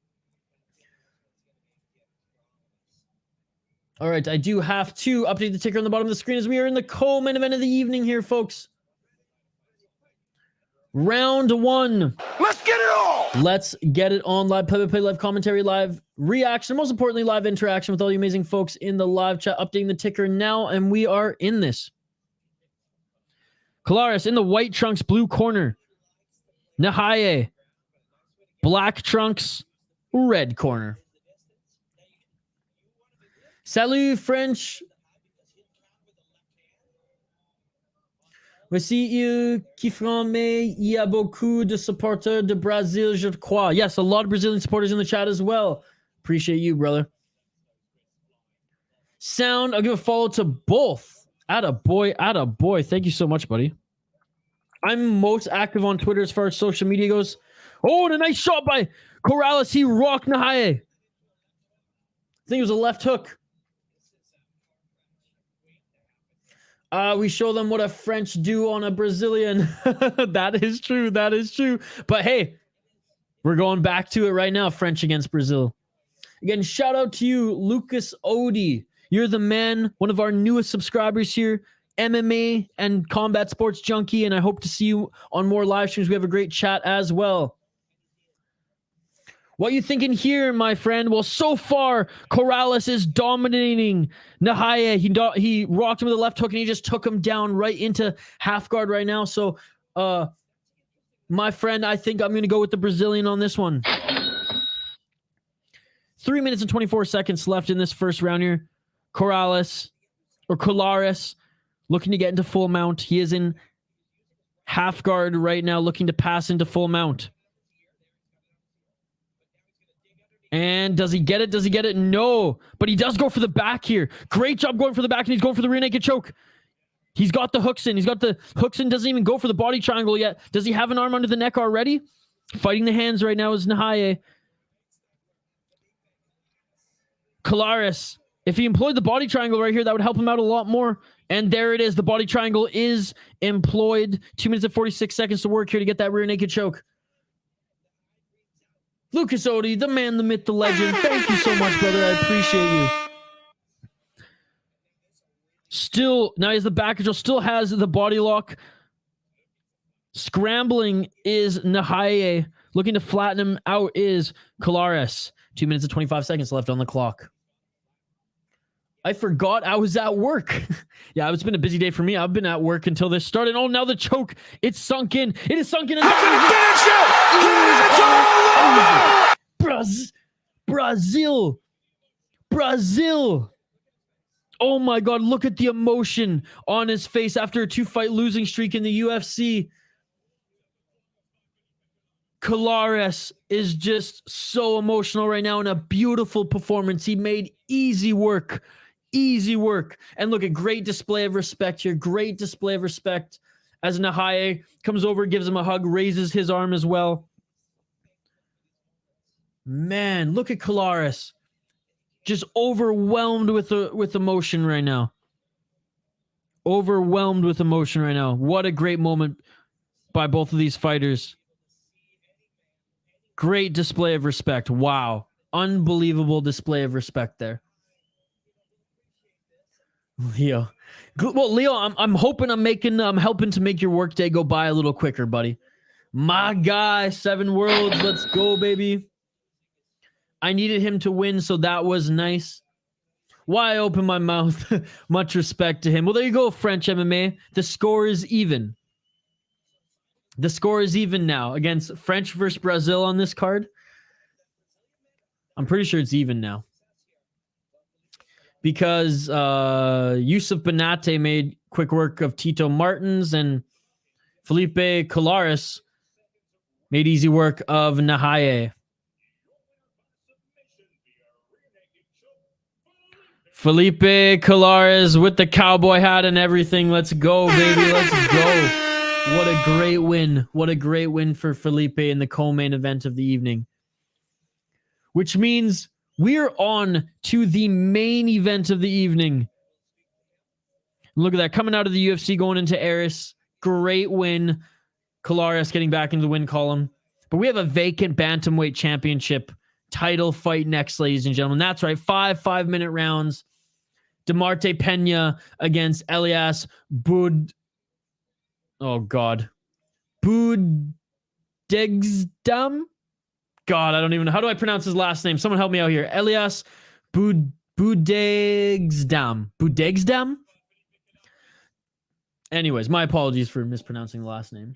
All right, I do have to update the ticker on the bottom of the screen as we are in the co-main event of the evening here, folks. Round 1.
Let's get it on!
Let's get it on. Live play-by-play, live commentary, live reaction, most importantly, live interaction with all you amazing folks in the live chat. Updating the ticker now, and we are in this. Colares in the white trunks, blue corner. Nahaye, black trunks, red corner. Salut, French. Voici qui font, mais il y a beaucoup de supporters de Brazil, je crois. Yes, a lot of Brazilian supporters in the chat as well. Appreciate you, brother. Sound, I'll give a follow to both. Attaboy. Thank you so much, buddy. I'm most active on Twitter as far as social media goes. Oh, and a nice shot by Colares. He rocked Nahaye. I think it was a left hook. We show them what a French do on a Brazilian. That is true. But hey, we're going back to it right now. French against Brazil. Again, shout out to you, Lucas Odie. You're the man, one of our newest subscribers here. MMA and combat sports junkie. And I hope to see you on more live streams. We have a great chat as well. What you thinking here, my friend? Well, so far, Colares is dominating Nahaye. He rocked him with a left hook, and he just took him down right into half guard right now. So, my friend, I think I'm going to go with the Brazilian on this one. 3 minutes and 24 seconds left in this first round here. Colares looking to get into full mount. He is in half guard right now, looking to pass into full mount. And does he get it? No. But he does go for the back here. Great job going for the back, and he's going for the rear naked choke. He's got the hooks in. Doesn't even go for the body triangle yet. Does he have an arm under the neck already? Fighting the hands right now is Nahaye. Colares. If he employed the body triangle right here, that would help him out a lot more. And there it is. The body triangle is employed. 2 minutes and 46 seconds to work here to get that rear naked choke. Lucas Odie, the man, the myth, the legend. Thank you so much, brother. I appreciate you. Still, now he has the back control. Still has the body lock. Scrambling is Nahaye. Looking to flatten him out is Colares. 2 minutes and 25 seconds left on the clock. I forgot I was at work. Yeah, it's been a busy day for me. I've been at work until this started. Oh, now the choke. It's sunk in. It is sunk in. Brazil. Oh my God, look at the emotion on his face after a 2-fight losing streak in the UFC. Colares is just so emotional right now in a beautiful performance. He made easy work. And look at great display of respect here. Great display of respect as Nahaye comes over, gives him a hug, raises his arm as well. Man, look at Colares. Just overwhelmed with emotion right now. Overwhelmed with emotion right now. What a great moment by both of these fighters. Great display of respect. Wow. Unbelievable display of respect there. Leo. Well, Leo, I'm hoping I'm helping to make your workday go by a little quicker, buddy. My guy, 7 worlds. Let's go, baby. I needed him to win, so that was nice. Why I open my mouth? Much respect to him. Well, there you go, French MMA. The score is even. The score is even now against French versus Brazil on this card. I'm pretty sure it's even now. Because Youssouf Binate made quick work of Tito Martins and Felipe Colares made easy work of Nahaye. Felipe Colares with the cowboy hat and everything. Let's go, baby. Let's go. What a great win. What a great win for Felipe in the co-main event of the evening. Which means we're on to the main event of the evening. Look at that. Coming out of the UFC, going into ARES. Great win. Colares getting back into the win column. But we have a vacant bantamweight championship title fight next, ladies and gentlemen. That's right. 5 5-minute rounds. Demarte Pena against Elias Boudegzdame. God, I don't even know. How do I pronounce his last name? Someone help me out here. Elias Boudegzdame? Anyways, my apologies for mispronouncing the last name.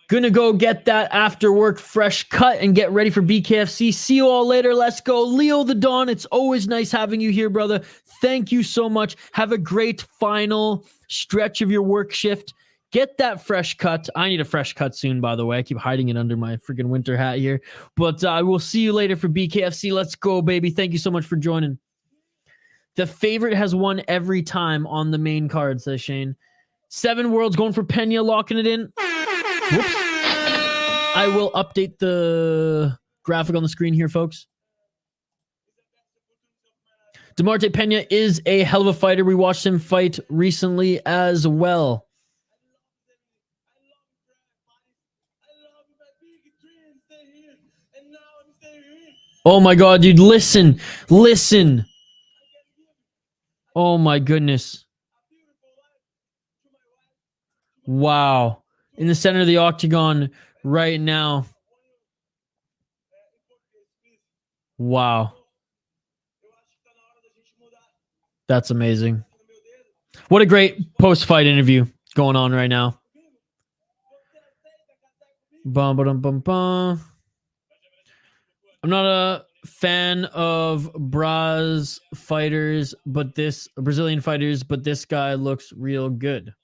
Gonna go get that after work fresh cut and get ready for BKFC. See you all later. Let's go. Leo the Don, it's always nice having you here, brother. Thank you so much. Have a great final stretch of your work shift. Get that fresh cut. I need a fresh cut soon, by the way. I keep hiding it under my freaking winter hat here. But I will see you later for BKFC. Let's go, baby. Thank you so much for joining. The favorite has won every time on the main card, says Shane. 7 worlds going for Pena, locking it in. Whoops. I will update the graphic on the screen here, folks. Demarte Pena is a hell of a fighter. We watched him fight recently as well. Oh my God, dude, listen. Oh my goodness. Wow. In the center of the octagon right now. Wow. That's amazing. What a great post-fight interview going on right now. I'm not a fan of Brazilian fighters, but this guy looks real good.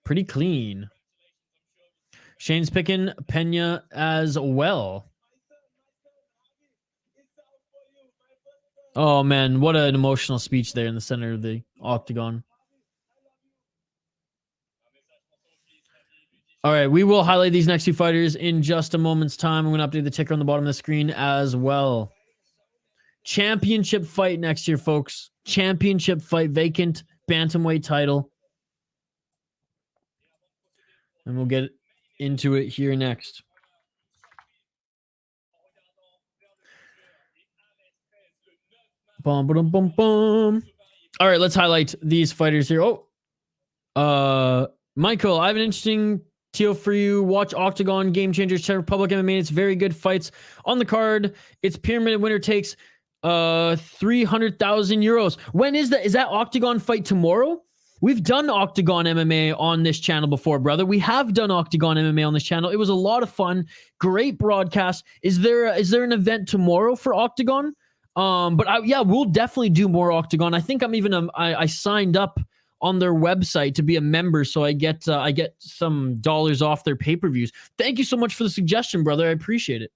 Pretty clean. Shane's picking Pena as well. Oh, man. What an emotional speech there in the center of the octagon. All right. We will highlight these next 2 fighters in just a moment's time. I'm going to update the ticker on the bottom of the screen as well. Championship fight next year, folks. Championship fight. Vacant bantamweight title. And we'll get into it here next. All right, let's highlight these fighters here. Michael, I have an interesting deal for you. Watch Octagon Game Changers Czech Republic MMA. It's very good fights on the card. It's pyramid winner takes 300,000 euros. When is that? Is that Octagon fight tomorrow? We've done Octagon MMA on this channel before, brother. We have done Octagon MMA on this channel. It was a lot of fun. Great broadcast. Is there an event tomorrow for Octagon? But we'll definitely do more Octagon. I think I'm even I signed up on their website to be a member, so I get some dollars off their pay-per-views. Thank you so much for the suggestion, brother. I appreciate it.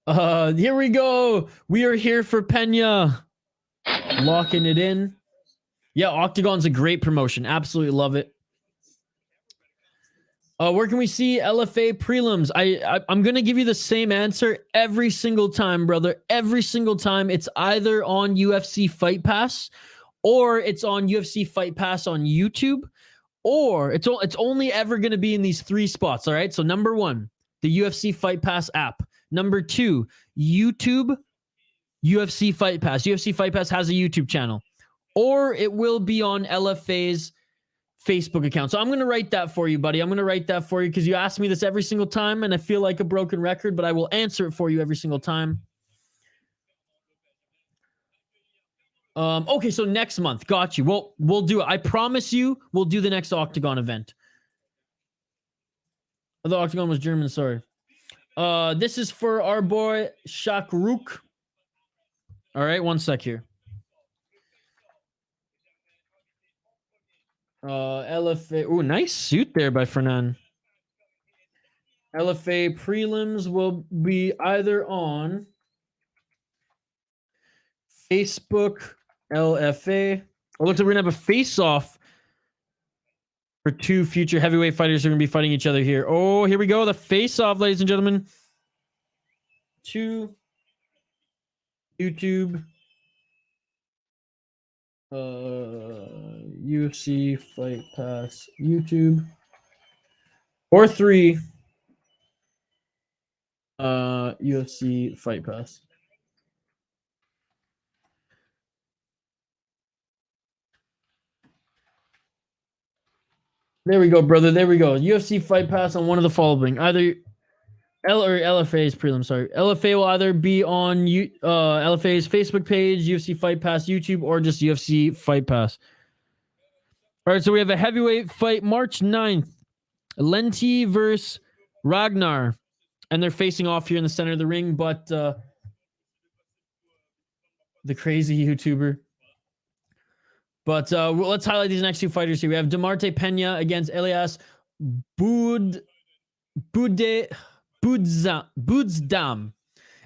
Here we go. We are here for Pena. Locking it in. Yeah, Octagon's a great promotion. Absolutely love it. Where can we see LFA prelims? I'm going to give you the same answer every single time, brother. Every single time. It's either on UFC Fight Pass, or it's on UFC Fight Pass on YouTube, or it's only ever going to be in these 3 spots, all right? So number 1, the UFC Fight Pass app. Number 2, YouTube, UFC Fight Pass. UFC Fight Pass has a YouTube channel. Or it will be on LFA's Facebook account. So I'm going to write that for you, buddy. I'm going to write that for you because you ask me this every single time, and I feel like a broken record, but I will answer it for you every single time. Okay, so next month. Got you. We'll do it. I promise you we'll do the next Octagon event. The Octagon was German, sorry. This is for our boy Shakruk. All right, one sec here. LFA. Oh, nice suit there by Fernan. LFA prelims will be either on Facebook, LFA. Oh, looks like we're going to have a face-off for 2 future heavyweight fighters who are going to be fighting each other here. Oh, here we go. The face-off, ladies and gentlemen. 2 YouTube. UFC Fight Pass YouTube, or 3 UFC Fight Pass. There we go, brother. There we go. UFC Fight Pass on one of the following. Either LFA's prelim, sorry. LFA will either be on LFA's Facebook page, UFC Fight Pass YouTube, or just UFC Fight Pass. All right, so we have a heavyweight fight March 9th. Lenti versus Ragnar. And they're facing off here in the center of the ring, but the crazy YouTuber. But let's highlight these next 2 fighters here. We have Demarte Pena against Elias Boudegzdame.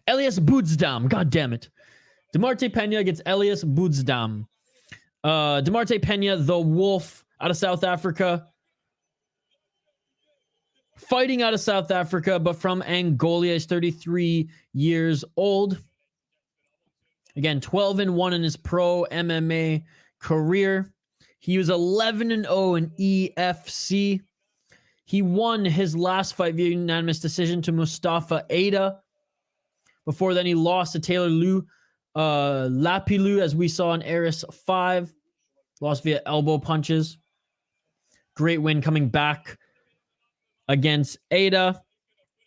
Elias Boudegzdame. God damn it. Demarte Pena against Elias Boudegzdame. Demarte Pena, the Wolf, out of South Africa. Fighting out of South Africa, but from Angola. He's 33 years old. Again, 12-1 in his pro MMA career. He was 11-0 in EFC. He won his last fight via unanimous decision to Mustafa Ada. Before then, he lost to Taylor Lapilu, as we saw in ARES 5. Lost via elbow punches. Great win coming back against Ada.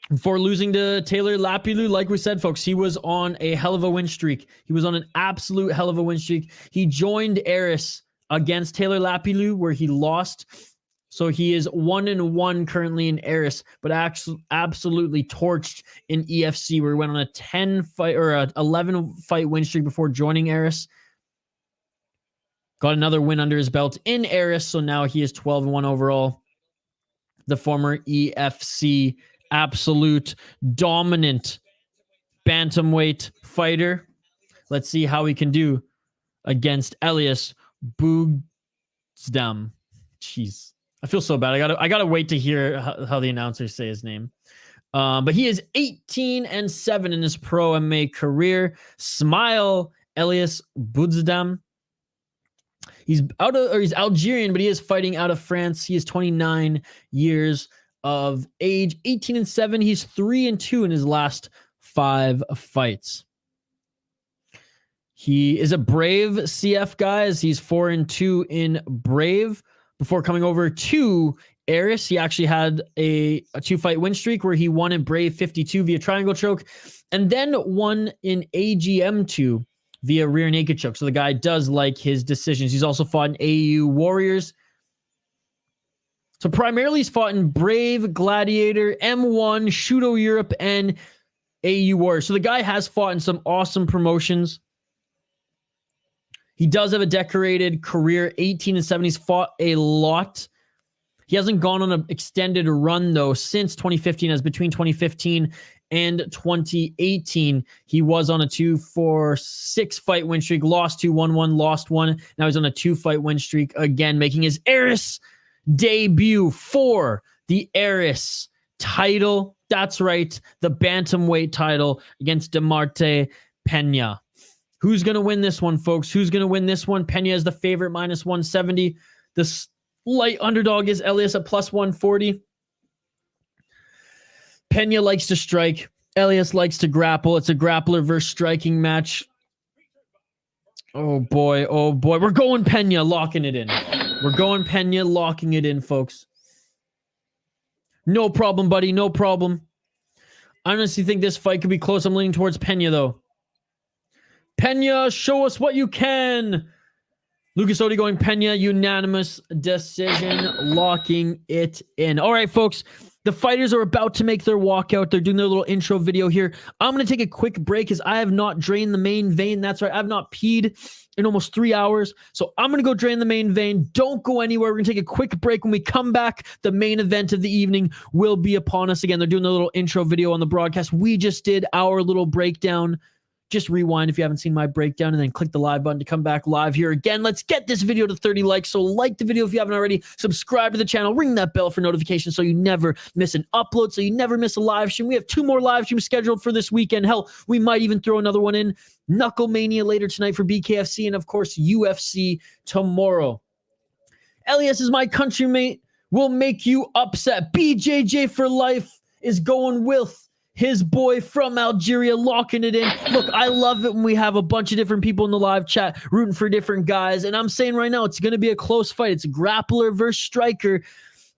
Before losing to Taylor Lapilu, like we said, folks, he was on a hell of a win streak. He was on an absolute hell of a win streak. He joined ARES against Taylor Lapilu, where he lost. So he is 1-1 currently in ARES, but absolutely torched in EFC, where he went on a 10-fight or a 11-fight win streak before joining ARES. Got another win under his belt in ARES, so now he is 12-1 overall. The former EFC absolute dominant bantamweight fighter. Let's see how he can do against Elias Boudegzdame. Jeez, I feel so bad. I gotta wait to hear how the announcers say his name. But he is 18-7 in his pro MMA career. Smile, Elias Boudegzdame. He's Algerian, but he is fighting out of France. He is 29 years of age, 18-7. He's 3-2 in his last 5 fights. He is a Brave CF guy, as he's 4-2 in Brave. Before coming over to ARES, he actually had a 2-fight win streak where he won in Brave 52 via triangle choke, and then won in AGM2 via rear naked choke. So the guy does like his decisions. He's also fought in AU Warriors. So primarily he's fought in Brave, Gladiator, M1, Shudo Europe, and AU Warriors. So the guy has fought in some awesome promotions. He does have a decorated career, 18-7. He's fought a lot. He hasn't gone on an extended run, though, since 2015, as between 2015 and 2018, he was on a 2-4-6 fight win streak, lost 2, won 1, lost 1. Now he's on a 2-fight win streak again, making his ARES debut for the ARES title. That's right, the bantamweight title against Demarte Pena. Who's going to win this one, folks? Who's going to win this one? Pena is the favorite, minus 170. The slight underdog is Elias at plus 140. Pena likes to strike. Elias likes to grapple. It's a grappler versus striking match. Oh boy, oh boy. We're going Pena, locking it in. We're going Pena, locking it in, folks. No problem, buddy. No problem. I honestly think this fight could be close. I'm leaning towards Pena, though. Pena, show us what you can. Lucas Odi going Pena, unanimous decision, locking it in. All right, folks. The fighters are about to make their walkout. They're doing their little intro video here. I'm going to take a quick break as I have not drained the main vein. That's right. I've not peed in almost 3 hours. So I'm going to go drain the main vein. Don't go anywhere. We're going to take a quick break. When we come back, the main event of the evening will be upon us again. They're doing their little intro video on the broadcast. We just did our little breakdown. Just rewind if you haven't seen my breakdown and then click the live button to come back live here again. Let's get this video to 30 likes. So like the video if you haven't already. Subscribe to the channel. Ring that bell for notifications so you never miss an upload, so you never miss a live stream. We have 2 more live streams scheduled for this weekend. Hell, we might even throw another one in. Knuckle Mania later tonight for BKFC and, of course, UFC tomorrow. Elias is my countrymate. Will make you upset. BJJ for life is going with his boy from Algeria, locking it in. Look, I love it when we have a bunch of different people in the live chat rooting for different guys. And I'm saying right now, it's going to be a close fight. It's grappler versus striker.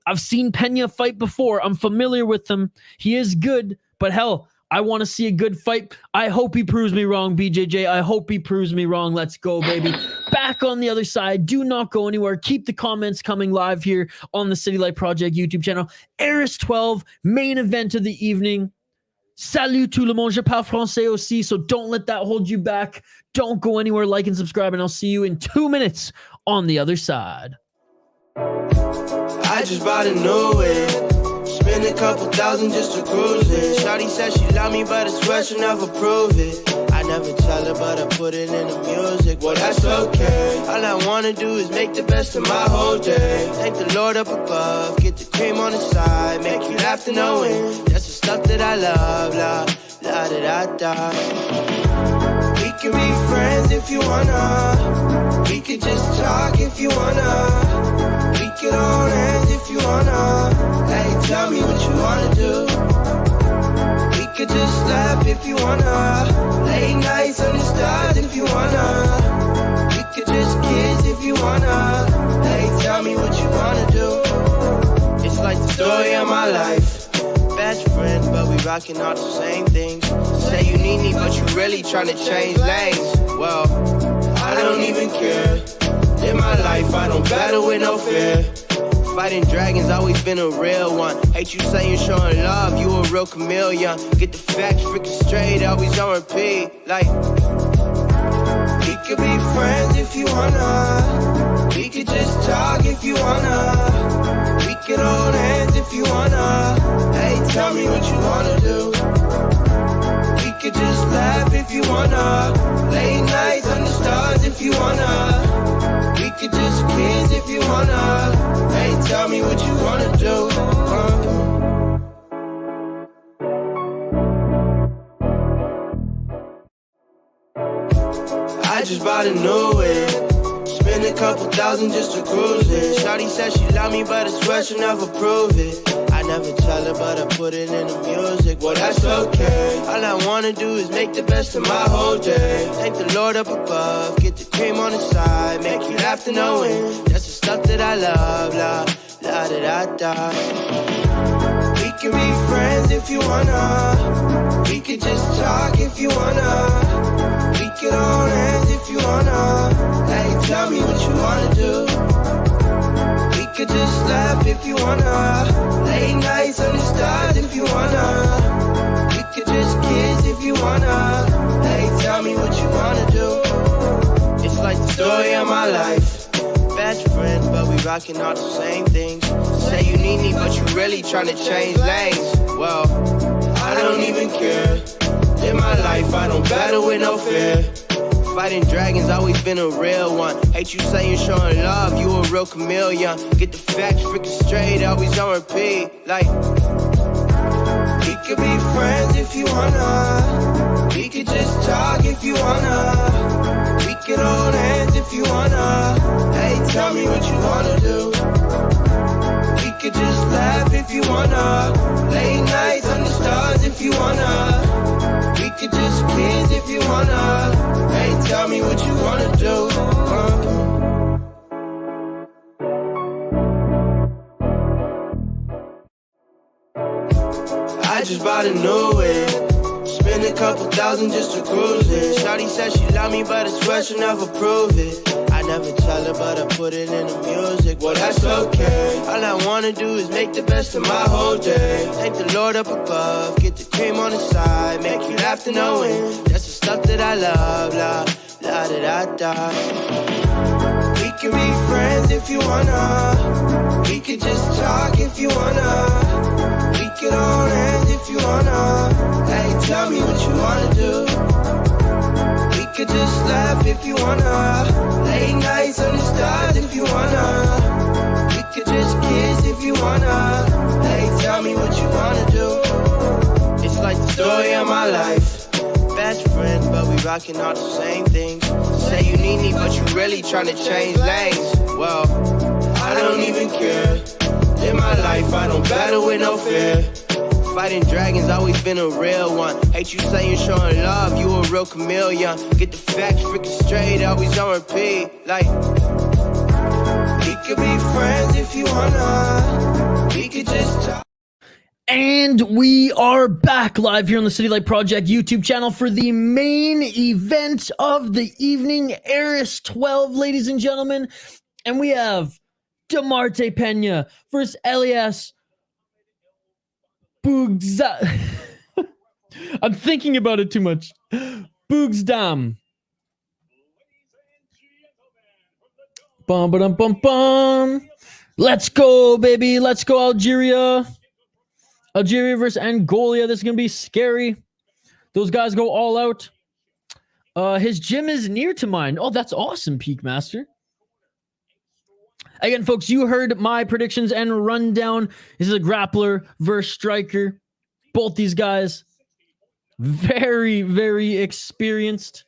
I've seen Pena fight before. I'm familiar with him. He is good, but hell, I want to see a good fight. I hope he proves me wrong, BJJ. I hope he proves me wrong. Let's go, baby. Back on the other side. Do not go anywhere. Keep the comments coming live here on the City Light Project YouTube channel. ARES 12, main event of the evening. Salut tout le monde, je parle français aussi, so don't let that hold you back. Don't go anywhere, like and subscribe, and I'll see you in 2 minutes on the other side.
I just bought a new whip, spend a couple thousand just to cruise it. Shawty said she love me, but I swear she'll never prove it. I never tell her, but I put it in the music. Well, that's okay. All I wanna do is make the best of my whole day. Thank the Lord up above, get the cream on the side, make you laugh to no end. That's the stuff that I love, la da da da. We can be friends if you wanna. We could just talk if you wanna. We could hold hands if you wanna. Hey, tell me what you wanna do. We could just laugh if you wanna. Late nights under stars if you wanna. We could just kiss if you wanna. Hey, tell me what you wanna do. It's like the story of my life. Best friends, but we rocking all the same things. Say you need me, but you really tryna change lanes. Well, I don't even care. In my life, I don't battle with no fear. Fighting dragons, always been a real one. Hate you saying showing love, you a real chameleon. Get the facts freaking straight, always on repeat. Like, we could be friends if you wanna. We could just talk if you wanna. We could hold hands if you wanna. Hey, tell me what you wanna do. We could just laugh if you wanna. Late nights under stars if you wanna. We could just kiss if you wanna. Hey, tell me what you wanna do. I just bought a new whip, spend a couple thousand just to cruise it. Shawty said she love me, but I swear she'll never prove it. I never tell her, but I put it in the music. Well, that's okay. All I wanna do is make the best of my whole day. Thank the Lord up above, get the cream on the side, make you laugh to no end. That's the stuff that I love, la da da da. We can be friends if you wanna. We could just talk if you wanna. We could can hold hands if you wanna. Hey, tell me what you wanna do. We could just laugh if you wanna. Late nights under stars if you wanna. We could just kiss if you wanna. Hey, tell me what you wanna do. It's like the story of my life. Best friends, but we rocking all the same things. Say you need me, but you really tryna change lanes. Well, I don't even care. In my life, I don't battle with no fear. Fighting dragons, always been a real one. Hate you saying showing love, you a real chameleon. Get the facts freaking straight, always on repeat. Like, we could be friends if you wanna. We could just talk if you wanna. We could hold hands if you wanna. Hey, tell me what you wanna do. We could just laugh if you wanna. Late nights under stars if you wanna. We could just kiss if you wanna. Hey, tell me what you wanna do. I just bought a new whip. Spend a couple thousand just to cruise it. Shawty said she love me, but I swear she'll never prove it. I never tell her, but I put it in the music. Well, that's okay. All I wanna do is make the best of my whole day. Thank the Lord up above, get the cream on the side, make you laugh to no end. That's the stuff that I love, la, la, da, da, da. We can be friends if you wanna. We can just talk if you wanna. We can hold hands if you wanna. Hey, tell me what you wanna do. We could just laugh if you wanna. Late nights under stars if you wanna. We could just kiss if you wanna. Hey, tell me what you wanna do. It's like the story of my life. Best friends, but we rocking all the same things. Say you need me, but you really tryna change lanes. Well, I don't even care. In my life, I don't battle with no fear. Fighting dragons, always been a real one. Hate you saying showing love, you a real chameleon. Get the facts freaking straight, always on repeat. Like, we could be friends if you wanna. We could just talk.
And we are back live here on the City Light Project YouTube channel for the main event of the evening, ARES 12, ladies and gentlemen. And we have Demarte Pena versus Elias Boudegzdame. I'm thinking about it too much. Boudegzdame. Bum, ba-dum, bum, bum. Let's go, baby. Let's go, Algeria. Algeria versus Angola. This is going to be scary. Those guys go all out. His gym is near to mine. Oh, that's awesome, Peak Master. Again, folks, you heard my predictions and rundown. This is a grappler versus striker. Both these guys, very, very experienced.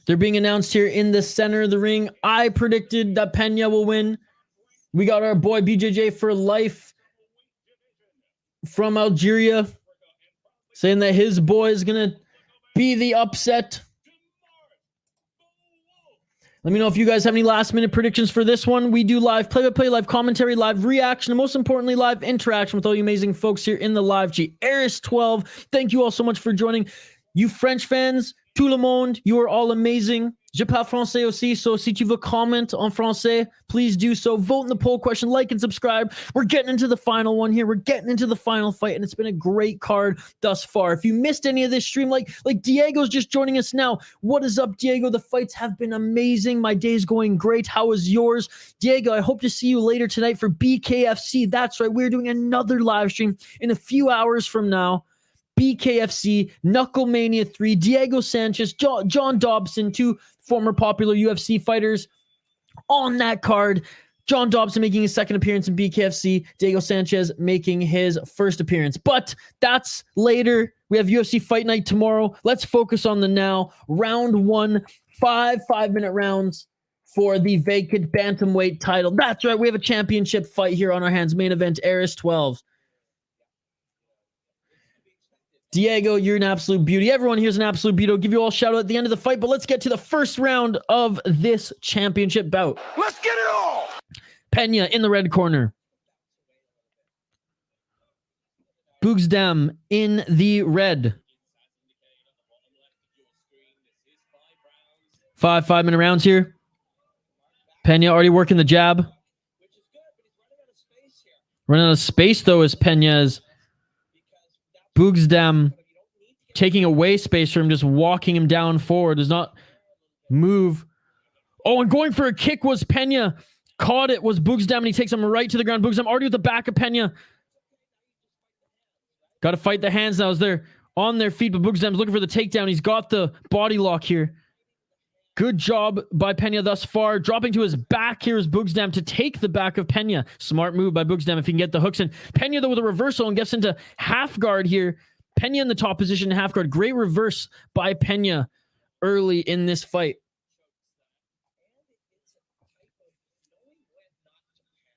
They're being announced here in the center of the ring. I predicted that Pena will win. We got our boy BJJ for life from Algeria saying that his boy is going to be the upset. Let me know if you guys have any last-minute predictions for this one. We do live play-by-play, live commentary, live reaction, and most importantly, live interaction with all you amazing folks here in the live G. ARES 12, thank you all so much for joining. You French fans, tout le monde, you are all amazing. Je parle français aussi, so si tu veux comment en français, please do so. Vote in the poll question, like and subscribe. We're getting into the final one here. We're getting into the final fight, and it's been a great card thus far. If you missed any of this stream, like Diego's just joining us now. What is up, Diego? The fights have been amazing. My day's going great. How is yours? Diego, I hope to see you later tonight for BKFC. That's right. We're doing another live stream in a few hours from now. BKFC, Knucklemania 3, Diego Sanchez, John Dobson, two former popular UFC fighters on that card. John Dobson making his second appearance in BKFC, Diego Sanchez making his first appearance. But that's later. We have UFC Fight Night tomorrow. Let's focus on the now. Round one, five-minute rounds for the vacant bantamweight title. That's right. We have a championship fight here on our hands. Main event, ARES 12. Diego, you're an absolute beauty. Everyone here's an absolute beauty. I'll give you all a shout out at the end of the fight, but let's get to the first round of this championship bout.
Let's get it on!
Pena in the red corner. Boudegzdame in the red. 5-minute rounds here. Pena already working the jab. Running out of space, though, as Pena's Boudegzdame taking away space from him, just walking him down forward. Does not move. Oh, and going for a kick was Pena. Caught it was Boudegzdame, and he takes him right to the ground. Boudegzdame already with the back of Pena. Got to fight the hands now as they're on their feet, but Boudegzdame's looking for the takedown. He's got the body lock here. Good job by Pena thus far. Dropping to his back here is Boudegzdame to take the back of Pena. Smart move by Boudegzdame if he can get the hooks in. Pena, though, with a reversal and gets into half guard here. Pena in the top position, half guard. Great reverse by Pena early in this fight.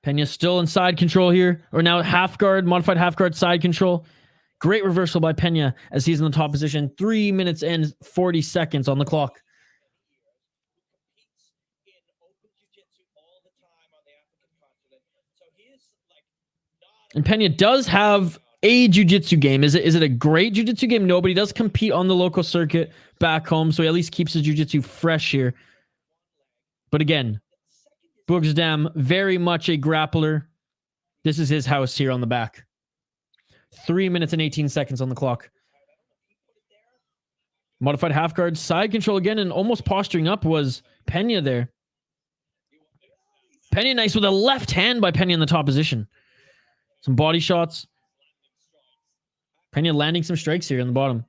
Pena still in side control here, or now half guard, modified half guard side control. Great reversal by Pena as he's in the top position. 3 minutes and 40 seconds on the clock. And Pena does have a jiu-jitsu game. Is it a great jiu-jitsu game? No, but he does compete on the local circuit back home, so he at least keeps his jiu-jitsu fresh here. But again, Boudegzdame, very much a grappler. This is his house here on the back. 3 minutes and 18 seconds on the clock. Modified half guard, side control again, and almost posturing up was Pena there. Pena nice with a left hand by Pena in the top position. Some body shots. Pena landing some strikes here in the bottom,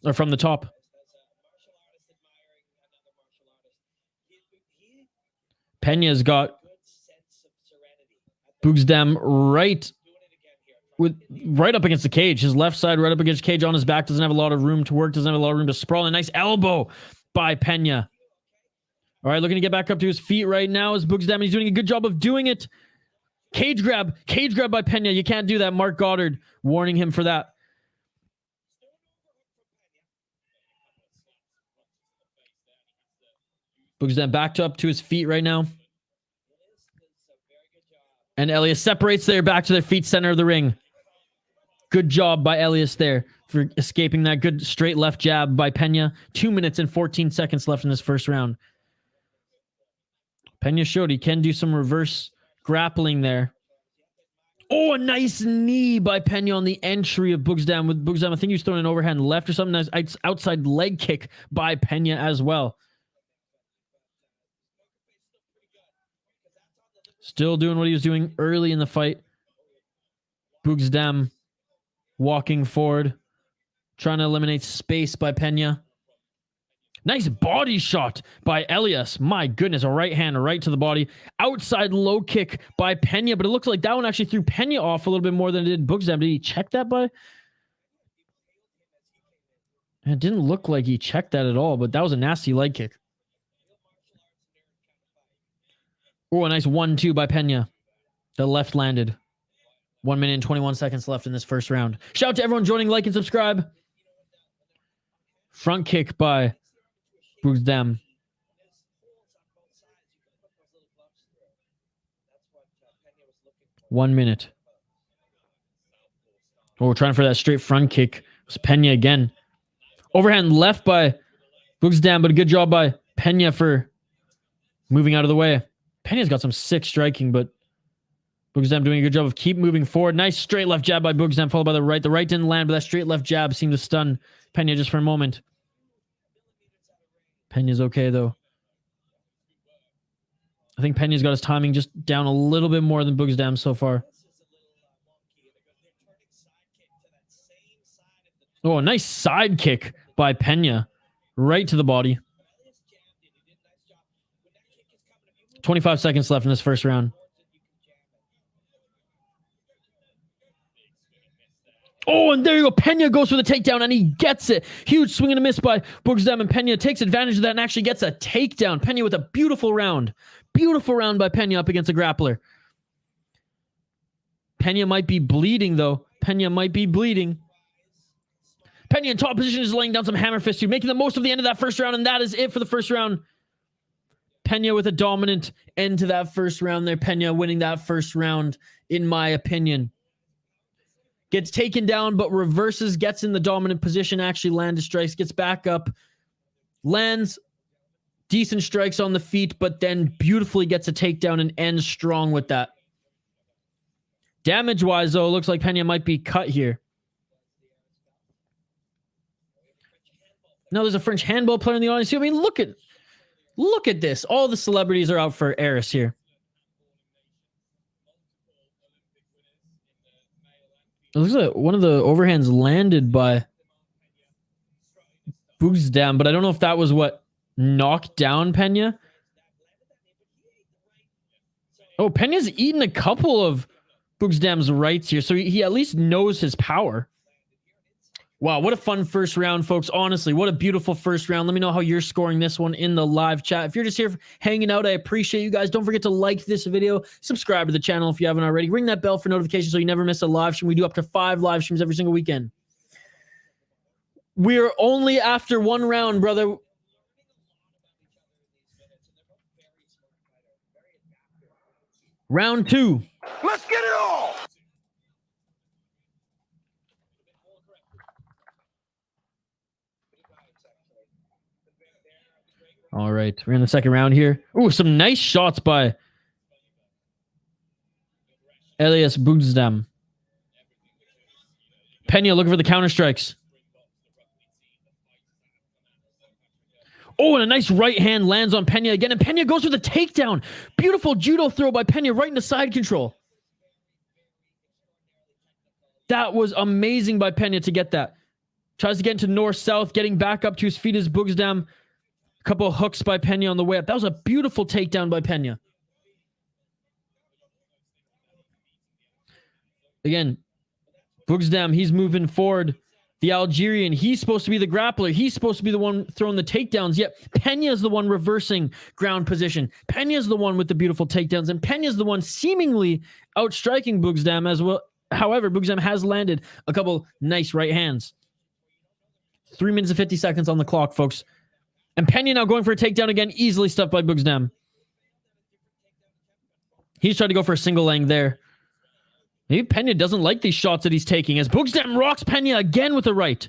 or from the top. Pena's got Boudegzdame right up against the cage. His left side right up against the cage on his back. Doesn't have a lot of room to work. Doesn't have a lot of room to sprawl. A nice elbow by Pena. All right, looking to get back up to his feet right now is Boudegzdame. He's doing a good job of doing it. Cage grab by Pena. You can't do that. Mark Goddard warning him for that. Boudegzdame backed up to his feet right now. And Elias separates there, back to their feet, center of the ring. Good job by Elias there for escaping that good straight left jab by Pena. 2 minutes and 14 seconds left in this first round. Pena showed he can do some reverse grappling there. Oh, a nice knee by Pena on the entry of Boudegzdame. With Boudegzdame, I think he was throwing an overhand left or something. Nice outside leg kick by Pena as well. Still doing what he was doing early in the fight. Boudegzdame walking forward, trying to eliminate space by Pena. Nice body shot by Elias. My goodness, a right hand right to the body. Outside low kick by Pena, but it looks like that one actually threw Pena off a little bit more than it did Boudegzdame. Did he check that by? It didn't look like he checked that at all, but that was a nasty leg kick. Oh, a nice 1-2 by Pena. The left landed. 1 minute and 21 seconds left in this first round. Shout out to everyone joining, like and subscribe. Front kick by Boudegzdame. One minute. Oh, we're trying for that straight front kick. It was Pena again. Overhand left by Boudegzdame, but a good job by Pena for moving out of the way. Pena's got some sick striking, but Boudegzdame doing a good job of keep moving forward. Nice straight left jab by Boudegzdame, followed by the right. The right didn't land, but that straight left jab seemed to stun Pena just for a moment. Pena's okay, though. I think Pena's got his timing just down a little bit more than Boudegzdame so far. Oh, a nice side kick by Pena. Right to the body. 25 seconds left in this first round. Oh, and there you go. Pena goes for the takedown, and he gets it. Huge swing and a miss by Boudegzdame, and Pena takes advantage of that and actually gets a takedown. Pena with a beautiful round. Beautiful round by Pena up against a grappler. Pena might be bleeding, though. Pena might be bleeding. Pena in top position is laying down some hammer fists, making the most of the end of that first round, and that is it for the first round. Pena with a dominant end to that first round there. Pena winning that first round, in my opinion. Gets taken down, but reverses, gets in the dominant position, actually landed strikes, gets back up, lands Decent strikes on the feet, but then beautifully gets a takedown and ends strong with that. Damage-wise, though, it looks like Pena might be cut here. No, there's a French handball player in the audience. I mean, look at this. All the celebrities are out for ARES here. It looks like one of the overhands landed by Boudegzdame, but I don't know if that was what knocked down Pena. Oh, Pena's eaten a couple of Boudegzdame's rights here, so he at least knows his power. Wow, what a fun first round, folks. Honestly, what a beautiful first round. Let me know how you're scoring this one in the live chat. If you're just here hanging out, I appreciate you guys. Don't forget to like this video. Subscribe to the channel if you haven't already. Ring that bell for notifications so you never miss a live stream. We do up to 5 live streams every single weekend. We're only after 1 round, brother. Round 2.
Let's get it all!
All right, we're in the second round here. Ooh, some nice shots by Elias Boudegzdame. Pena looking for the counter strikes. Oh, and a nice right hand lands on Pena again, and Pena goes for the takedown. Beautiful judo throw by Pena right into side control. That was amazing by Pena to get that. Tries to get into north-south, getting back up to his feet as Boudegzdame. A couple of hooks by Pena on the way up. That was a beautiful takedown by Pena. Again, Boudegzdame, he's moving forward. The Algerian, he's supposed to be the grappler. He's supposed to be the one throwing the takedowns. Yet Pena is the one reversing ground position. Pena is the one with the beautiful takedowns. And Pena is the one seemingly outstriking Boudegzdame as well. However, Boudegzdame has landed a couple nice right hands. 3 minutes and 50 seconds on the clock, folks. And Pena now going for a takedown again, easily stuffed by Boudegzdame. He's trying to go for a single leg there. Maybe Pena doesn't like these shots that he's taking as Boudegzdame rocks Pena again with a right.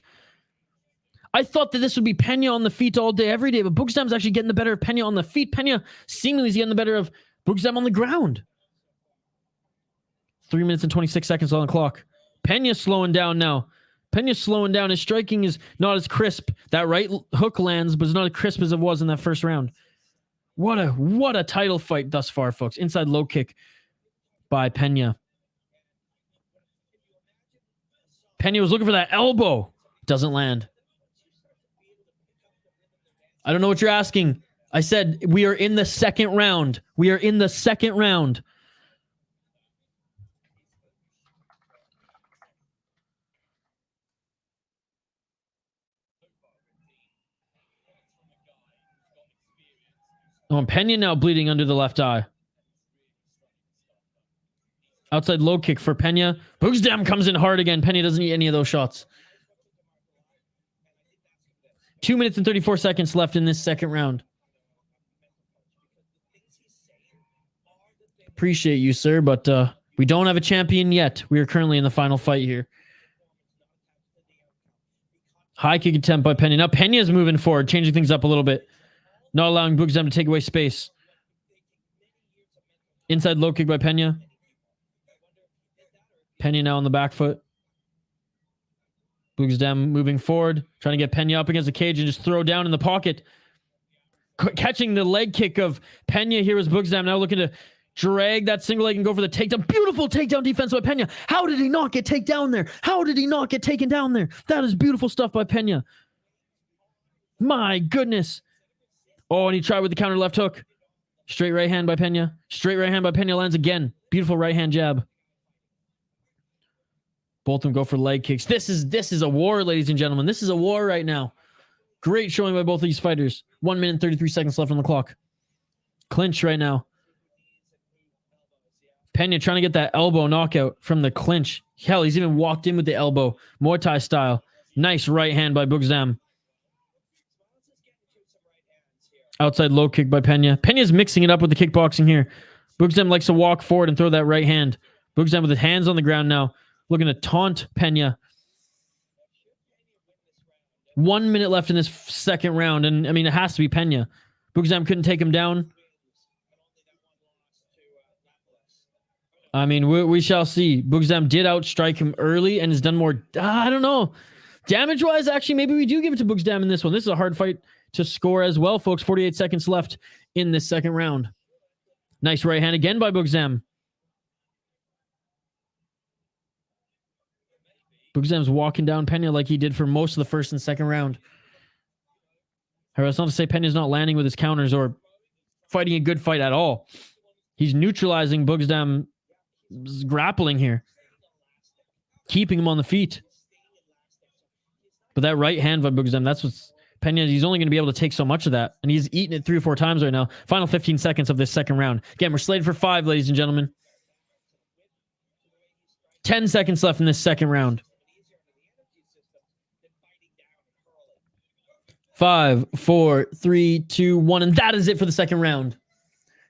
I thought that this would be Pena on the feet all day, every day, but Boudegzdame's actually getting the better of Pena on the feet. Pena seemingly is getting the better of Boudegzdame on the ground. 3 minutes and 26 seconds on the clock. Pena's slowing down now. Pena's slowing down. His striking is not as crisp. That right hook lands, but it's not as crisp as it was in that first round. What a title fight thus far, folks. Inside low kick by Pena. Pena was looking for that elbow. Doesn't land. I don't know what you're asking. I said we are in the second round. We are in the second round. Oh, and Pena now bleeding under the left eye. Outside low kick for Pena. Boudegzdame comes in hard again. Pena doesn't eat any of those shots. 2 minutes and 34 seconds left in this second round. Appreciate you, sir, but we don't have a champion yet. We are currently in the final fight here. High kick attempt by Pena. Now Pena is moving forward, changing things up a little bit. Not allowing Boudegzdame to take away space. Inside low kick by Pena. Pena now on the back foot. Boudegzdame moving forward, trying to get Pena up against the cage and just throw down in the pocket. Catching the leg kick of Pena here is Boudegzdame now looking to drag that single leg and go for the takedown. Beautiful takedown defense by Pena. How did he not get taken down there? How did he not get taken down there? That is beautiful stuff by Pena. My goodness. Oh, and he tried with the counter left hook. Straight right hand by Pena. Straight right hand by Pena lands again. Beautiful right hand jab. Both of them go for leg kicks. This is a war, ladies and gentlemen. This is a war right now. Great showing by both of these fighters. 1 minute and 33 seconds left on the clock. Clinch right now. Pena trying to get that elbow knockout from the clinch. Hell, he's even walked in with the elbow. Muay Thai style. Nice right hand by Boudegzdame. Outside low kick by Pena. Pena's mixing it up with the kickboxing here. Boudegzdame likes to walk forward and throw that right hand. Boudegzdame with his hands on the ground now. Looking to taunt Pena. 1 minute left in this second round. And, I mean, it has to be Pena. Boudegzdame couldn't take him down. I mean, we shall see. Boudegzdame did outstrike him early and has done more. I don't know. Damage-wise, actually, maybe we do give it to Boudegzdame in this one. This is a hard fight to score as well, folks. 48 seconds left in this second round. Nice right hand again by Boudegzdame. Boudegzdame's walking down Pena like he did for most of the first and second round. However, that's not to say Pena's not landing with his counters or fighting a good fight at all. He's neutralizing Boudegzdame's grappling here, keeping him on the feet. But that right hand by Boudegzdame, that's what's Pena, he's only going to be able to take so much of that. And he's eaten it 3 or 4 times right now. Final 15 seconds of this second round. Again, we're slated for 5, ladies and gentlemen. 10 seconds left in this second round. 5, 4, 3, 2, 1. And that is it for the second round.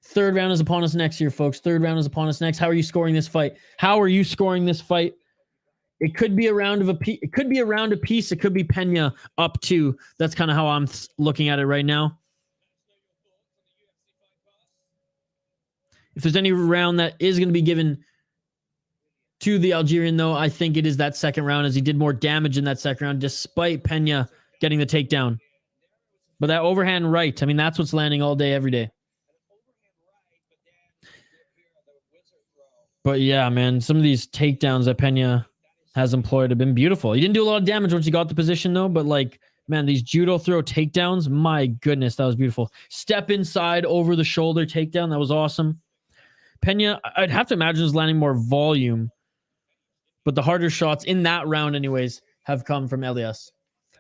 Third round is upon us next here, folks. Third round is upon us next. How are you scoring this fight? How are you scoring this fight? It could be a round of a piece. It could be a round apiece. It could be Pena up 2. That's kind of how I'm looking at it right now. If there's any round that is going to be given to the Algerian, though, I think it is that second round, as he did more damage in that second round, despite Pena getting the takedown. But that overhand right, I mean, that's what's landing all day, every day. But yeah, man, some of these takedowns that Pena has employed have been beautiful. He didn't do a lot of damage once he got the position, though, but like, man, these judo throw takedowns, my goodness, that was beautiful. Step inside, over the shoulder takedown, that was awesome. Pena, I'd have to imagine, is landing more volume, but the harder shots in that round anyways have come from Elias.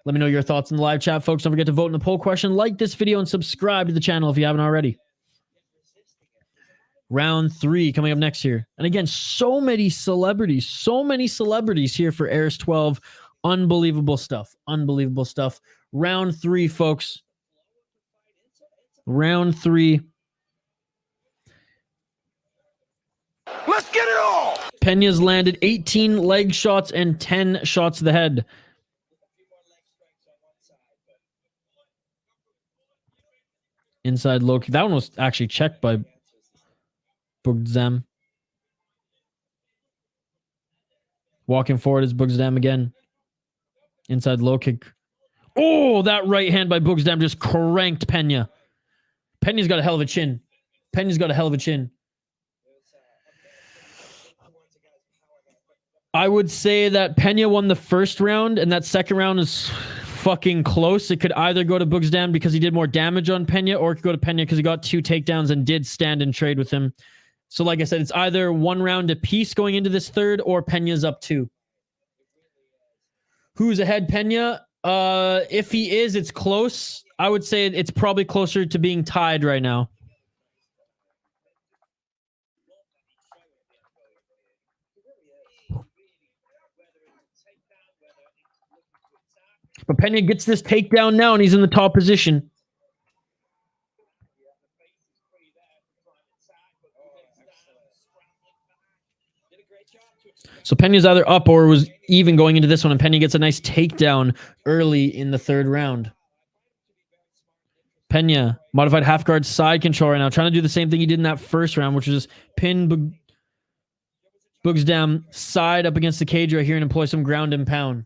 Let me know your thoughts in the live chat, folks. Don't forget to vote in the poll question, like this video, and subscribe to the channel if you haven't already. Round 3 coming up next here. And again, so many celebrities here for ARES 12. Unbelievable stuff. Unbelievable stuff. Round 3, folks. Round 3.
Let's get it all!
Pena's landed 18 leg shots and 10 shots to the head. Inside low kick. That one was actually checked by Boudegzdame. Walking forward is Boudegzdame again. Inside low kick. Oh, that right hand by Boudegzdame just cranked Pena. Pena's got a hell of a chin. Pena's got a hell of a chin. I would say that Pena won the first round, and that second round is fucking close. It could either go to Boudegzdame because he did more damage on Pena, or it could go to Pena because he got 2 takedowns and did stand and trade with him. So like I said, it's either 1 round apiece going into this third, or Pena's up 2. Who's ahead, Pena? If he is, it's close. I would say it's probably closer to being tied right now. But Pena gets this takedown now, and he's in the top position. So Pena's either up or was even going into this one, and Pena gets a nice takedown early in the third round. Pena, modified half guard side control right now, trying to do the same thing he did in that first round, which was just pin Boudegzdame side up against the cage right here and employ some ground and pound.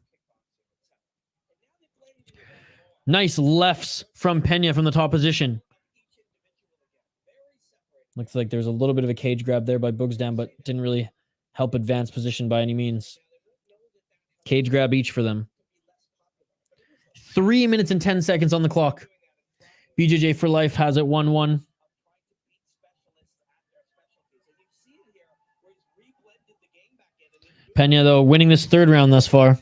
Nice lefts from Pena from the top position. Looks like there's a little bit of a cage grab there by Boudegzdame, but didn't really help advance position by any means. Cage grab each for them. 3 minutes and 10 seconds on the clock. BJJ for life has it 1-1. Pena, though, winning this third round thus far.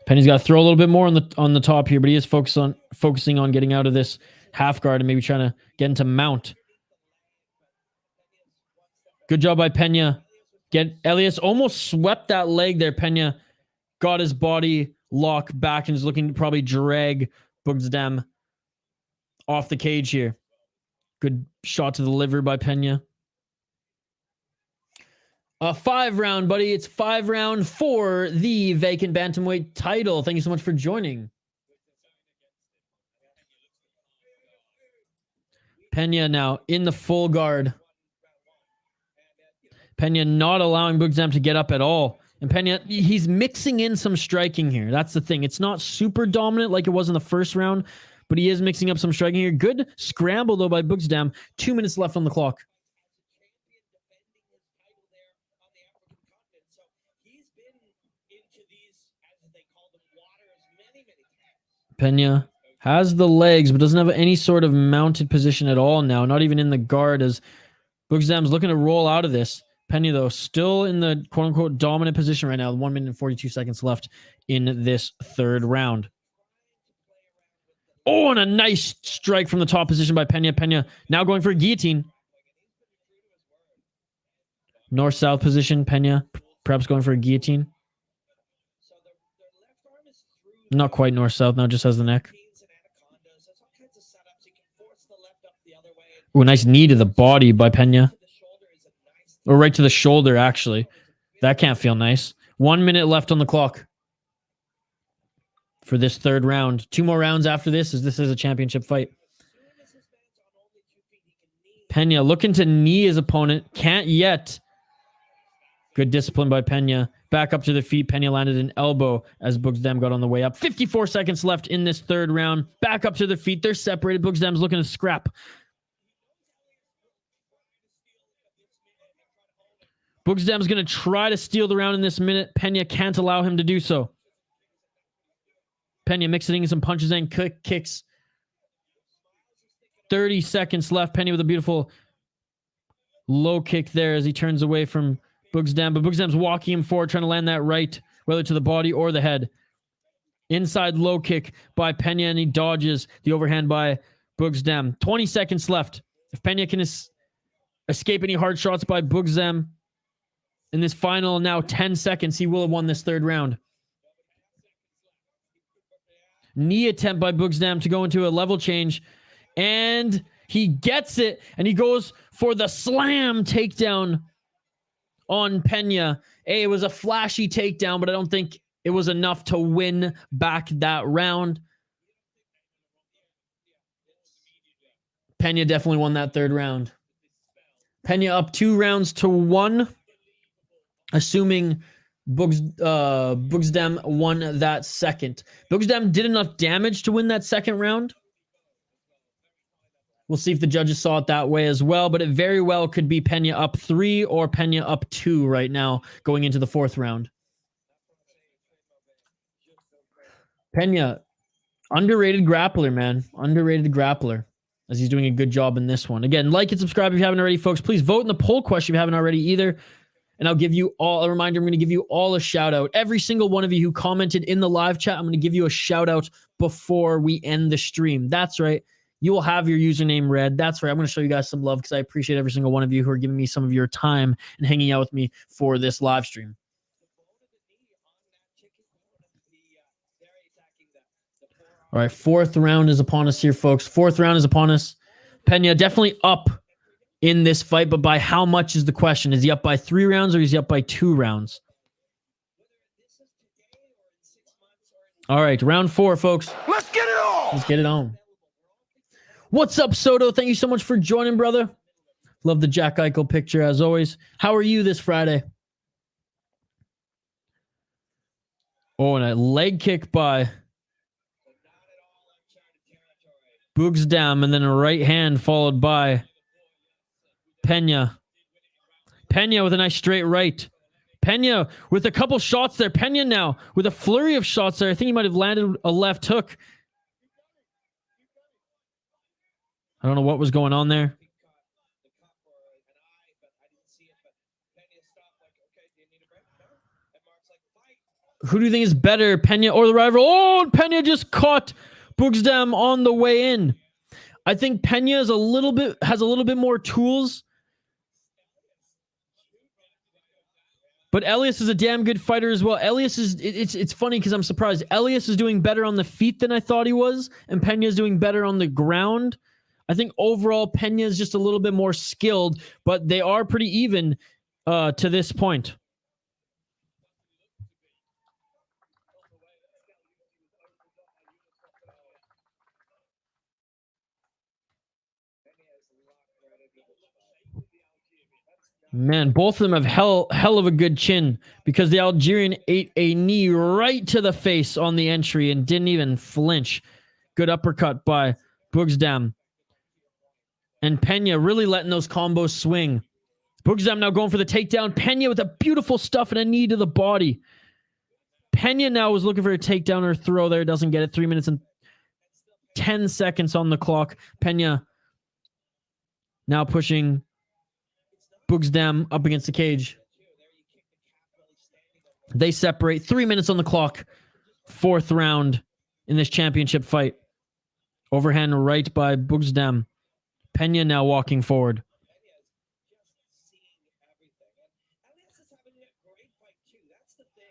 Pena's got to throw a little bit more on the top here, but he is focusing on getting out of this half guard and maybe trying to get into mount. Good job by Pena. Elias almost swept that leg there. Pena got his body lock back and is looking to probably drag Boudegzdame off the cage here. Good shot to the liver by Pena. 5 round, buddy. It's 5 round for the vacant bantamweight title. Thank you so much for joining. Pena now in the full guard. Pena not allowing Boudegzdame to get up at all. And Pena, he's mixing in some striking here. That's the thing. It's not super dominant like it was in the first round, but he is mixing up some striking here. Good scramble, though, by Boudegzdame. 2 minutes left on the clock. Pena has the legs, but doesn't have any sort of mounted position at all now. Not even in the guard, as Boudegzdame's looking to roll out of this. Pena, though, still in the quote-unquote dominant position right now. 1 minute and 42 seconds left in this third round. Oh, and a nice strike from the top position by Pena. Pena now going for a guillotine. North-south position. Pena perhaps going for a guillotine. Not quite north-south. Now just has the neck. Oh, nice knee to the body by Pena. Or right to the shoulder, actually. That can't feel nice. 1 minute left on the clock for this third round. 2 more rounds after this, as this is a championship fight. Pena looking to knee his opponent. Can't yet. Good discipline by Pena. Back up to the feet. Pena landed an elbow as Boudegzdame got on the way up. 54 seconds left in this third round. Back up to the feet. They're separated. Boudegzdame's looking to scrap. Boudegzdame's going to try to steal the round in this minute. Pena can't allow him to do so. Pena mixing some punches and kicks. 30 seconds left. Pena with a beautiful low kick there as he turns away from Boudegzdame. But Boudegzdame's walking him forward, trying to land that right, whether to the body or the head. Inside low kick by Pena, and he dodges the overhand by Boudegzdame. 20 seconds left. If Pena can escape any hard shots by Boudegzdame in this final now 10 seconds, he will have won this third round. Knee attempt by Boudegzdame to go into a level change. And he gets it. And he goes for the slam takedown on Pena. Hey, it was a flashy takedown, but I don't think it was enough to win back that round. Pena definitely won that third round. Pena up 2-1. Assuming Boudegzdame won that second. Boudegzdame did enough damage to win that second round. We'll see if the judges saw it that way as well, but it very well could be Pena up 3 or Pena up 2 right now going into the fourth round. Pena, underrated grappler, man. Underrated grappler, as he's doing a good job in this one. Again, like and subscribe if you haven't already, folks. Please vote in the poll question if you haven't already either. And I'll give you all a reminder. I'm going to give you all a shout out. Every single one of you who commented in the live chat, I'm going to give you a shout out before we end the stream. That's right. You will have your username read. That's right. I'm going to show you guys some love because I appreciate every single one of you who are giving me some of your time and hanging out with me for this live stream. All right. Fourth round is upon us here, folks. Fourth round is upon us. Pena definitely up in this fight, but by how much is the question? Is he up by 3 rounds or is he up by 2 rounds? All right, round 4, folks.
Let's get it on!
Let's get it on. What's up, Soto? Thank you so much for joining, brother. Love the Jack Eichel picture, as always. How are you this Friday? Oh, and a leg kick by Boudegzdame, and then a right hand followed by Pena. Pena with a nice straight right. Pena with a couple shots there. Pena now with a flurry of shots there. I think he might have landed a left hook. I don't know what was going on there. Who do you think is better, Pena or the rival? Oh, Pena just caught Boudegzdame on the way in. I think Pena has a little bit more tools. But Elias is a damn good fighter as well. Elias is, it's funny because I'm surprised. Elias is doing better on the feet than I thought he was, and Pena is doing better on the ground. I think overall Pena is just a little bit more skilled, but they are pretty even to this point. Man, both of them have hell of a good chin because the Algerian ate a knee right to the face on the entry and didn't even flinch. Good uppercut by Boudegzdame. And Pena really letting those combos swing. Boudegzdame now going for the takedown. Pena with a beautiful stuff and a knee to the body. Pena now was looking for a takedown or throw there. Doesn't get it. 3 minutes and 10 seconds on the clock. Pena now pushing Boudegzdame up against the cage. They separate. 3 minutes on the clock. 4th round in this championship fight. Overhand right by Boudegzdame. Pena now walking forward.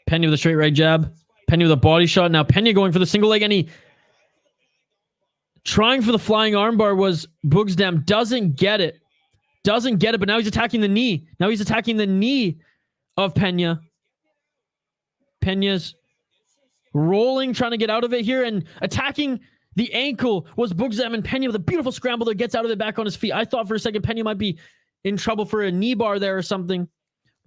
Pena with a straight right jab. Pena with a body shot. Now Pena going for the single leg, and he trying for the flying armbar was Boudegzdame. Doesn't get it. Doesn't get it, but now he's attacking the knee. Now he's attacking the knee of Pena. Pena's rolling, trying to get out of it here, and attacking the ankle was Boudegzdame, and Pena with a beautiful scramble that gets out of it back on his feet. I thought for a second Pena might be in trouble for a knee bar there or something.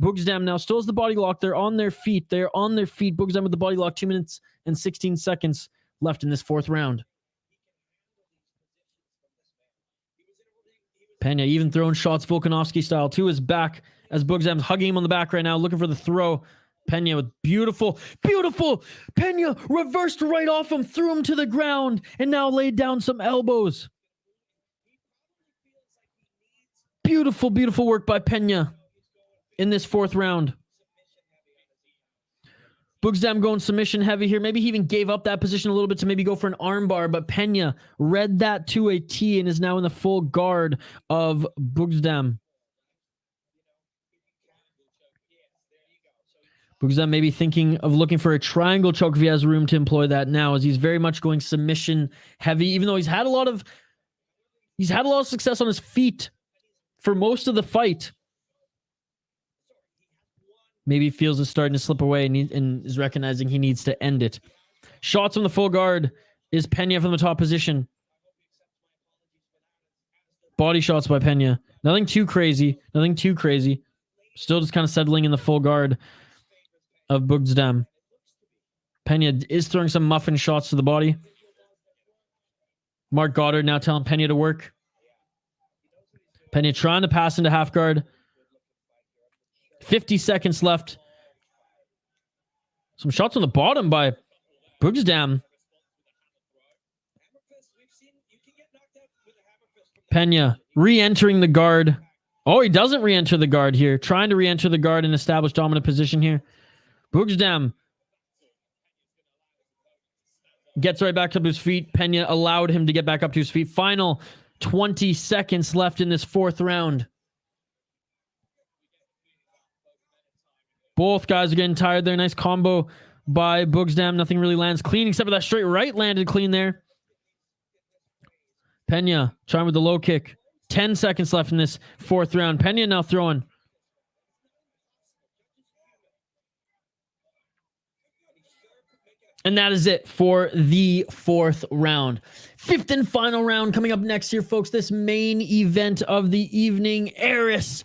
Boudegzdame now still has the body lock. They're on their feet. They're on their feet. Boudegzdame with the body lock. 2 minutes and 16 seconds left in this 4th round. Pena even throwing shots Volkanovski style to his back as Boudegzdame's hugging him on the back right now, looking for the throw. Pena with beautiful. Pena reversed right off him, threw him to the ground, and now laid down some elbows. Beautiful work by Pena in this 4th round. Boudegzdame going submission heavy here. Maybe he even gave up that position a little bit to maybe go for an armbar, but Pena read that to a T and is now in the full guard of Boudegzdame. Boudegzdame maybe thinking of looking for a triangle choke if he has room to employ that now, as he's very much going submission heavy, even though he's had a lot of success on his feet for most of the fight. Maybe feels it's starting to slip away and is recognizing he needs to end it. Shots from the full guard is Pena from the top position. Body shots by Pena. Nothing too crazy. Still just kind of settling in the full guard of Boudegzdame. Pena is throwing some muffin shots to the body. Mark Goddard now telling Pena to work. Pena trying to pass into half guard. 50 seconds left. Some shots on the bottom by Boudegzdame. Pena re-entering the guard. Oh, he doesn't re-enter the guard here. Trying to re-enter the guard and establish dominant position here. Boudegzdame gets right back up to his feet. Pena allowed him to get back up to his feet. Final 20 seconds left in this 4th round. Both guys are getting tired there. Nice combo by Boudegzdame. Nothing really lands clean except for that straight right landed clean there. Pena trying with the low kick. 10 seconds left in this 4th round. Pena now throwing. And that is it for the 4th round. 5th and final round coming up next here, folks. This main event of the evening. ARES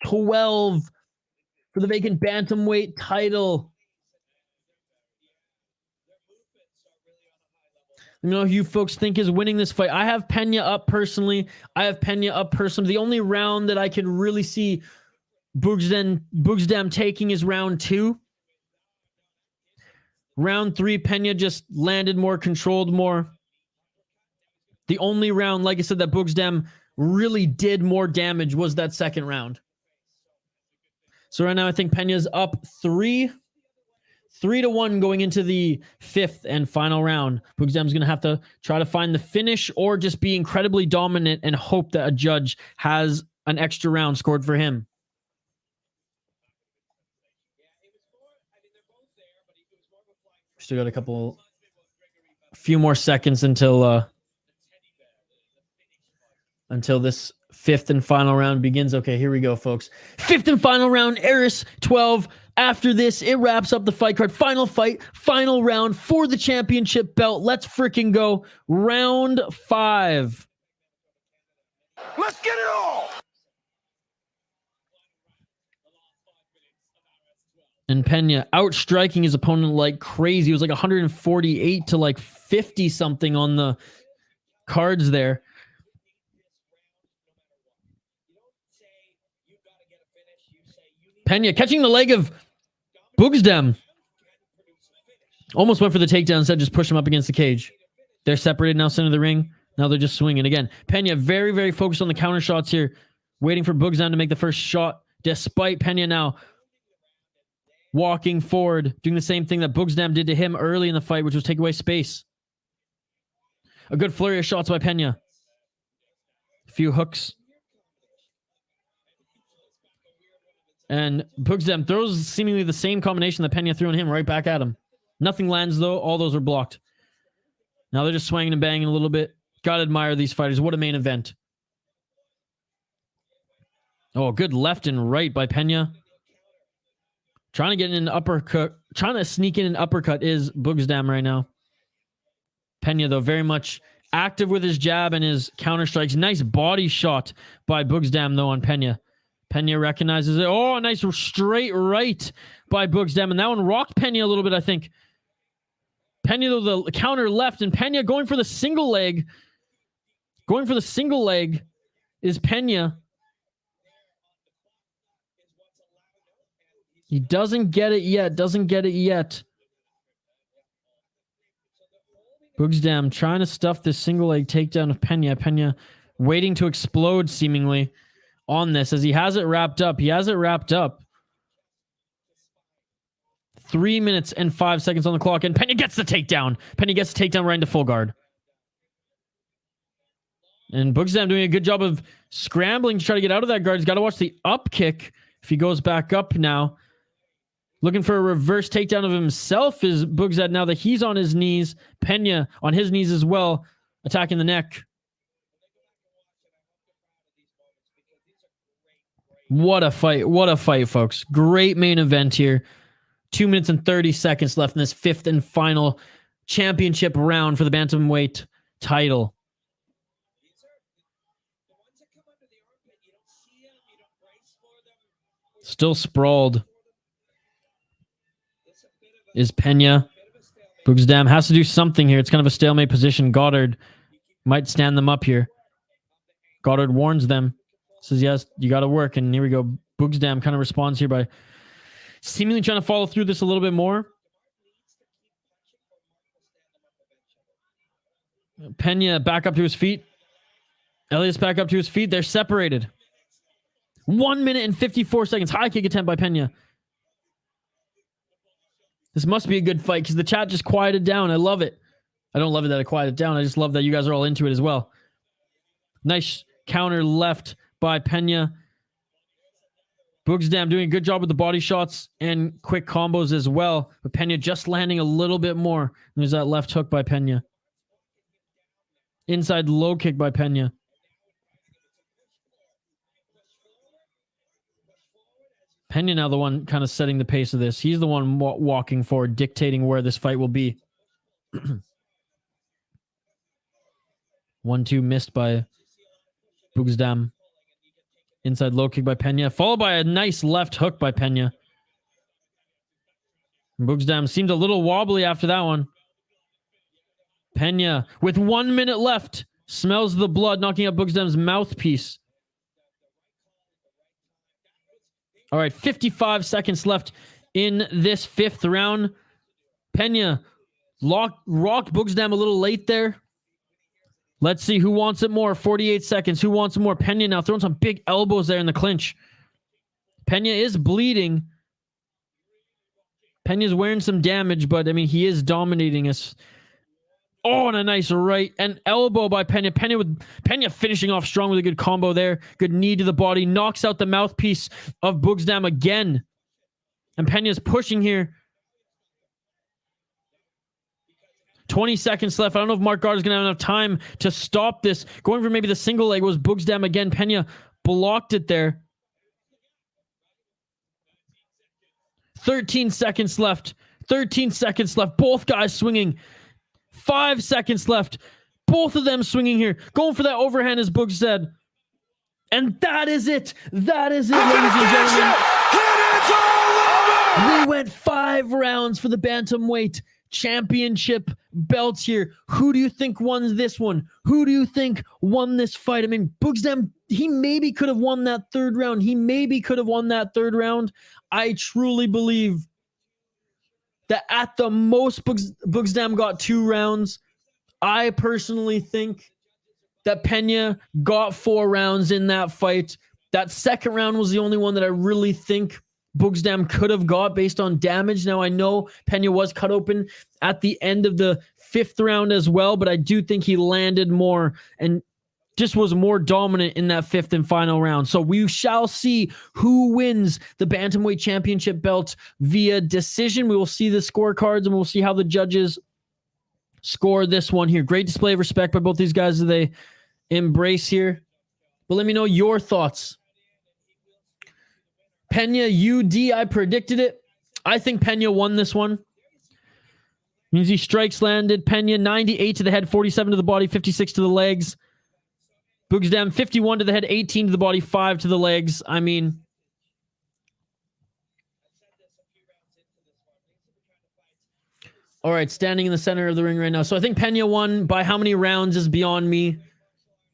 12 for the vacant bantamweight title. Let me know who you folks think is winning this fight. I have Pena up personally. The only round that I can really see Boudegzdame taking is round 2. Round 3, Pena just landed more, controlled more. The only round, like I said, that Boudegzdame really did more damage was that 2nd round. So right now, I think Pena's up 3-1 going into the 5th and final round. Boudegzdame's going to have to try to find the finish or just be incredibly dominant and hope that a judge has an extra round scored for him. Still got a few more seconds until this 5th and final round begins. Okay, here we go, folks. 5th and final round, ARES 12. After this, it wraps up the fight card. Final fight, final round for the championship belt. Let's freaking go. Round 5.
Let's get it all!
And Pena outstriking his opponent like crazy. It was like 148 to like 50 something on the cards there. Pena catching the leg of Boudegzdame. Almost went for the takedown, instead just pushed him up against the cage. They're separated now, center of the ring. Now they're just swinging again. Pena very, very focused on the counter shots here, waiting for Boudegzdame to make the first shot, despite Pena now walking forward, doing the same thing that Boudegzdame did to him early in the fight, which was take away space. A good flurry of shots by Pena. A few hooks. And Boudegzdame throws seemingly the same combination that Pena threw on him right back at him. Nothing lands, though. All those are blocked. Now they're just swinging and banging a little bit. Gotta admire these fighters. What a main event. Oh, good left and right by Pena. Trying to get in an uppercut. Trying to sneak in an uppercut is Boudegzdame right now. Pena, though, very much active with his jab and his counter strikes. Nice body shot by Boudegzdame, though, on Pena. Pena recognizes it. Oh, a nice straight right by Boudegzdame. And that one rocked Pena a little bit, I think. Pena, though, the counter left. And Pena going for the single leg. Going for the single leg is Pena. He doesn't get it yet. Doesn't get it yet. Boudegzdame trying to stuff this single leg takedown of Pena. Pena waiting to explode seemingly on this as he has it wrapped up. He has it wrapped up. 3 minutes and 5 seconds on the clock, and Pena gets the takedown. Pena gets the takedown right into full guard. And Boudegzdame doing a good job of scrambling to try to get out of that guard. He's got to watch the up kick if he goes back up now. Looking for a reverse takedown of himself is Boudegzdame now that he's on his knees. Pena on his knees as well, attacking the neck. What a fight. What a fight, folks. Great main event here. 2 minutes and 30 seconds left in this fifth and final championship round for the bantamweight title. Still sprawled is Pena. Boudegzdame has to do something here. It's kind of a stalemate position. Goddard might stand them up here. Goddard warns them. Says, yes, you got to work. And here we go. Boudegzdame kind of responds here by seemingly trying to follow through this a little bit more. Pena back up to his feet. Elias back up to his feet. They're separated. 1 minute and 54 seconds. High kick attempt by Pena. This must be a good fight because the chat just quieted down. I love it. I don't love it that it quieted down. I just love that you guys are all into it as well. Nice counter left by Pena. Boudegzdame doing a good job with the body shots and quick combos as well. But Pena just landing a little bit more. There's that left hook by Pena. Inside low kick by Pena. Pena now the one kind of setting the pace of this. He's the one walking forward, dictating where this fight will be. 1-2 missed by Boudegzdame. Inside low kick by Pena, followed by a nice left hook by Pena. Boudegzdame seemed a little wobbly after that one. Pena, with 1 minute left, smells the blood, knocking out Boudegzdame's mouthpiece. All right, 55 seconds left in this fifth round. Pena rocked Boudegzdame a little late there. Let's see who wants it more. 48 seconds. Who wants it more? Pena now throwing some big elbows there in the clinch. Pena is bleeding. Pena's wearing some damage, but I mean, he is dominating us. Oh, and a nice right and elbow by Pena. Pena finishing off strong with a good combo there. Good knee to the body. Knocks out the mouthpiece of Boudegzdame again. And Pena's pushing here. 20 seconds left. I don't know if Mark Gard is going to have enough time to stop this. Going for maybe the single leg was Boudegzdame again. Pena blocked it there. 13 seconds left. 13 seconds left. Both guys swinging. 5 seconds left. Both of them swinging here. Going for that overhand, as Boog said. And that is it. That is it, ladies and gentlemen.
And it's all over!
We We went 5 rounds for the bantamweight championship belt here. Who do you think won this one? Who do you think won this fight? I mean, Boudegzdame, he maybe could have won that 3rd round. I truly believe that at the most, Boudegzdame got 2 rounds. I personally think that Pena got 4 rounds in that fight. That 2nd round was the only one that I really think Boudegzdame could have got based on damage. Now, I know Pena was cut open at the end of the 5th round as well, but I do think he landed more and just was more dominant in that 5th and final round. So we shall see who wins the bantamweight championship belt via decision. We will see the scorecards and we'll see how the judges score this one here. Great display of respect by both these guys as they embrace here. But let me know your thoughts. Pena UD, I predicted it. I think Pena won this one. Means he strikes landed. Pena 98 to the head, 47 to the body, 56 to the legs. Boudegzdame 51 to the head, 18 to the body, 5 to the legs. I mean, all right, standing in the center of the ring right now. So I think Pena won. By how many rounds is beyond me.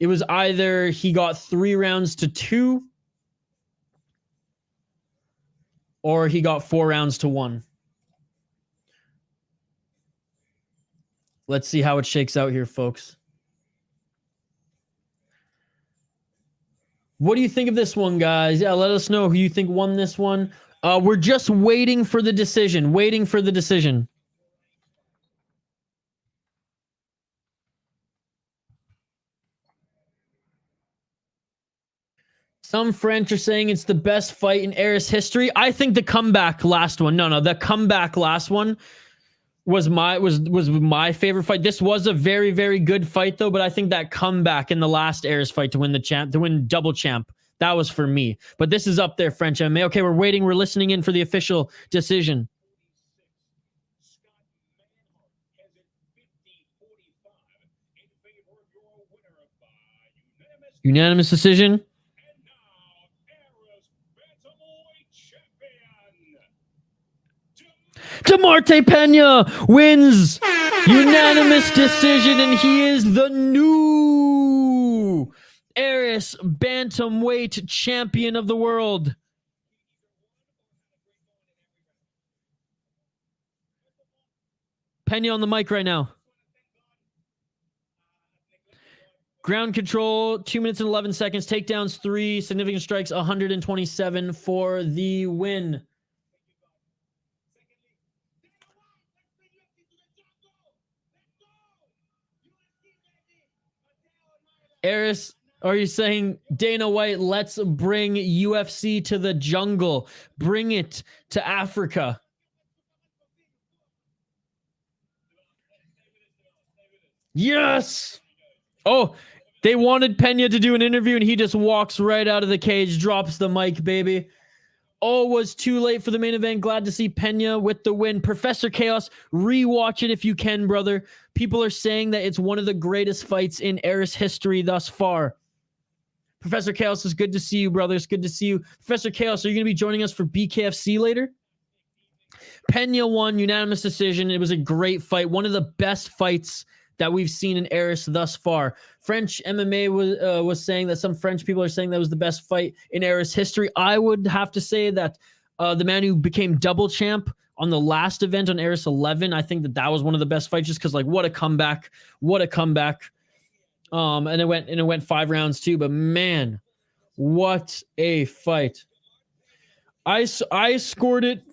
It was either he got 3 rounds to 2 or he got 4 rounds to 1. Let's see how it shakes out here, folks. What do you think of this one, guys? Yeah, let us know who you think won this one. We're just waiting for the decision. Some French are saying it's the best fight in ARES history. I think the comeback last one. No, the comeback last one was my favorite fight. This was a very, very good fight though, but I think that comeback in the last ARES fight to win double champ, that was for me. But this is up there, French MMA. Okay, we're waiting. We're listening in for the official decision. Unanimous decision. Demarte Pena wins unanimous decision, and he is the new ARES bantamweight champion of the world. Pena on the mic right now. Ground control, 2 minutes and 11 seconds. Takedowns 3, significant strikes 127 for the win. ARES, are you saying, Dana White, let's bring UFC to the jungle. Bring it to Africa. Yes! Oh, they wanted Pena to do an interview and he just walks right out of the cage, drops the mic, baby. Oh, was too late for the main event. Glad to see Pena with the win. Professor Chaos, rewatch it if you can, brother. People are saying that it's one of the greatest fights in ARES history thus far. Professor Chaos, it's good to see you, brother. It's good to see you. Professor Chaos, are you going to be joining us for BKFC later? Pena won, unanimous decision. It was a great fight. One of the best fights that we've seen in ARES thus far. French MMA was saying that some French people are saying that was the best fight in ARES history. I would have to say that the man who became double champ on the last event on ARES 11, I think that was one of the best fights just because, like, what a comeback. What a comeback. And it went 5 rounds too, but man, what a fight. I scored it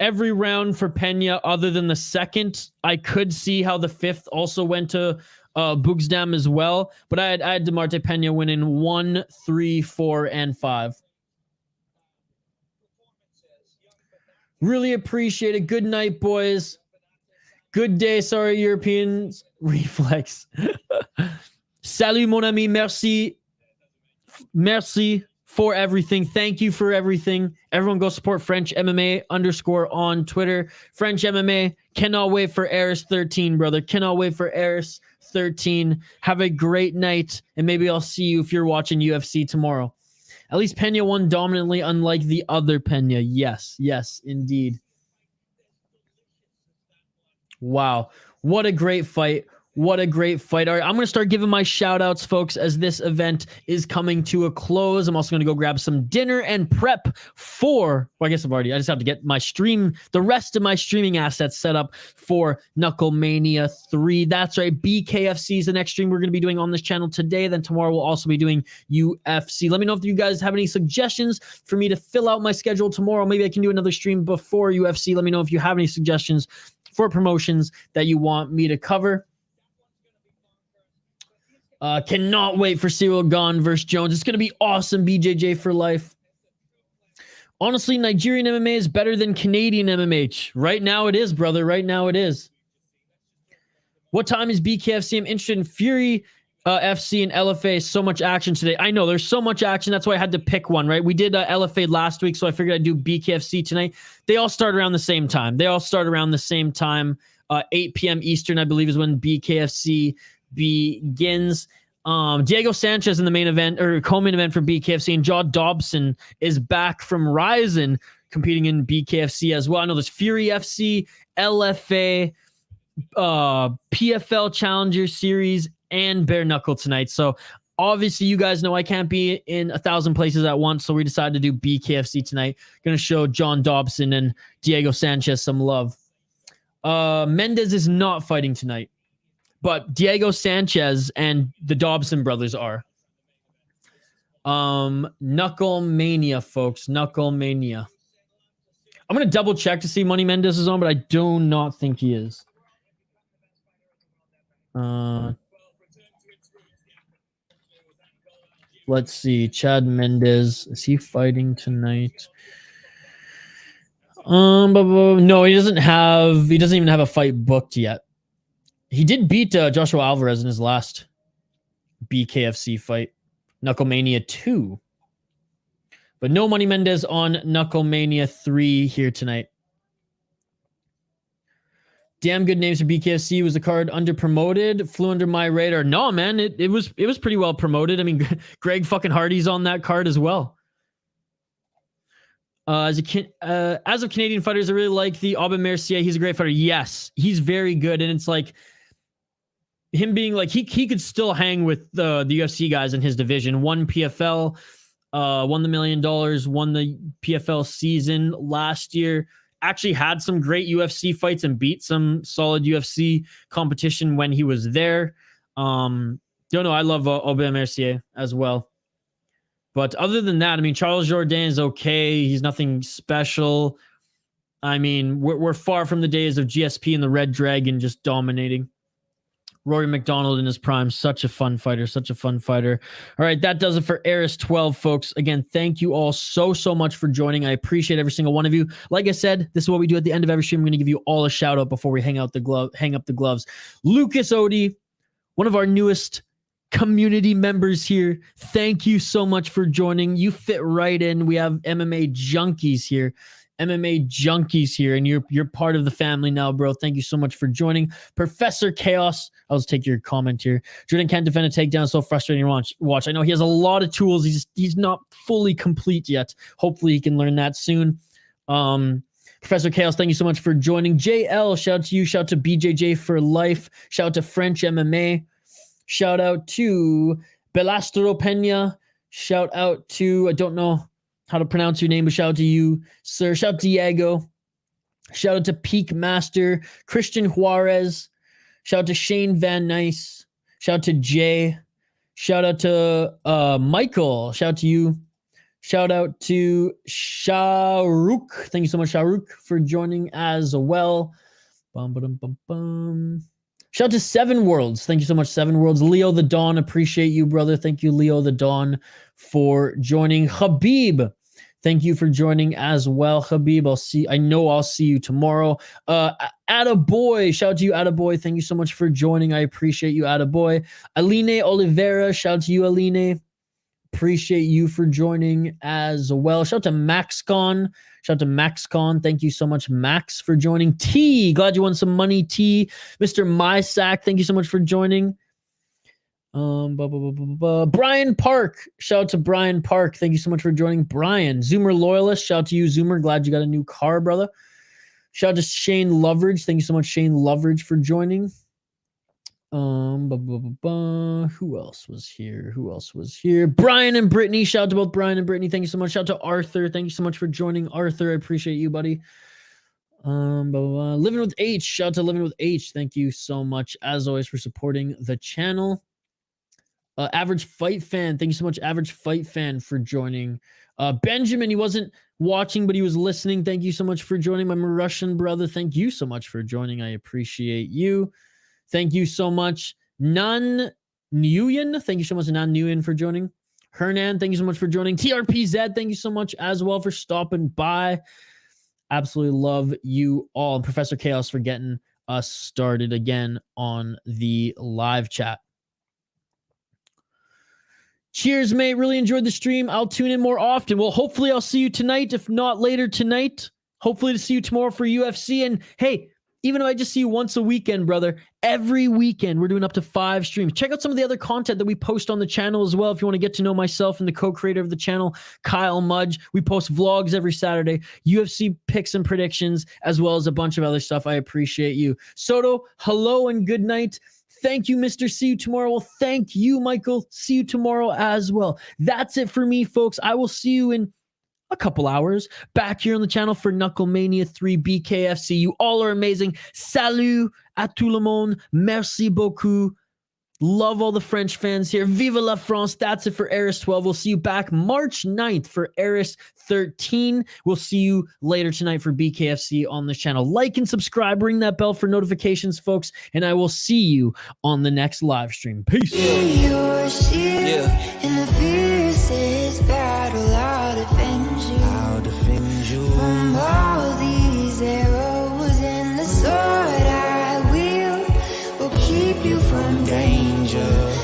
every round for Pena other than the 2nd. I could see how the 5th also went to Boudegzdame as well, but I had Demarte Pena winning 1, 3, 4, and 5. Really appreciate it. Good night, boys. Good day. Sorry, Europeans. Reflex. Salut, mon ami. Merci. Merci for everything. Thank you for everything. Everyone go support French MMA _ on Twitter. French MMA. Cannot wait for ARES 13, brother. Cannot wait for ARES 13. Have a great night, and maybe I'll see you if you're watching UFC tomorrow. At least Pena won dominantly, unlike the other Pena. Yes, indeed. Wow. What a great fight. What a great fight. All right, I'm going to start giving my shout outs, folks, as this event is coming to a close. I'm also going to go grab some dinner and prep for, well, I just have to get my the rest of my streaming assets set up for Knuckle Mania 3. That's right. BKFC is the next stream we're going to be doing on this channel today. Then tomorrow we'll also be doing UFC. Let me know if you guys have any suggestions for me to fill out my schedule tomorrow. Maybe I can do another stream before UFC. Let me know if you have any suggestions for promotions that you want me to cover. Cannot wait for Cyril Gane versus Jones. It's going to be awesome, BJJ for life. Honestly, Nigerian MMA is better than Canadian MMA. Right now it is, brother. Right now it is. What time is BKFC? I'm interested in Fury FC and LFA. So much action today. I know there's so much action. That's why I had to pick one, right? We did LFA last week, so I figured I'd do BKFC tonight. They all start around the same time. 8 p.m. Eastern, I believe, is when BKFC begins. Diego Sanchez in the main event or co-main event for BKFC, and John Dobson is back from Ryzen competing in BKFC as well. I know there's Fury FC, LFA, PFL Challenger Series, and Bare Knuckle tonight. So obviously you guys know I can't be in 1,000 places at once, so we decided to do BKFC tonight. Gonna show John Dobson and Diego Sanchez some love. Mendez is not fighting tonight, but Diego Sanchez and the Dobson brothers are. Knuckle Mania, folks. Knuckle Mania. I'm going to double check to see Money Mendez is on, but I do not think he is. Let's see. Chad Mendez. Is he fighting tonight? No, he doesn't even have a fight booked yet. He did beat Joshua Alvarez in his last BKFC fight, Knuckle Mania 2. But no Money Mendez on Knuckle Mania 3 here tonight. Damn good names for BKFC. Was the card under promoted? Flew under my radar. No, man, it was pretty well promoted. I mean, Greg fucking Hardy's on that card as well. As of Canadian fighters, I really like the Aubin Mercier. He's a great fighter. Yes, he's very good, and it's like him being like he could still hang with the UFC guys in his division. Won PFL, won the $1 million, won the PFL season last year. Actually had some great UFC fights and beat some solid UFC competition when he was there. Don't know. I love Aubin Mercier as well. But other than that, I mean, Charles Jourdain is okay. He's nothing special. I mean, we're far from the days of GSP and the Red Dragon just dominating. Rory McDonald in his prime, such a fun fighter, such a fun fighter. All right, that does it for ARES 12, folks. Again, thank you all so much for joining. I appreciate every single one of you. Like I said, this is what we do at the end of every stream. We're going to give you all a shout out before we hang up the gloves. Lucas Odie, one of our newest community members here. Thank you so much for joining. You fit right in. We have MMA junkies here. And you're part of the family now, bro. Thank you so much for joining. Professor Chaos, I'll just take your comment here. Jordan can't defend a takedown. So frustrating to watch. I know he has a lot of tools. He's not fully complete yet. Hopefully he can learn that soon. Professor Chaos, thank you so much for joining. JL, shout out to you. Shout out to BJJ for life. Shout out to French MMA. Shout out to Belastro Pena. Shout out to, I don't know how to pronounce your name, but shout out to you, sir. Shout out to Diego. Shout out to Peak Master. Christian Juarez. Shout out to Shane Van Nice. Shout out to Jay. Shout out to Michael. Shout out to you. Shout out to Shahrukh. Thank you so much, Shahrukh, for joining as well. Shout out to Seven Worlds. Thank you so much, Seven Worlds. Leo the Dawn, appreciate you, brother. Thank you, Leo the Dawn, for joining. Habib, thank you for joining as well. Habib, I know I'll see you tomorrow. Attaboy, shout out to you, Attaboy. Thank you so much for joining. I appreciate you, Attaboy. Aline Oliveira, shout out to you, Aline. Appreciate you for joining as well. Shout out to MaxCon. Shout out to MaxCon. Thank you so much, Max, for joining. T, glad you won some money, T. Mr. MySack, thank you so much for joining. Brian Park. Shout out to Brian Park. Thank you so much for joining. Brian. Zoomer Loyalist. Shout out to you, Zoomer. Glad you got a new car, brother. Shout out to Shane Loveridge. Thank you so much, Shane Loveridge, for joining. Who else was here? Brian and Brittany. Shout out to both Brian and Brittany. Thank you so much. Shout out to Arthur. Thank you so much for joining, Arthur. I appreciate you, buddy. Living with H. Shout out to Living with H. Thank you so much, as always, for supporting the channel. Average Fight Fan. Thank you so much, Average Fight Fan, for joining. Benjamin, he wasn't watching, but he was listening. Thank you so much for joining. My Russian brother, thank you so much for joining. I appreciate you. Thank you so much, Nan Nguyen. Thank you so much, Nan Nguyen, for joining. Hernan, thank you so much for joining. TRPZ, thank you so much as well for stopping by. Absolutely love you all. And Professor Chaos for getting us started again on the live chat. Cheers, mate. Really enjoyed the stream. I'll tune in more often. Well, hopefully I'll see you tonight, if not later tonight. Hopefully to see you tomorrow for UFC. And hey, even if I just see you once a weekend, brother, every weekend we're doing up to 5 streams. Check out some of the other content that we post on the channel as well. If you want to get to know myself and the co-creator of the channel, Kyle Mudge, we post vlogs every Saturday, UFC picks and predictions, as well as a bunch of other stuff. I appreciate you. Soto, hello and good night. Thank you, Mr. See you tomorrow. Well, thank you, Michael. See you tomorrow as well. That's it for me, folks. I will see you in a couple hours back here on the channel for Knucklemania 3 BKFC. You all are amazing. Salut à tout le monde. Merci beaucoup. Love all the French fans here. Vive la France. That's it for ARES 12. We'll see you back March 9th for ARES 13. We'll see you later tonight for BKFC on this channel. Like and subscribe. Ring that bell for notifications, folks. And I will see you on the next live stream. Peace.
Your shield in the fiercest battle, I'll defend you from all these arrows, and the sword I will keep you from danger.